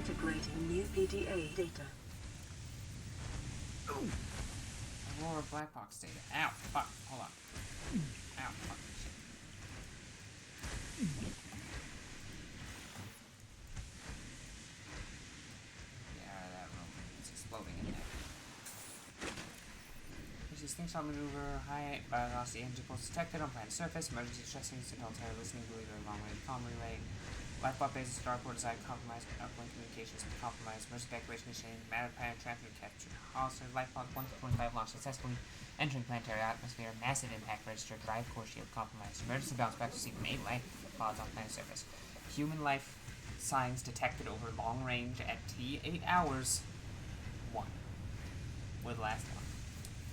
Integrating new PDA data. Aurora black box data. Ow, fuck, hold on. Ow, fuck, shit. Get out of that room. It's exploding in there. These things on maneuver, high velocity engine pulse detected on planet surface, emergency stressing, signal terror listening, buoy, long range comm relay. Lifebot bases starport design compromised, uplink communications compromised, emergency evacuation machine, matter planet transfer captured. Also, Lifebot 1-25 launched successfully, entering planetary atmosphere, massive impact register, drive core shield compromised, emergency bounce back to seek 8 life pods on planet surface. Human life signs detected over long range at T8 hours. 1. With last one.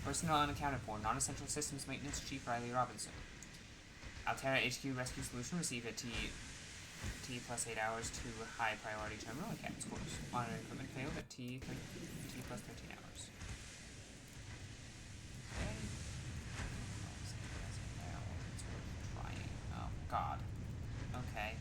Personnel unaccounted for. Non-essential systems maintenance chief Riley Robinson. Altera HQ rescue solution received at T plus 8 hours to high priority terminal and captain's quarters. Monitoring equipment failed at T plus 13 hours. Okay. It's worth trying. Oh god. Okay.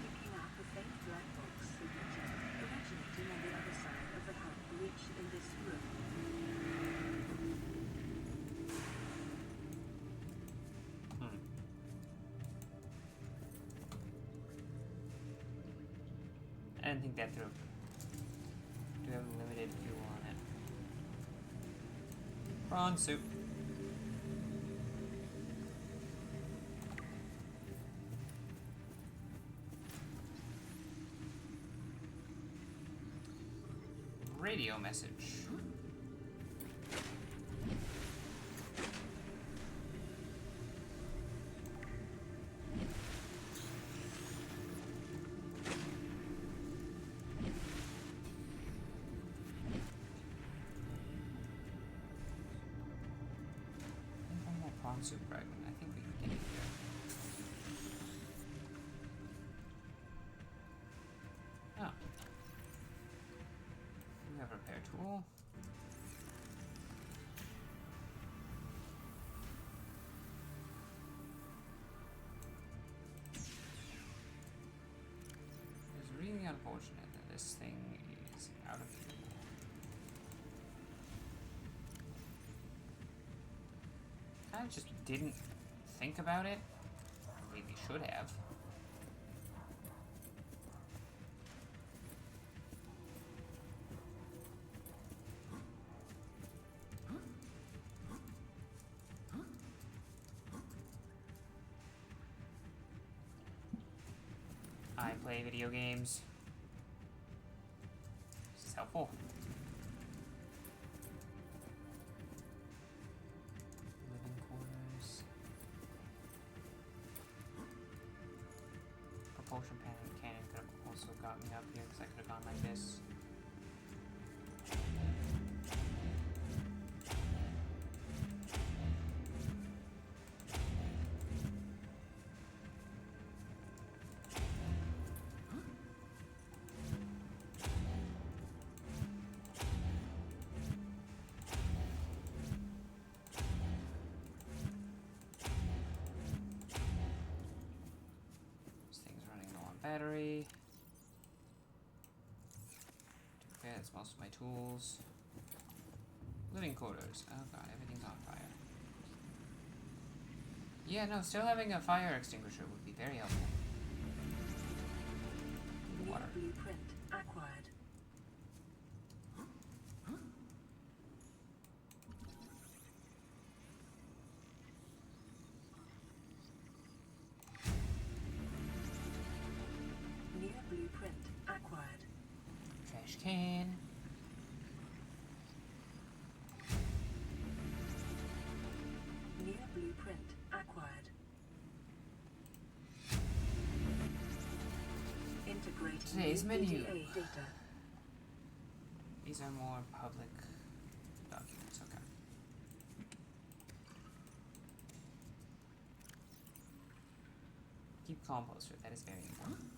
Picking up a faint black box signature originating on the other side of the hull breach in this room. I didn't think that through. Do have limited fuel on it. Prawn soup. Radio message. Prawn soup fragment. I think we can get it here. Oh. We have a repair tool. It's really unfortunate that this thing is out of fuel. I just didn't think about it. Maybe should have. I play video games. This is helpful. Living quarters. Propulsion cannon could have also got me up here because I could have gone like this. Battery. Okay, that's most of my tools. Living quarters. Oh god, everything's on fire. Yeah, no, still having a fire extinguisher would be very helpful. Water. Blueprint acquired. can. New blueprint acquired. Integrating Today's menu. EDA data. These are more public documents, okay. Keep calm, poster, that is very important.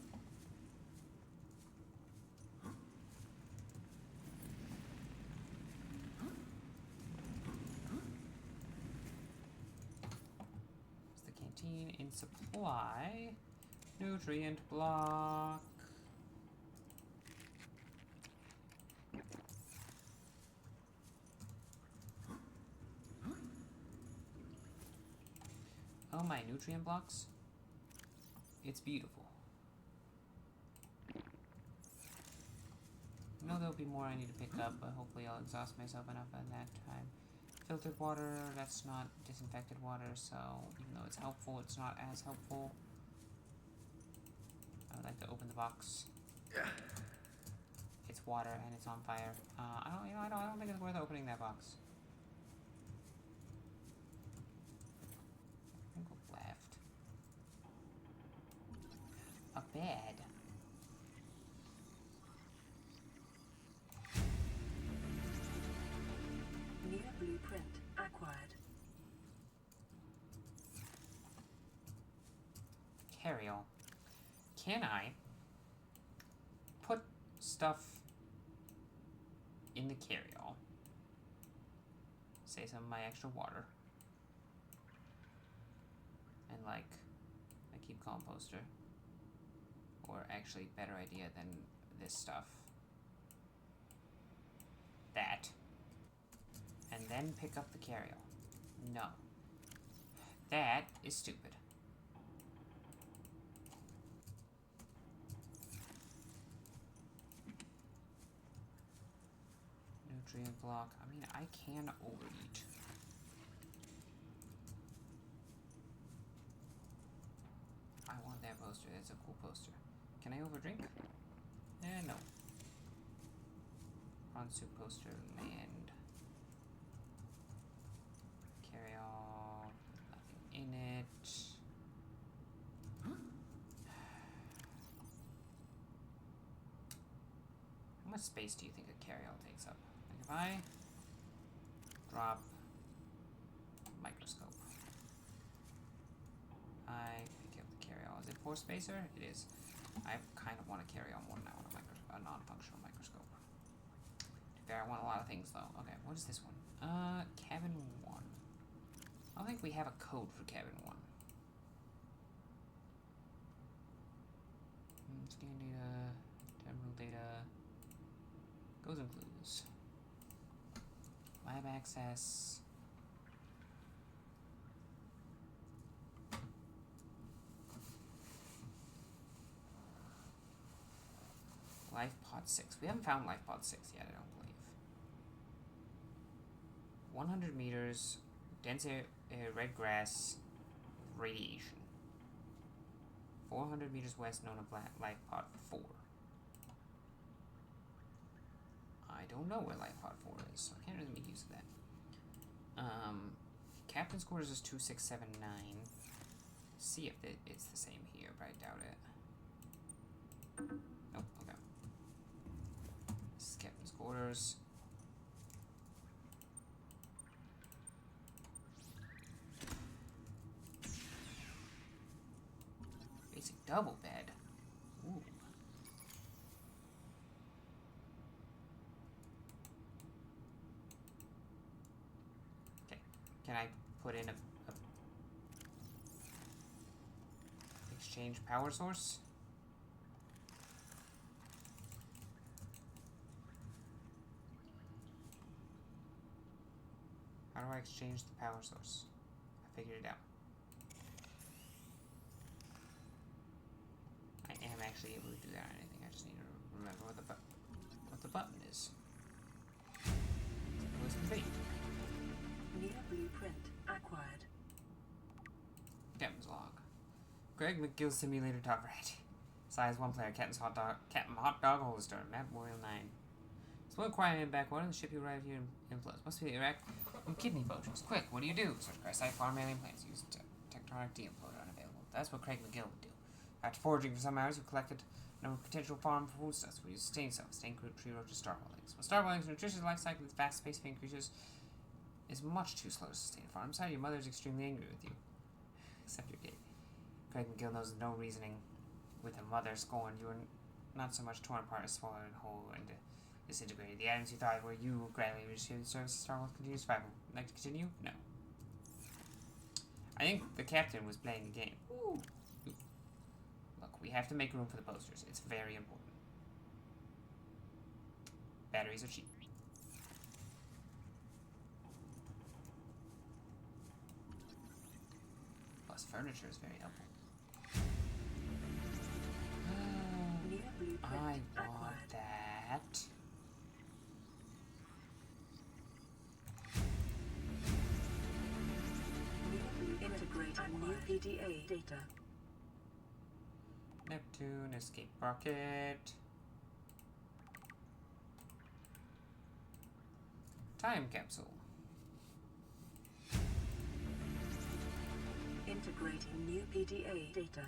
It's the canteen in supply. Nutrient block. Oh, my nutrient blocks. It's beautiful. I know there'll be more I need to pick up, but hopefully I'll exhaust myself enough in that time. Filtered water, that's not disinfected water, so even though it's helpful, it's not as helpful. I would like to open the box. It's water and it's on fire. I don't think it's worth opening that box. I'm gonna go left. A bed. New blueprint acquired. Carry-all. Can I put stuff in the carry-all? Say some of my extra water. And like my keep calm poster. Or actually better idea than this stuff. That. And then pick up the carry-all. No. That is stupid. Nutrient block. I mean, I can overeat. I want that poster. That's a cool poster. Can I overdrink? No. Prawn soup poster. Land. Carry all. Nothing in it. How much space do you think a carry-all takes up? Like if I drop microscope, I pick up the carry-all. Is it 4 spacer? It is. I kind of want to carry on one now on a non-functional microscope. To be fair, I want a lot of things though. Okay, what is this one? Cabin 1. I don't think we have a code for cabin 1. Scan data, terminal data. Goes and clues. Lab access. Life pod 6. We haven't found life pod 6 yet, I don't believe. 100 meters, dense red grass, radiation. 400 meters west, known as life pod 4. I don't know where life pod 4 is, so I can't really make use of that. Captain's quarters is 2679. See if it's the same here, but I doubt it. Nope, okay. This is Captain's quarters. Basic double bed. Ooh. Okay, can I put in a exchange power source? How do I exchange the power source? I figured it out. I am actually able to do that or anything. I just need to remember what the button is. Where's the bait? New blueprint acquired. Captain's log. Greg McGill Simulator Top Right. Size 1 player. Captain's Hot Dog holster. Map Royal 9. Someone quiet him back. Why did the ship you arrived here in floods? Must be the Iraq and kidney potions. Quick, what do you do? Search parasite farm alien plants. Use tectonic deimplode unavailable. That's what Craig McGill would do. After foraging for some hours, you collected a number of potential farm foodstuffs. We use sustain cells, sustain tree roaches, starboilings. Well, starboilings' nutritious life cycle with fast space-faring creatures is much too slow to sustain farms. Sorry, your mother is extremely angry with you. Except you're gay. Craig McGill knows no reasoning with a mother scorned. You are not so much torn apart as swallowed whole and disintegrated. The items you thought were you gradually reached the service of Star Wars continues survival. Like to continue? No. I think the captain was playing a game. Ooh. Look, we have to make room for the posters. It's very important. Batteries are cheap. Plus, furniture is very helpful. I want that. Integrating new PDA data. Neptune, escape rocket. Time capsule. Integrating new PDA data.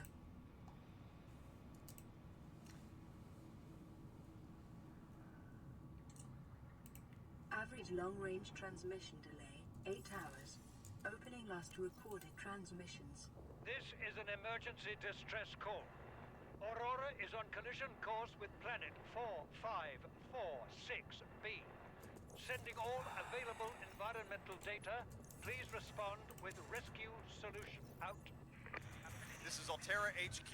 Average long-range transmission delay, 8 hours. Opening last recorded transmissions. This is an emergency distress call. Aurora is on collision course with planet 4546b. Sending all available environmental data. Please respond with rescue solution. Out. This is Altera HQ.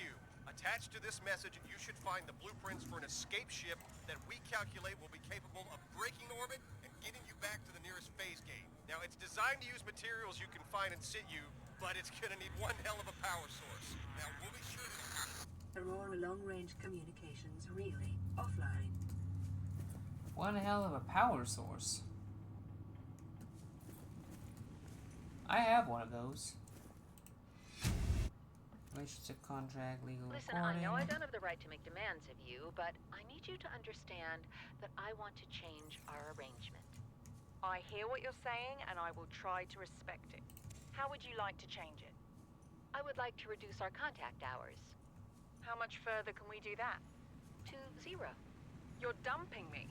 Attached to this message, you should find the blueprints for an escape ship that we calculate will be capable of breaking orbit and getting you back to the nearest phase gate. Now, it's designed to use materials you can find in situ, but it's gonna need one hell of a power source. Now, we'll be sure to... Aurora long-range communications relay offline. One hell of a power source. I have one of those. Relationship contract, legal Listen, recording. I know I don't have the right to make demands of you, but I need you to understand that I want to change our arrangement. I hear what you're saying, and I will try to respect it. How would you like to change it? I would like to reduce our contact hours. How much further can we do that? To 0. You're dumping me.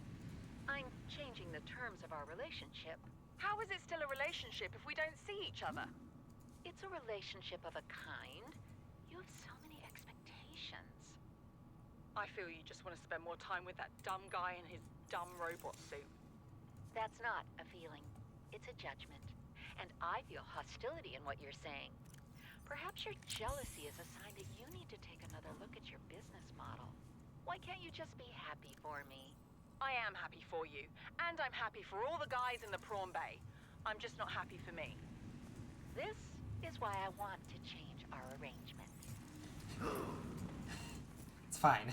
I'm changing the terms of our relationship. How is it still a relationship if we don't see each other? It's a relationship of a kind. You have so many expectations. I feel you just want to spend more time with that dumb guy in his dumb robot suit. That's not a feeling. It's a judgment. And I feel hostility in what you're saying. Perhaps your jealousy is a sign that you need to take another look at your business model. Why can't you just be happy for me? I am happy for you. And I'm happy for all the guys in the prawn bay. I'm just not happy for me. This is why I want to change our arrangement. It's fine.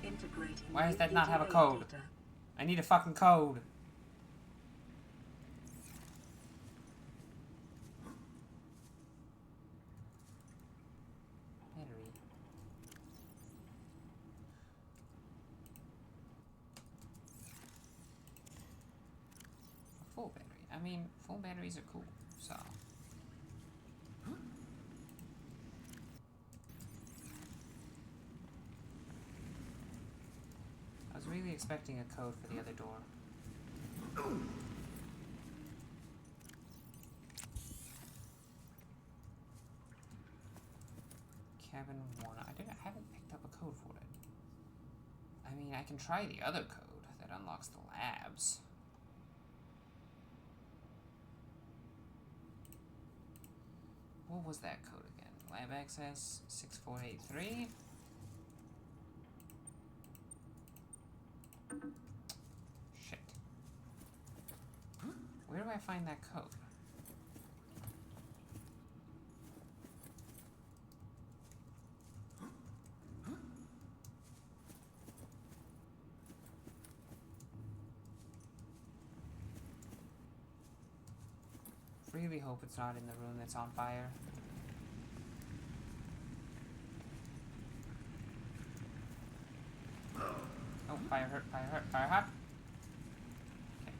Integrating Why does that new not have a PDA code? data. I need a fucking code. Battery. A full battery. I mean, full batteries are cool, so. I was really expecting a code for the other door. Cabin 1. I haven't picked up a code for it. I mean, I can try the other code that unlocks the labs. What was that code again? Lab access 6483. Shit. Where do I find that code? Really hope it's not in the room that's on fire. Oh, fire hurt, fire hurt, fire hot. Okay.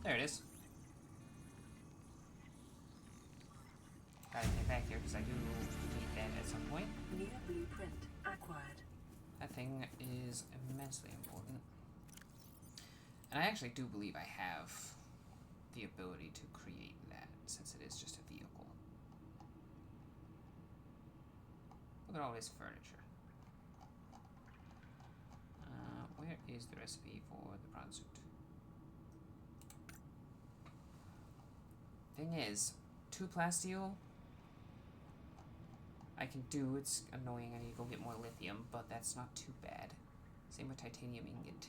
There it is. Gotta get back here because I do need that at some point. New blueprint acquired. That thing is immensely important. And I actually do believe I have the ability to create that, since it is just a vehicle. Look at all this furniture. Where is the recipe for the prawn suit? Thing is, 2 plasteel I can do. It's annoying. I need to go get more lithium, but that's not too bad. Same with titanium ingot.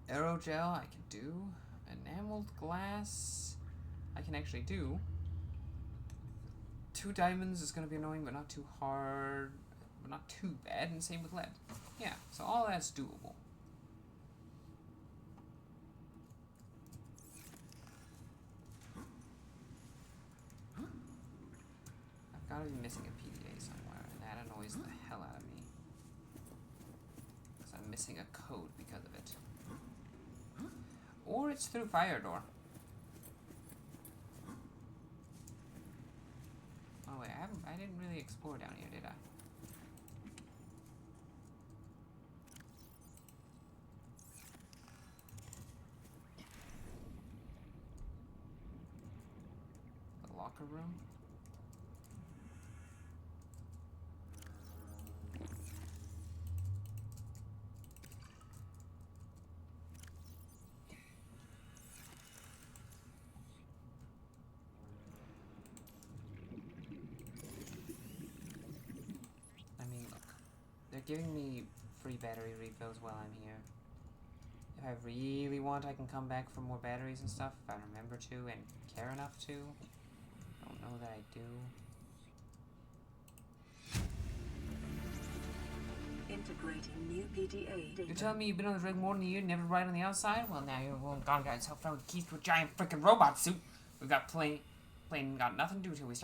Aerogel I can do. Enameled glass I can actually do. 2 diamonds is going to be annoying, but not too hard. But not too bad, and same with lead. Yeah, so all that's doable. I've got to be missing a PDA somewhere, and that annoys the hell out of me. Because I'm missing a code because of it. Or it's through fire door. Oh wait, I didn't really explore down here, did I? The locker room? They're giving me free battery refills while I'm here. If I really want, I can come back for more batteries and stuff, if I remember to and care enough to. I don't know that I do. Integrating new PDA data. You're telling me you've been on the rig more than a year, never right on the outside? Well, now you're one gone got yourself found with keys to a giant freaking robot suit. We've got plane got nothing to do till we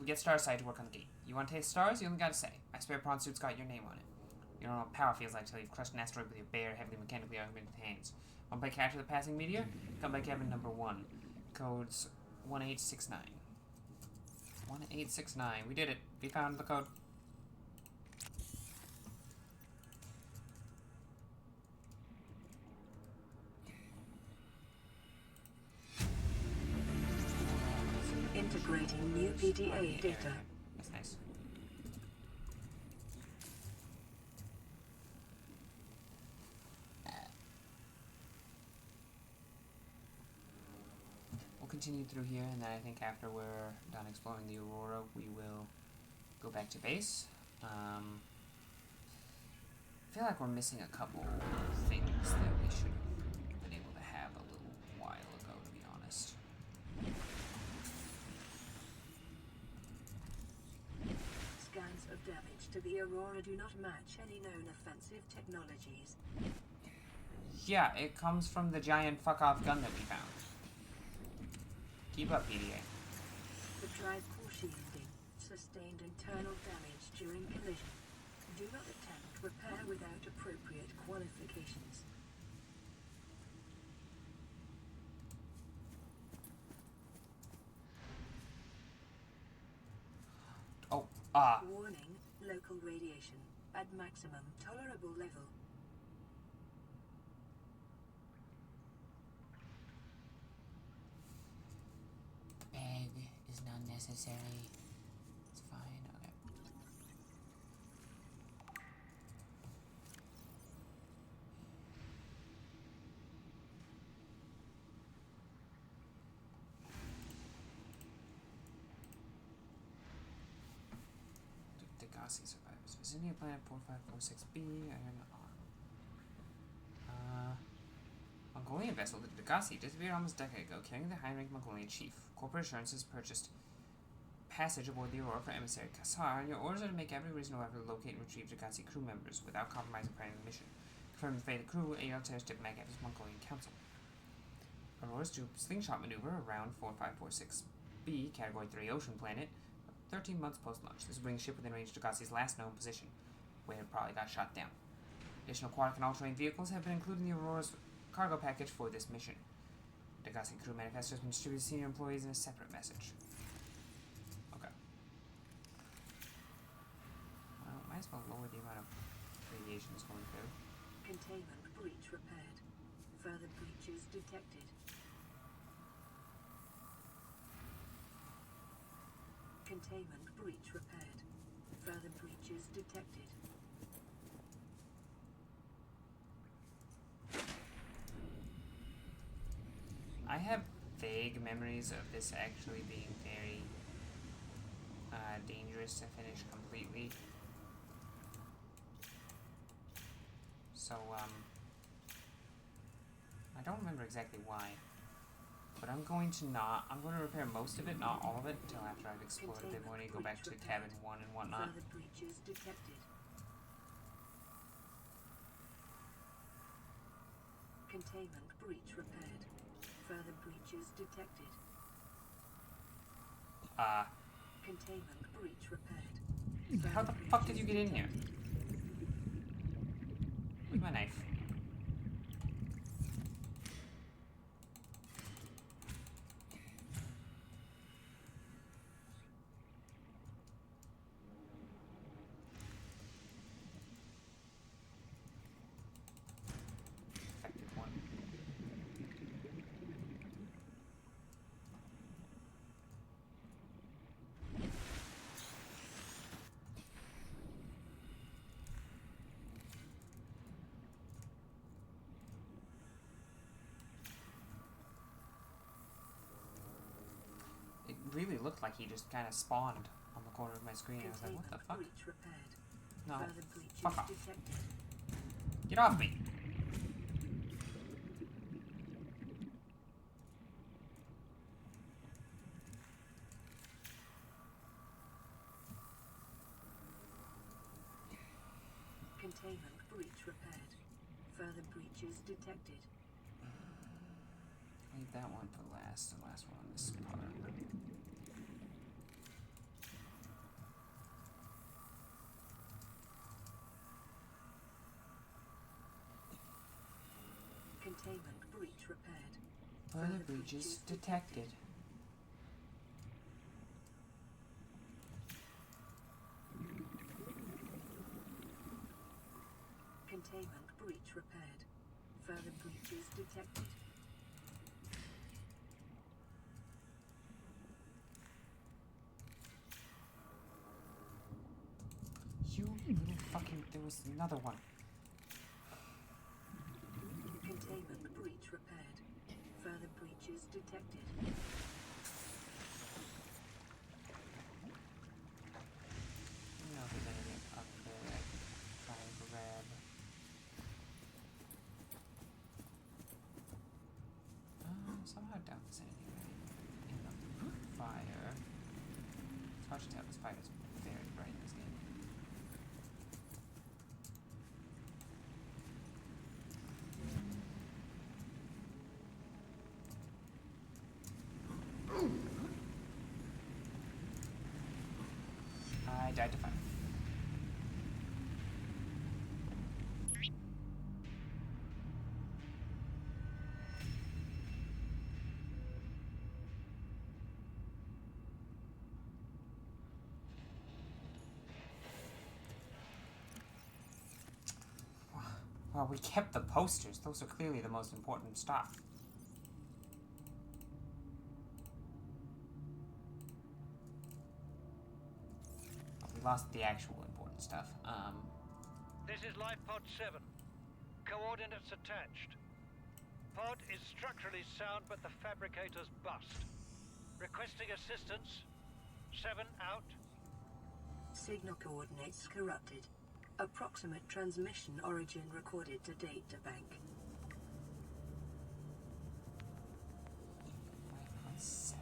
get Starside to work on the gate. You want to taste stars? You only gotta say. My spare prawn suit's got your name on it. You don't know what power feels like till you've crushed an asteroid with your bare, heavily mechanically augmented hands. Want to play capture the passing meteor? Come by cabin number 1. Code's 1869. 1869. We did it. We found the code. Integrating new PDA data. That's nice. We'll continue through here, and then I think after we're done exploring the Aurora, we will go back to base. I feel like we're missing a couple things that we should have been able to have a little while ago, to be honest. Scans of damage to the Aurora do not match any known offensive technologies. Yeah, it comes from the giant fuck-off gun that we found. Keep up, PDA. The drive core shielding sustained internal damage during collision. Do not attempt repair without appropriate qualifications. Oh, Warning, local radiation at maximum tolerable level. necessary. It's fine. Okay. Degassi survivors. Visiting planet 4546B. Mongolian vessel, the Degassi, disappeared almost a decade ago, carrying the high-ranking Mongolian chief. Corporate assurances purchased passage aboard the Aurora for emissary Kassar, and your orders are to make every reasonable effort to locate and retrieve Degassi crew members without compromising planning the mission. Confirm the fate of the crew, Aelter's diplomat gives Mongolian council. Aurora's to slingshot maneuver around 4546B, Category 3 ocean planet, 13 months post-launch. This will bring the ship within range of Degassi's last known position, where it probably got shot down. Additional aquatic and all-terrain vehicles have been included in the Aurora's cargo package for this mission. Degassi crew manifesto has been distributed to senior employees in a separate message. Okay. Well, might as well lower the amount of radiation that's going through. Containment breach repaired. Further breaches detected. Containment breach repaired. Further breaches detected. I have vague memories of this actually being very dangerous to finish completely. So, I don't remember exactly why. But I'm going to repair most of it, not all of it, until after I've explored a bit more and go back to cabin 1 and whatnot. Further breaches detected. Containment breach repaired. Further breaches detected. Containment breach repaired. How the fuck did you get in here? Where's my knife? Really looked like he just kind of spawned on the corner of my screen. I was like, what the fuck? No. Fuck off. Get off me! Containment breach repaired. Further breaches detected. Leave that one for last. The last one on this part. Containment breach repaired. Further breaches detected. Containment breach repaired. Further breaches detected. You little fucking... There was another one. Containment breach repaired. Further breaches detected. I don't know if there's anything up there I can try and grab. Somehow I doubt there's anything in the fire. It's hard to tell. This fire is very bright in this game. I died to fire. Well, we kept the posters. Those are clearly the most important stuff. lost the actual important stuff. This is Life Pod 7. Coordinates attached. Pod is structurally sound, but the fabricator's bust. Requesting assistance. 7 out. Signal coordinates corrupted. Approximate transmission origin recorded to data bank. 5.7.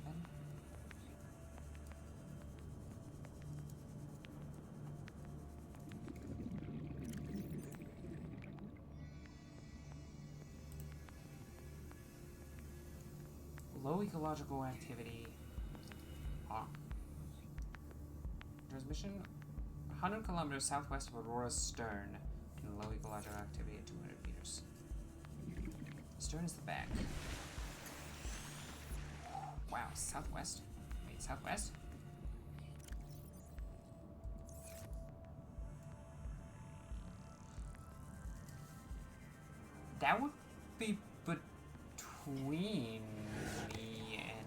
Low ecological activity. Transmission 100 kilometers southwest of Aurora's stern. And low ecological activity at 200 meters. Stern is the back. Wow, southwest. Wait, southwest? That would be between me and...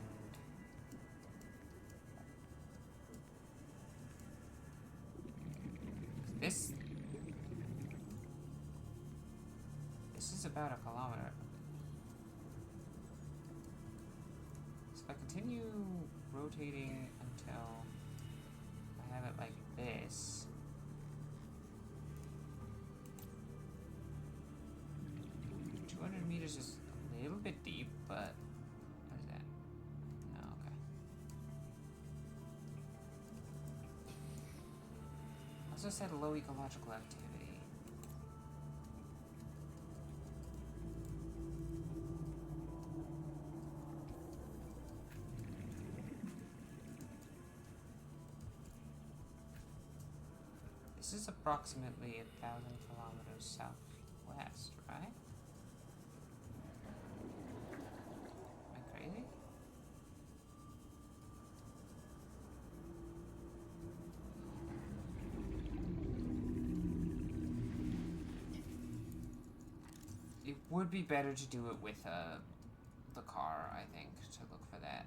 This is about a kilometer. So if I continue rotating until I have it like this. Meters is a little bit deep, but what is that? No, okay. Also said low ecological activity. This is approximately 1,000 kilometers southwest, right? It would be better to do it with the car, I think, to look for that.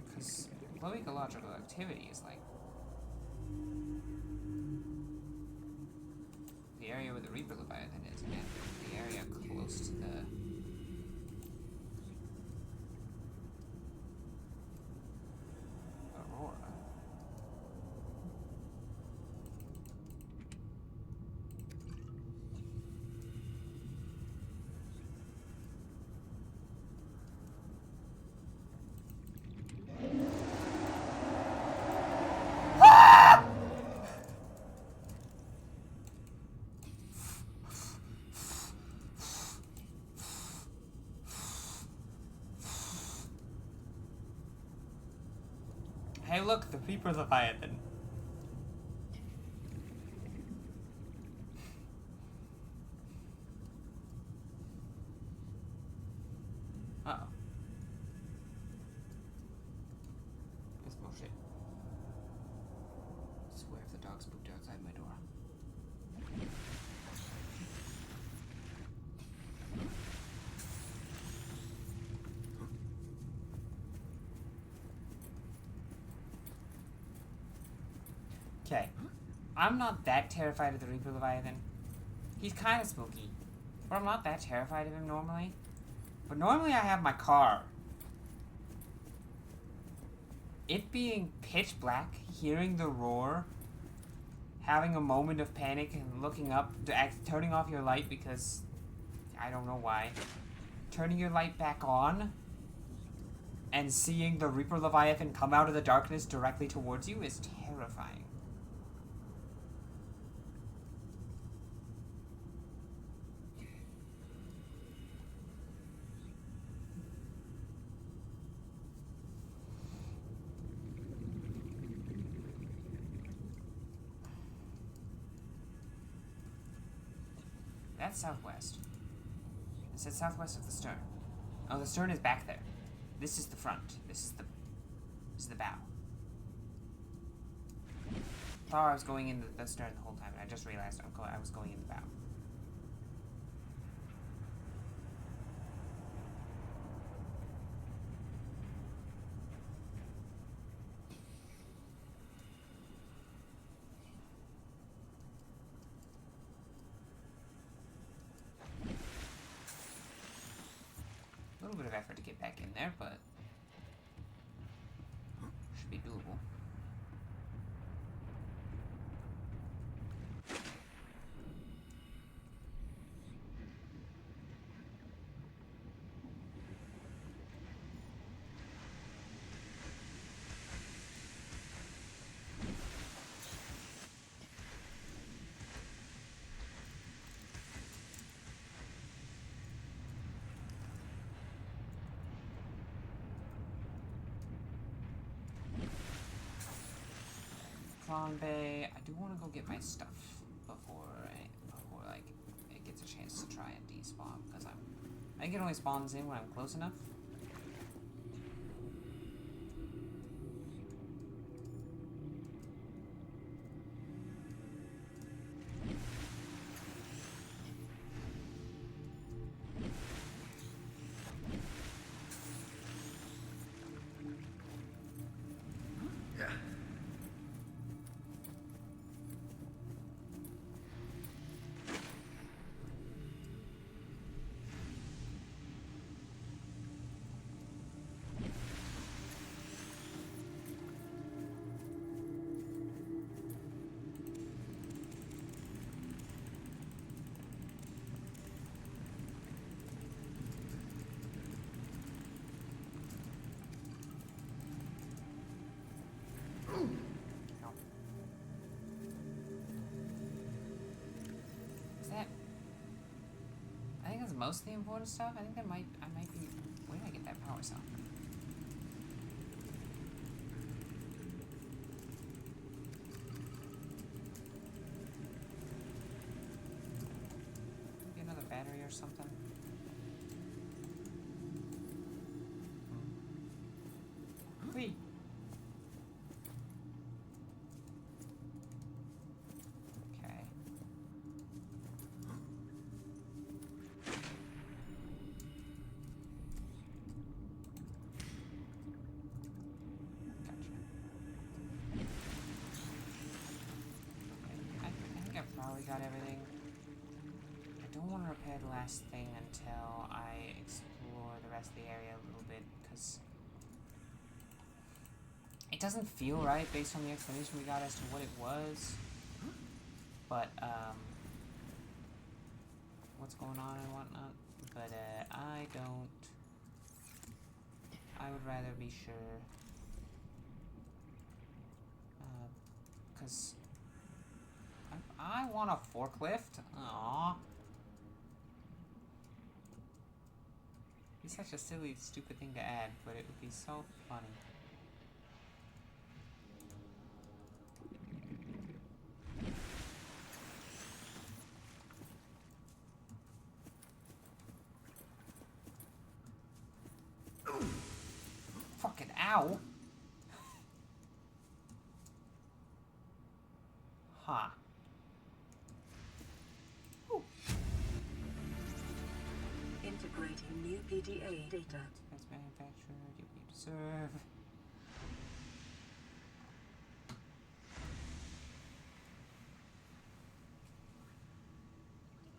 Because low ecological activity is like the area where the Reaper Leviathan is, and the area close to the Aurora. Hey look, the Reaper Leviathan. Uh-oh. That's bullshit. I swear if the dog spooked outside my door. Okay, I'm not that terrified of the Reaper Leviathan. He's kind of spooky, but I'm not that terrified of him normally. But normally I have my car. It being pitch black, hearing the roar, having a moment of panic and looking up, turning off your light because, I don't know why, turning your light back on, and seeing the Reaper Leviathan come out of the darkness directly towards you is terrifying. That's southwest. It said southwest of the stern. Oh, the stern is back there. This is the front. This is the bow. I thought I was going in the stern the whole time, and I just realized I was going in the bow. of effort to get back in there, but should be doable. Prawn Bay. I do want to go get my stuff before like it gets a chance to try and despawn, because I think it only spawns in when I'm close enough. I think that's most of the important stuff. I think I might be. Where did I get that power cell? Maybe another battery or something. Wait. Probably got everything. I don't want to repair the last thing until I explore the rest of the area a little bit, because it doesn't feel right based on the explanation we got as to what it was. But, what's going on and whatnot. But, I would rather be sure. Because I want a forklift. Aww. It's such a silly, stupid thing to add, but it would be so funny. Fucking ow. Ha. Integrating new PDA data. As manufacturer, you deserve.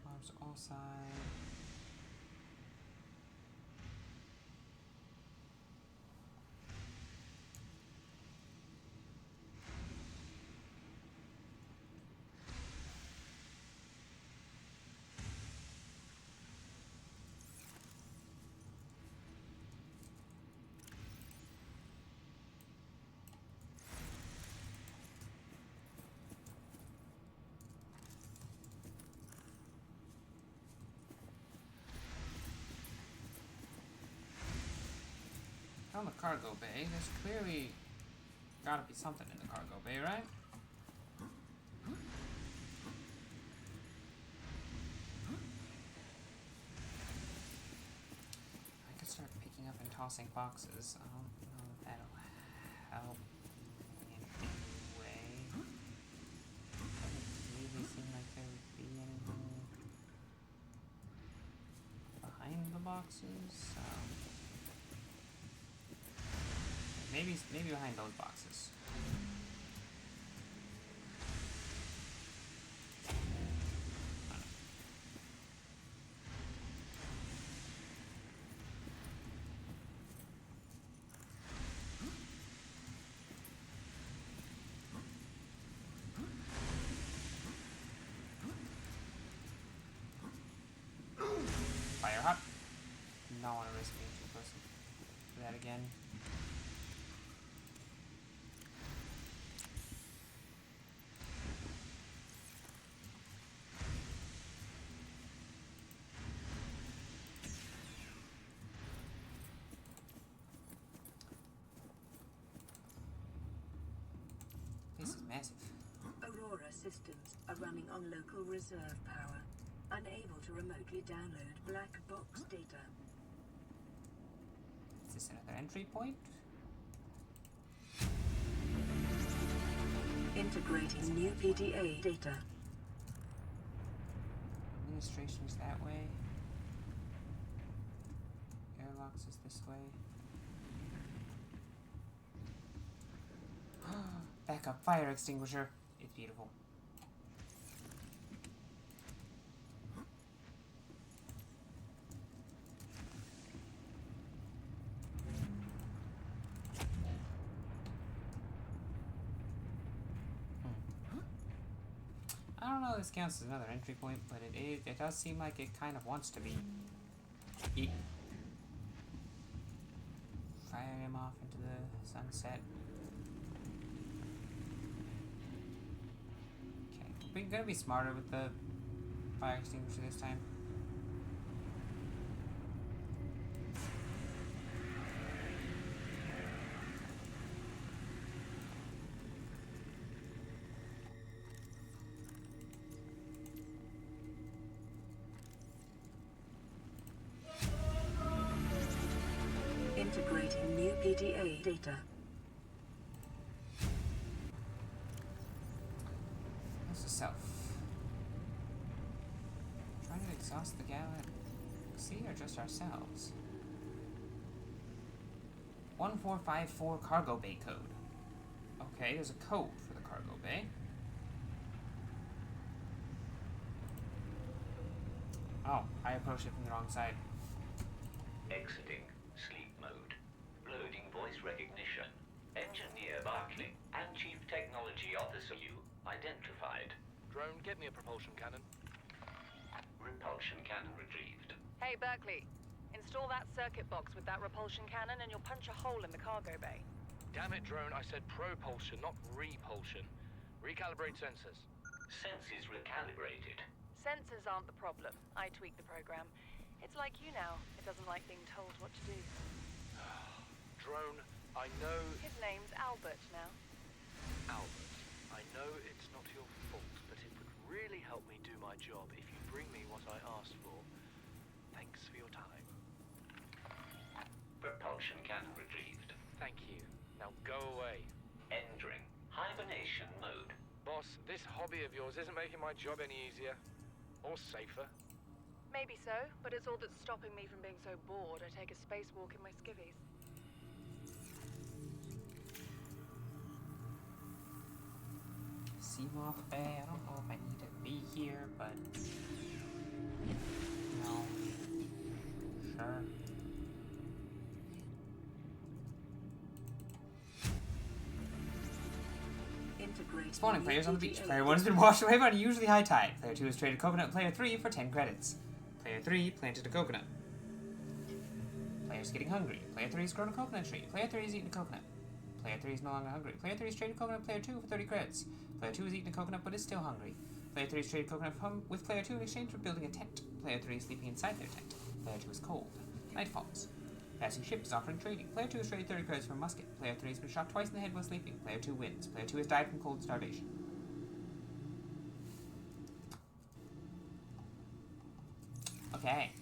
Arms all sides. On the cargo bay, there's clearly gotta be something in the cargo bay, right? I could start picking up and tossing boxes. I don't know if that'll help in any way. Doesn't really seem like there would be anything behind the boxes. Maybe behind those boxes. don't want to risk being too close to that again. This is massive. Aurora systems are running on local reserve power, unable to remotely download black box data. Is this another entry point? Integrating new PDA data. Administration's that way. Airlocks is this way. Backup fire extinguisher. It's beautiful. I don't know if this counts as another entry point, but it does seem like it kind of wants to be. Fire him off into the sunset. We're gonna be smarter with the fire extinguisher this time. Integrating new PDA data. Self. Trying to exhaust the galaxy or just ourselves? 1454 cargo bay code. Okay, there's a code for the cargo bay. Oh, I approached it from the wrong side. Exiting sleep mode. Loading voice recognition. Engineer Barclay and Chief Technology Officer you identified. Drone, get me a propulsion cannon. Repulsion cannon retrieved. Hey, Berkeley. Install that circuit box with that repulsion cannon and you'll punch a hole in the cargo bay. Damn it, Drone. I said propulsion, not repulsion. Recalibrate sensors. Sensors recalibrated. Sensors aren't the problem. I tweaked the program. It's like you now. It doesn't like being told what to do. Drone, I know... His name's Albert now. Albert, I know it's not your fault, but it would really help me do my job if you bring me what I asked for. Thanks for your time. Propulsion cannon retrieved. Thank you. Now go away. Entering hibernation mode. Boss, this hobby of yours isn't making my job any easier. Or safer. Maybe so, but it's all that's stopping me from being so bored I take a spacewalk in my skivvies. Seamoth Bay, I don't know if I need to be here, but... No. Sure. Spawning players on the beach. Player 1 has been washed away by an unusually high tide. Player 2 has traded coconut player 3 for 10 credits. Player 3 planted a coconut. Player's getting hungry. Player 3 has grown a coconut tree. Player 3 has eaten a coconut. Player 3 is no longer hungry. Player 3 has traded coconut player 2 for 30 credits. Player 2 has eaten a coconut but is still hungry. Player 3 has traded coconut with player 2 in exchange for building a tent. Player 3 is sleeping inside their tent. Player 2 is cold. Night falls. Passing ship is offering trading. Player 2 has traded 30 credits for a musket. Player 3 has been shot twice in the head while sleeping. Player 2 wins. Player 2 has died from cold starvation. Okay.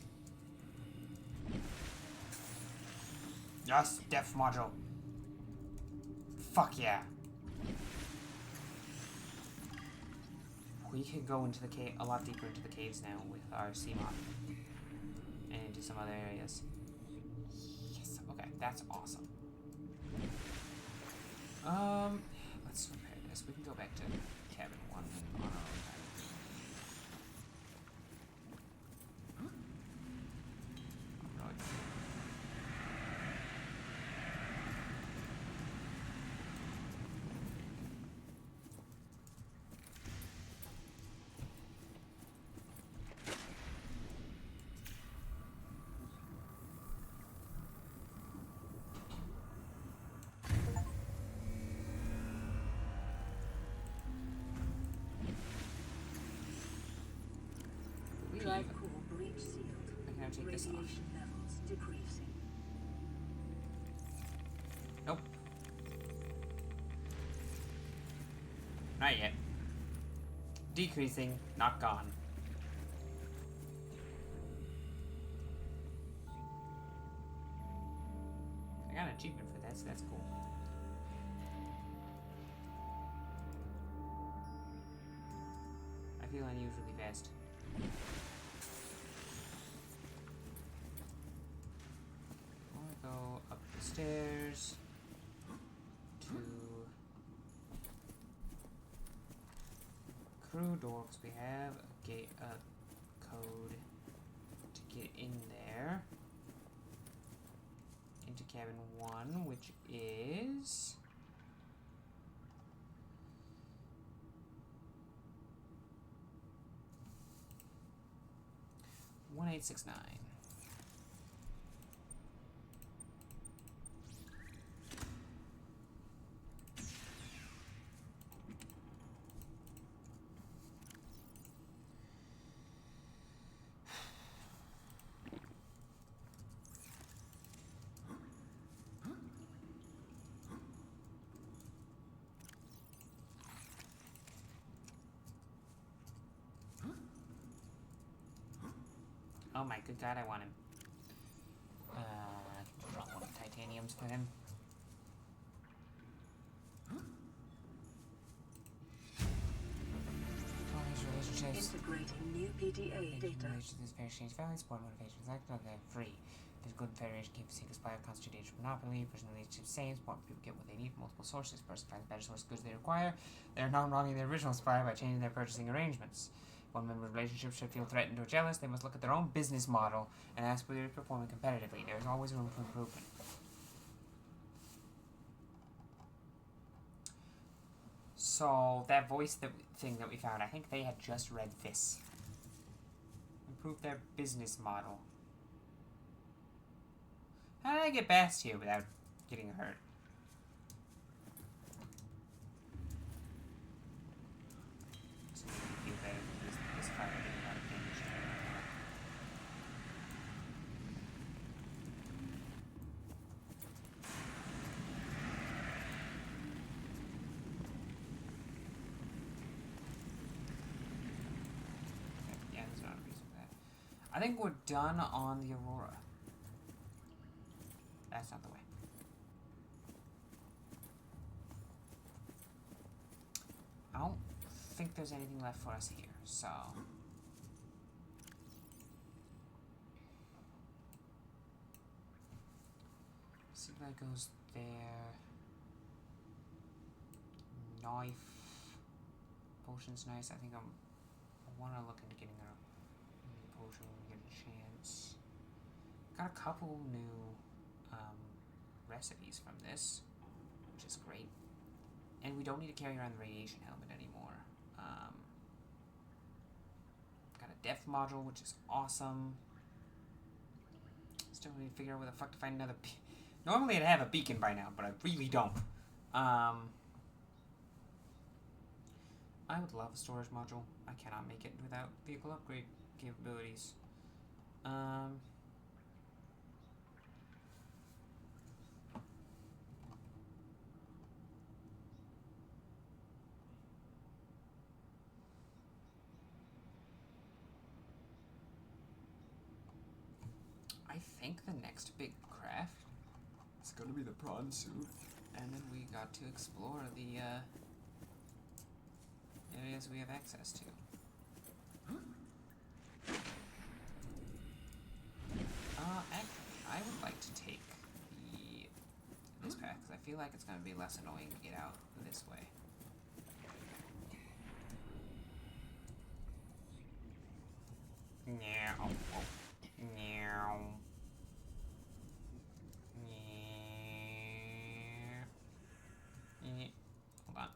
Yes, depth module. Fuck yeah. We could go into the cave, a lot deeper into the caves now with our Seamoth. And into some other areas. Yes, okay, that's awesome. Let's repair this. We can go back to cabin 1 on our own time. take this off. Radiation levels decreasing. Nope. Not yet. Decreasing, not gone. I got an achievement for that, so that's cool. I feel unusually fast. I'll go up the stairs to crew door because we have a code to get in there. Into cabin 1, which is 1869. Oh my good god, I want him. Drop one of the titaniums for him. Relationships. Integrating new PDA data. This fair exchange value, support motivations, like okay, free. There's good Federation keep seek aspire constitute age monopoly, personal relationships same, support people get what they need from multiple sources, person finds better source goods they require. They're not wronging their original aspire by changing their purchasing arrangements. One member of the relationship should feel threatened or jealous, they must look at their own business model and ask whether it's performing competitively. There is always room for improvement. So, that voice thing that we found, I think they had just read this. Improve their business model. How did I get past here without getting hurt? So I feel better that this fire didn't have damage. Yeah, there's not a reason for that. I think we're done on the Aurora. That's not the way. I don't think there's anything left for us here, so... See if that goes there. Knife. Potion's nice. I think I want to look into getting a potion when we get a chance. Got a couple new recipes from this, which is great. And we don't need to carry around the radiation helmet anymore. Got a depth module, which is awesome. Still need to figure out where the fuck to find another Normally I'd have a beacon by now, but I really don't. I would love a storage module. I cannot make it without vehicle upgrade capabilities. I think the next big craft is going to be the prawn suit, and then we got to explore the areas we have access to. Actually, I would like to take this path because I feel like it's going to be less annoying to get out this way. Meow. Meow. Hold on.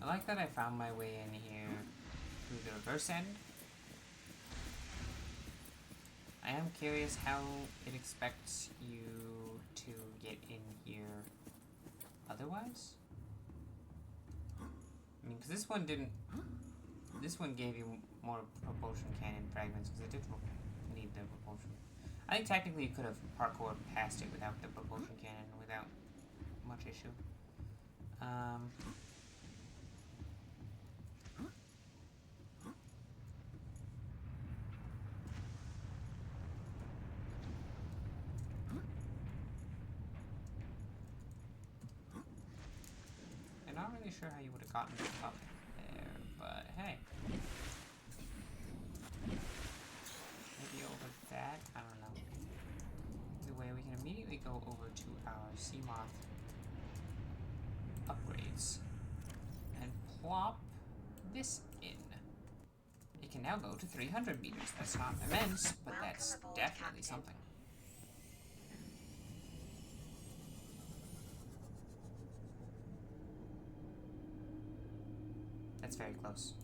I like that I found my way in here through the reverse end. I am curious how it expects you to get in here otherwise? I mean, because this one didn't... This one gave you more propulsion cannon fragments, because it did need the propulsion. I think technically you could have parkoured past it without the propulsion cannon, without much issue. I'm not really sure how you would have gotten up there, but hey. Maybe over that? I don't know. Either way, we can immediately go over to our Seamoth upgrades and plop this in. It can now go to 300 meters. That's not immense, but that's definitely something. That's very close.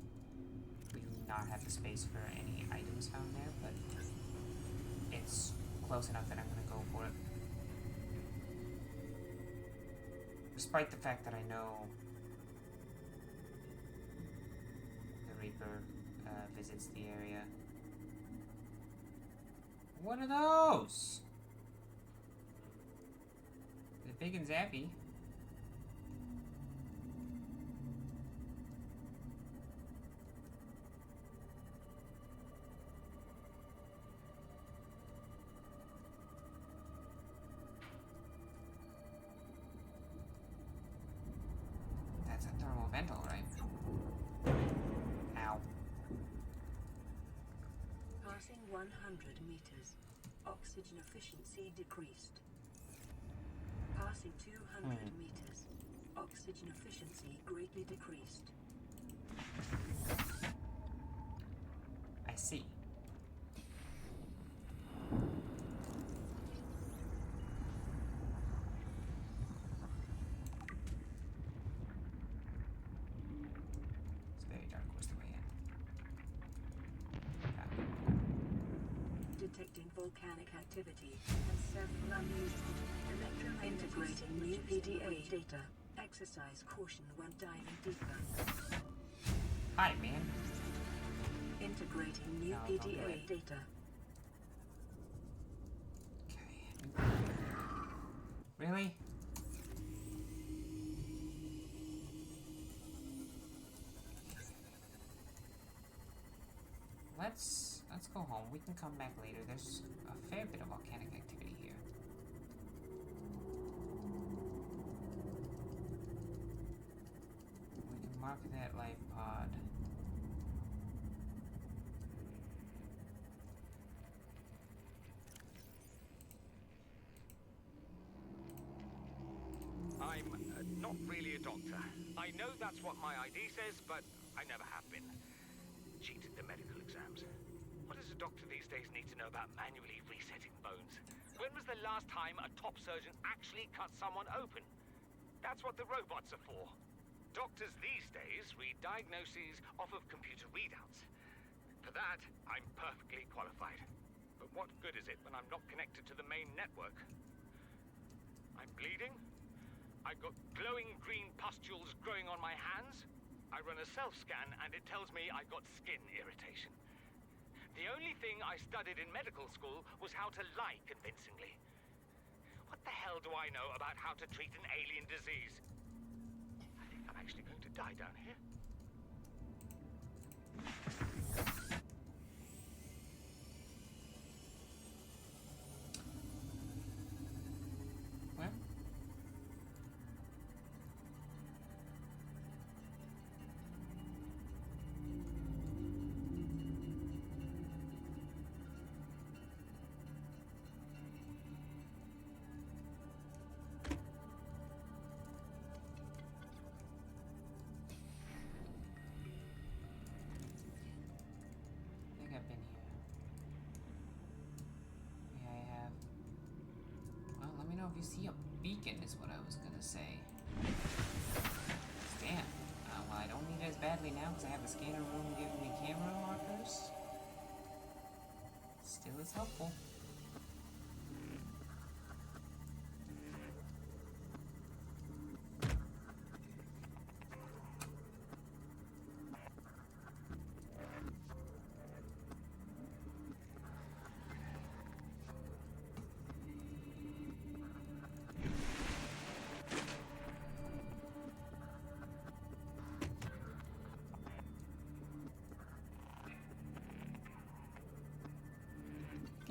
We do not have the space for any items found there, but it's close enough that I'm going to go for it. Despite the fact that I know the Reaper visits the area. What are those? Is it big and zappy? That's a thermal ventil, right? Ow. Passing 100 meters. Oxygen efficiency decreased. Passing 200 meters. Oxygen efficiency greatly decreased. I see. It's very dark. Where's the way in? Detecting volcanic activity and several unusual integrating new PDA data. Exercise caution when diving deeper. Hi, man. Integrating new PDA data. Okay. Really? Let's go home. We can come back later. There's a fair bit of volcanic activity here. We can mark that life pod. I'm not really a doctor. I know that's what my ID says, but I never have been. Cheated the medical exams. What does a doctor these days need to know about manually resetting bones? When was the last time a top surgeon actually cut someone open? That's what the robots are for. Doctors these days read diagnoses off of computer readouts. For that, I'm perfectly qualified. But what good is it when I'm not connected to the main network? I'm bleeding. I've got glowing green pustules growing on my hands. I run a self-scan and it tells me I've got skin irritation. The only thing I studied in medical school was how to lie convincingly. What the hell do I know about how to treat an alien disease? I think I'm actually going to die down here. Where? I think I've been here. Yeah, I have. Well, let me know if you see a beacon, is what I was gonna say. Scan. Well, I don't need it as badly now because I have the scanner room giving me camera markers. Still is helpful.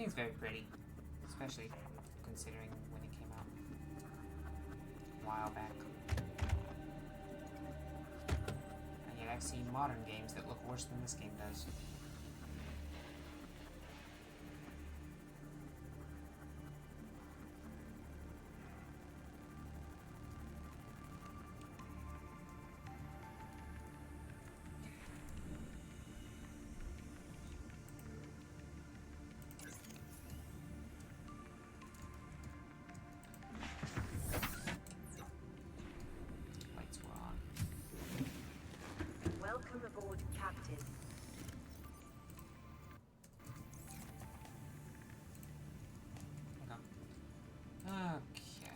think it's very pretty, especially considering when it came out a while back. And yet I've seen modern games that look worse than this game does. Welcome aboard, Captain. Okay.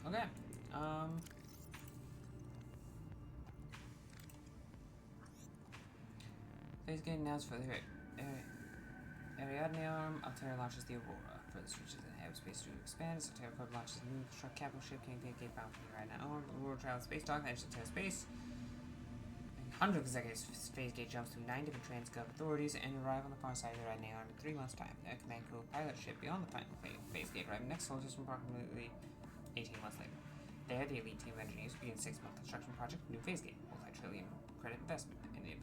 Okay. Phase gate announced for the Ariadne arm. Altera launches the Aurora. Further stretches in hyperspace to expand. Altera Corp launches a new truck capital ship. King Phase gate bound for the Ariadne arm. Aurora travels space dock. Enters Altera space. 100 consecutive phase gate jumps through 9 different transgov authorities and arrive on the far side of the Ariadne arm in 3 months' time. The command crew pilot ship beyond the final phase gate arrive next solar system approximately 18 months later. There, the elite team of engineers begin a 6-month construction project, New Phase Gate, multi-trillion credit investment. In the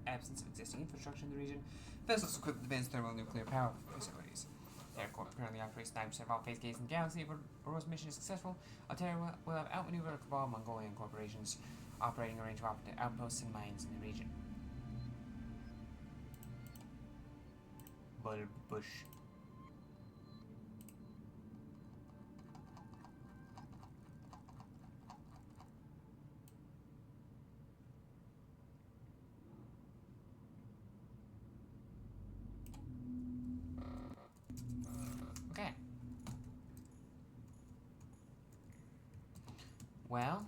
absence of existing infrastructure in the region, vessels equipped with advanced thermal nuclear power facilities. The airport currently operates 9% of all phase gates in the galaxy. If Aurora's mission is successful, Altera will have outmaneuvered a cabal of Mongolian corporations operating a range of outposts and mines in the region. Bulb Bush. Okay. Well,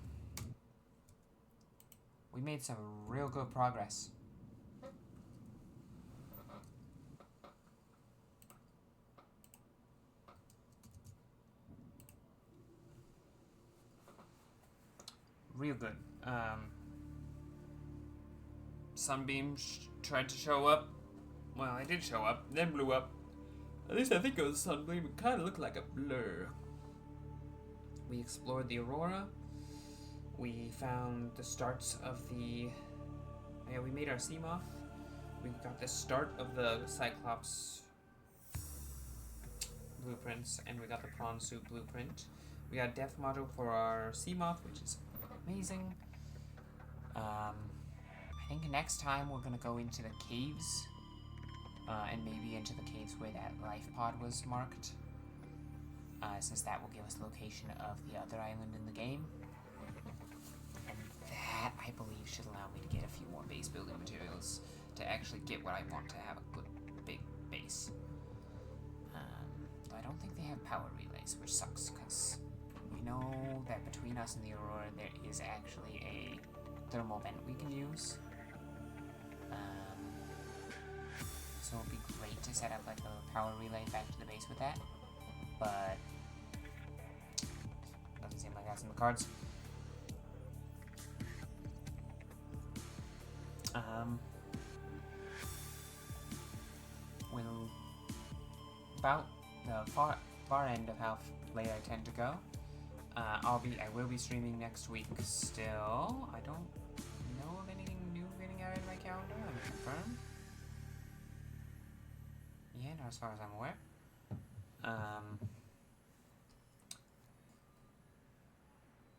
we made some real good progress. Real good. Sunbeam tried to show up. Well, it did show up, then blew up. At least I think it was Sunbeam. It kind of looked like a blur. We explored the Aurora. We found the starts of the... Yeah, we made our Seamoth. We got the start of the Cyclops blueprints, and we got the prawn suit blueprint. We got a depth module for our Seamoth, which is amazing. I think next time we're gonna go into the caves, and maybe into the caves where that life pod was marked, since that will give us the location of the other island in the game. And that, I believe, should allow me to get a few more base building materials to actually get what I want to have a good big base. I don't think they have power relays, which sucks, because we know that between us and the Aurora there is actually a thermal vent we can use. So it'd be great to set up like a power relay back to the base with that, but doesn't seem like that's in the cards. We'll about the far end of how late I tend to go. I will be streaming next week still. I don't know of anything new getting out of my calendar. Let me confirm. Yeah, not as far as I'm aware.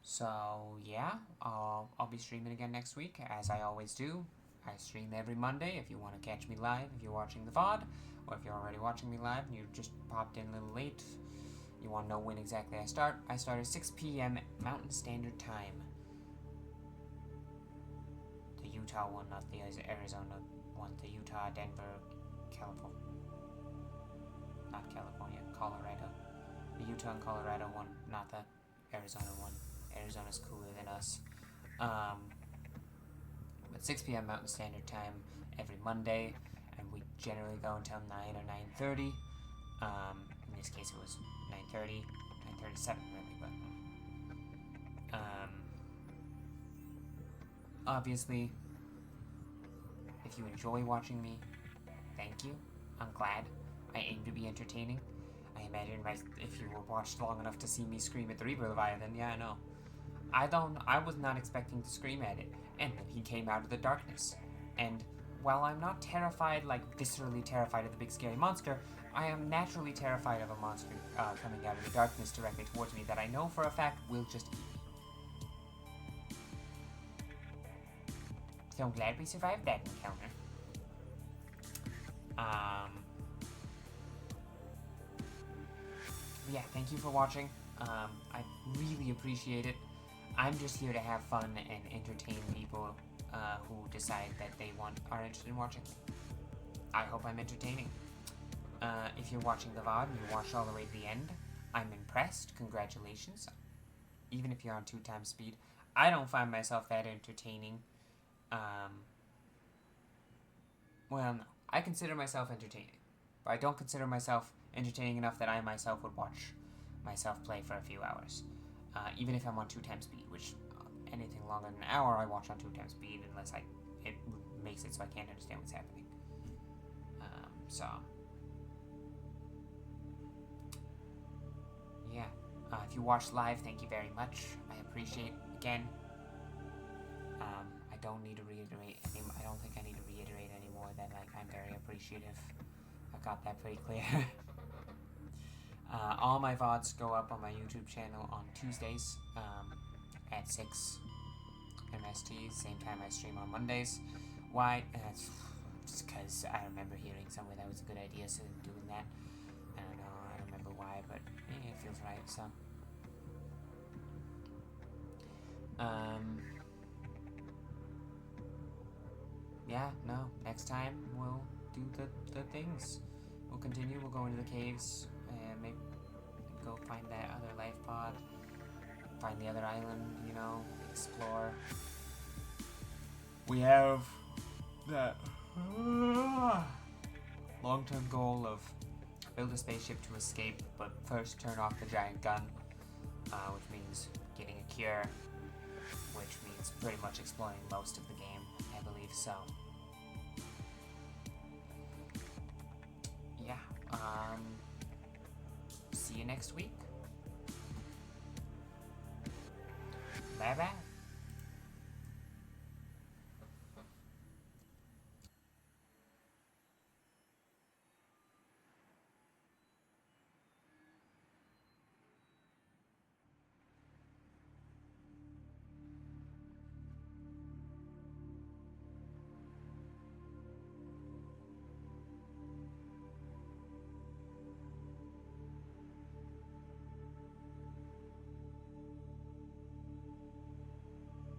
So yeah, I'll be streaming again next week, as I always do. I stream every Monday if you want to catch me live, if you're watching the VOD, or if you're already watching me live and you just popped in a little late, you want to know when exactly I start. I start at 6 p.m. Mountain Standard Time. The Utah one, not the Arizona one. The Utah, Denver, California. Not California, Colorado. The Utah and Colorado one, not the Arizona one. Arizona's cooler than us. But at 6 p.m. Mountain Standard Time every Monday, and we generally go until 9 or 9:30. In this case, it was 9:30, 9:37 really, but obviously, if you enjoy watching me, thank you. I'm glad. I aim to be entertaining. I imagine if you were watched long enough to see me scream at the Reaper Leviathan, yeah, I know. I was not expecting to scream at it, and then he came out of the darkness. And while I'm not terrified, like viscerally terrified of the big scary monster, I am naturally terrified of a monster coming out of the darkness directly towards me that I know for a fact will just eat me. So I'm glad we survived that encounter. Yeah, thank you for watching. I really appreciate it. I'm just here to have fun and entertain people who decide that they are interested in watching me. I hope I'm entertaining. If you're watching the VOD and you watched all the way to the end, I'm impressed. Congratulations. Even if you're on 2x speed, I don't find myself that entertaining. Well, no. I consider myself entertaining. But I don't consider myself entertaining enough that I myself would watch myself play for a few hours. Even if I'm on 2x speed, which anything longer than an hour I watch on 2x speed unless it makes it so I can't understand what's happening. Yeah. If you watched live, thank you very much. I appreciate again. I don't need to reiterate I don't think I need to reiterate anymore that I'm very appreciative. I've got that pretty clear. All my VODs go up on my YouTube channel on Tuesdays at 6 MST, same time I stream on Mondays. Why? Just because I remember hearing somewhere that was a good idea, so doing that. I don't know, I don't remember why, but it feels right, so. Yeah, no, next time we'll do the things. We'll continue, we'll go into the caves, and maybe go find that other life pod, find the other island, explore. We have that long-term goal of build a spaceship to escape, but first turn off the giant gun, which means getting a cure, which means pretty much exploring most of the game, I believe, so. Yeah, see you next week. Bye-bye.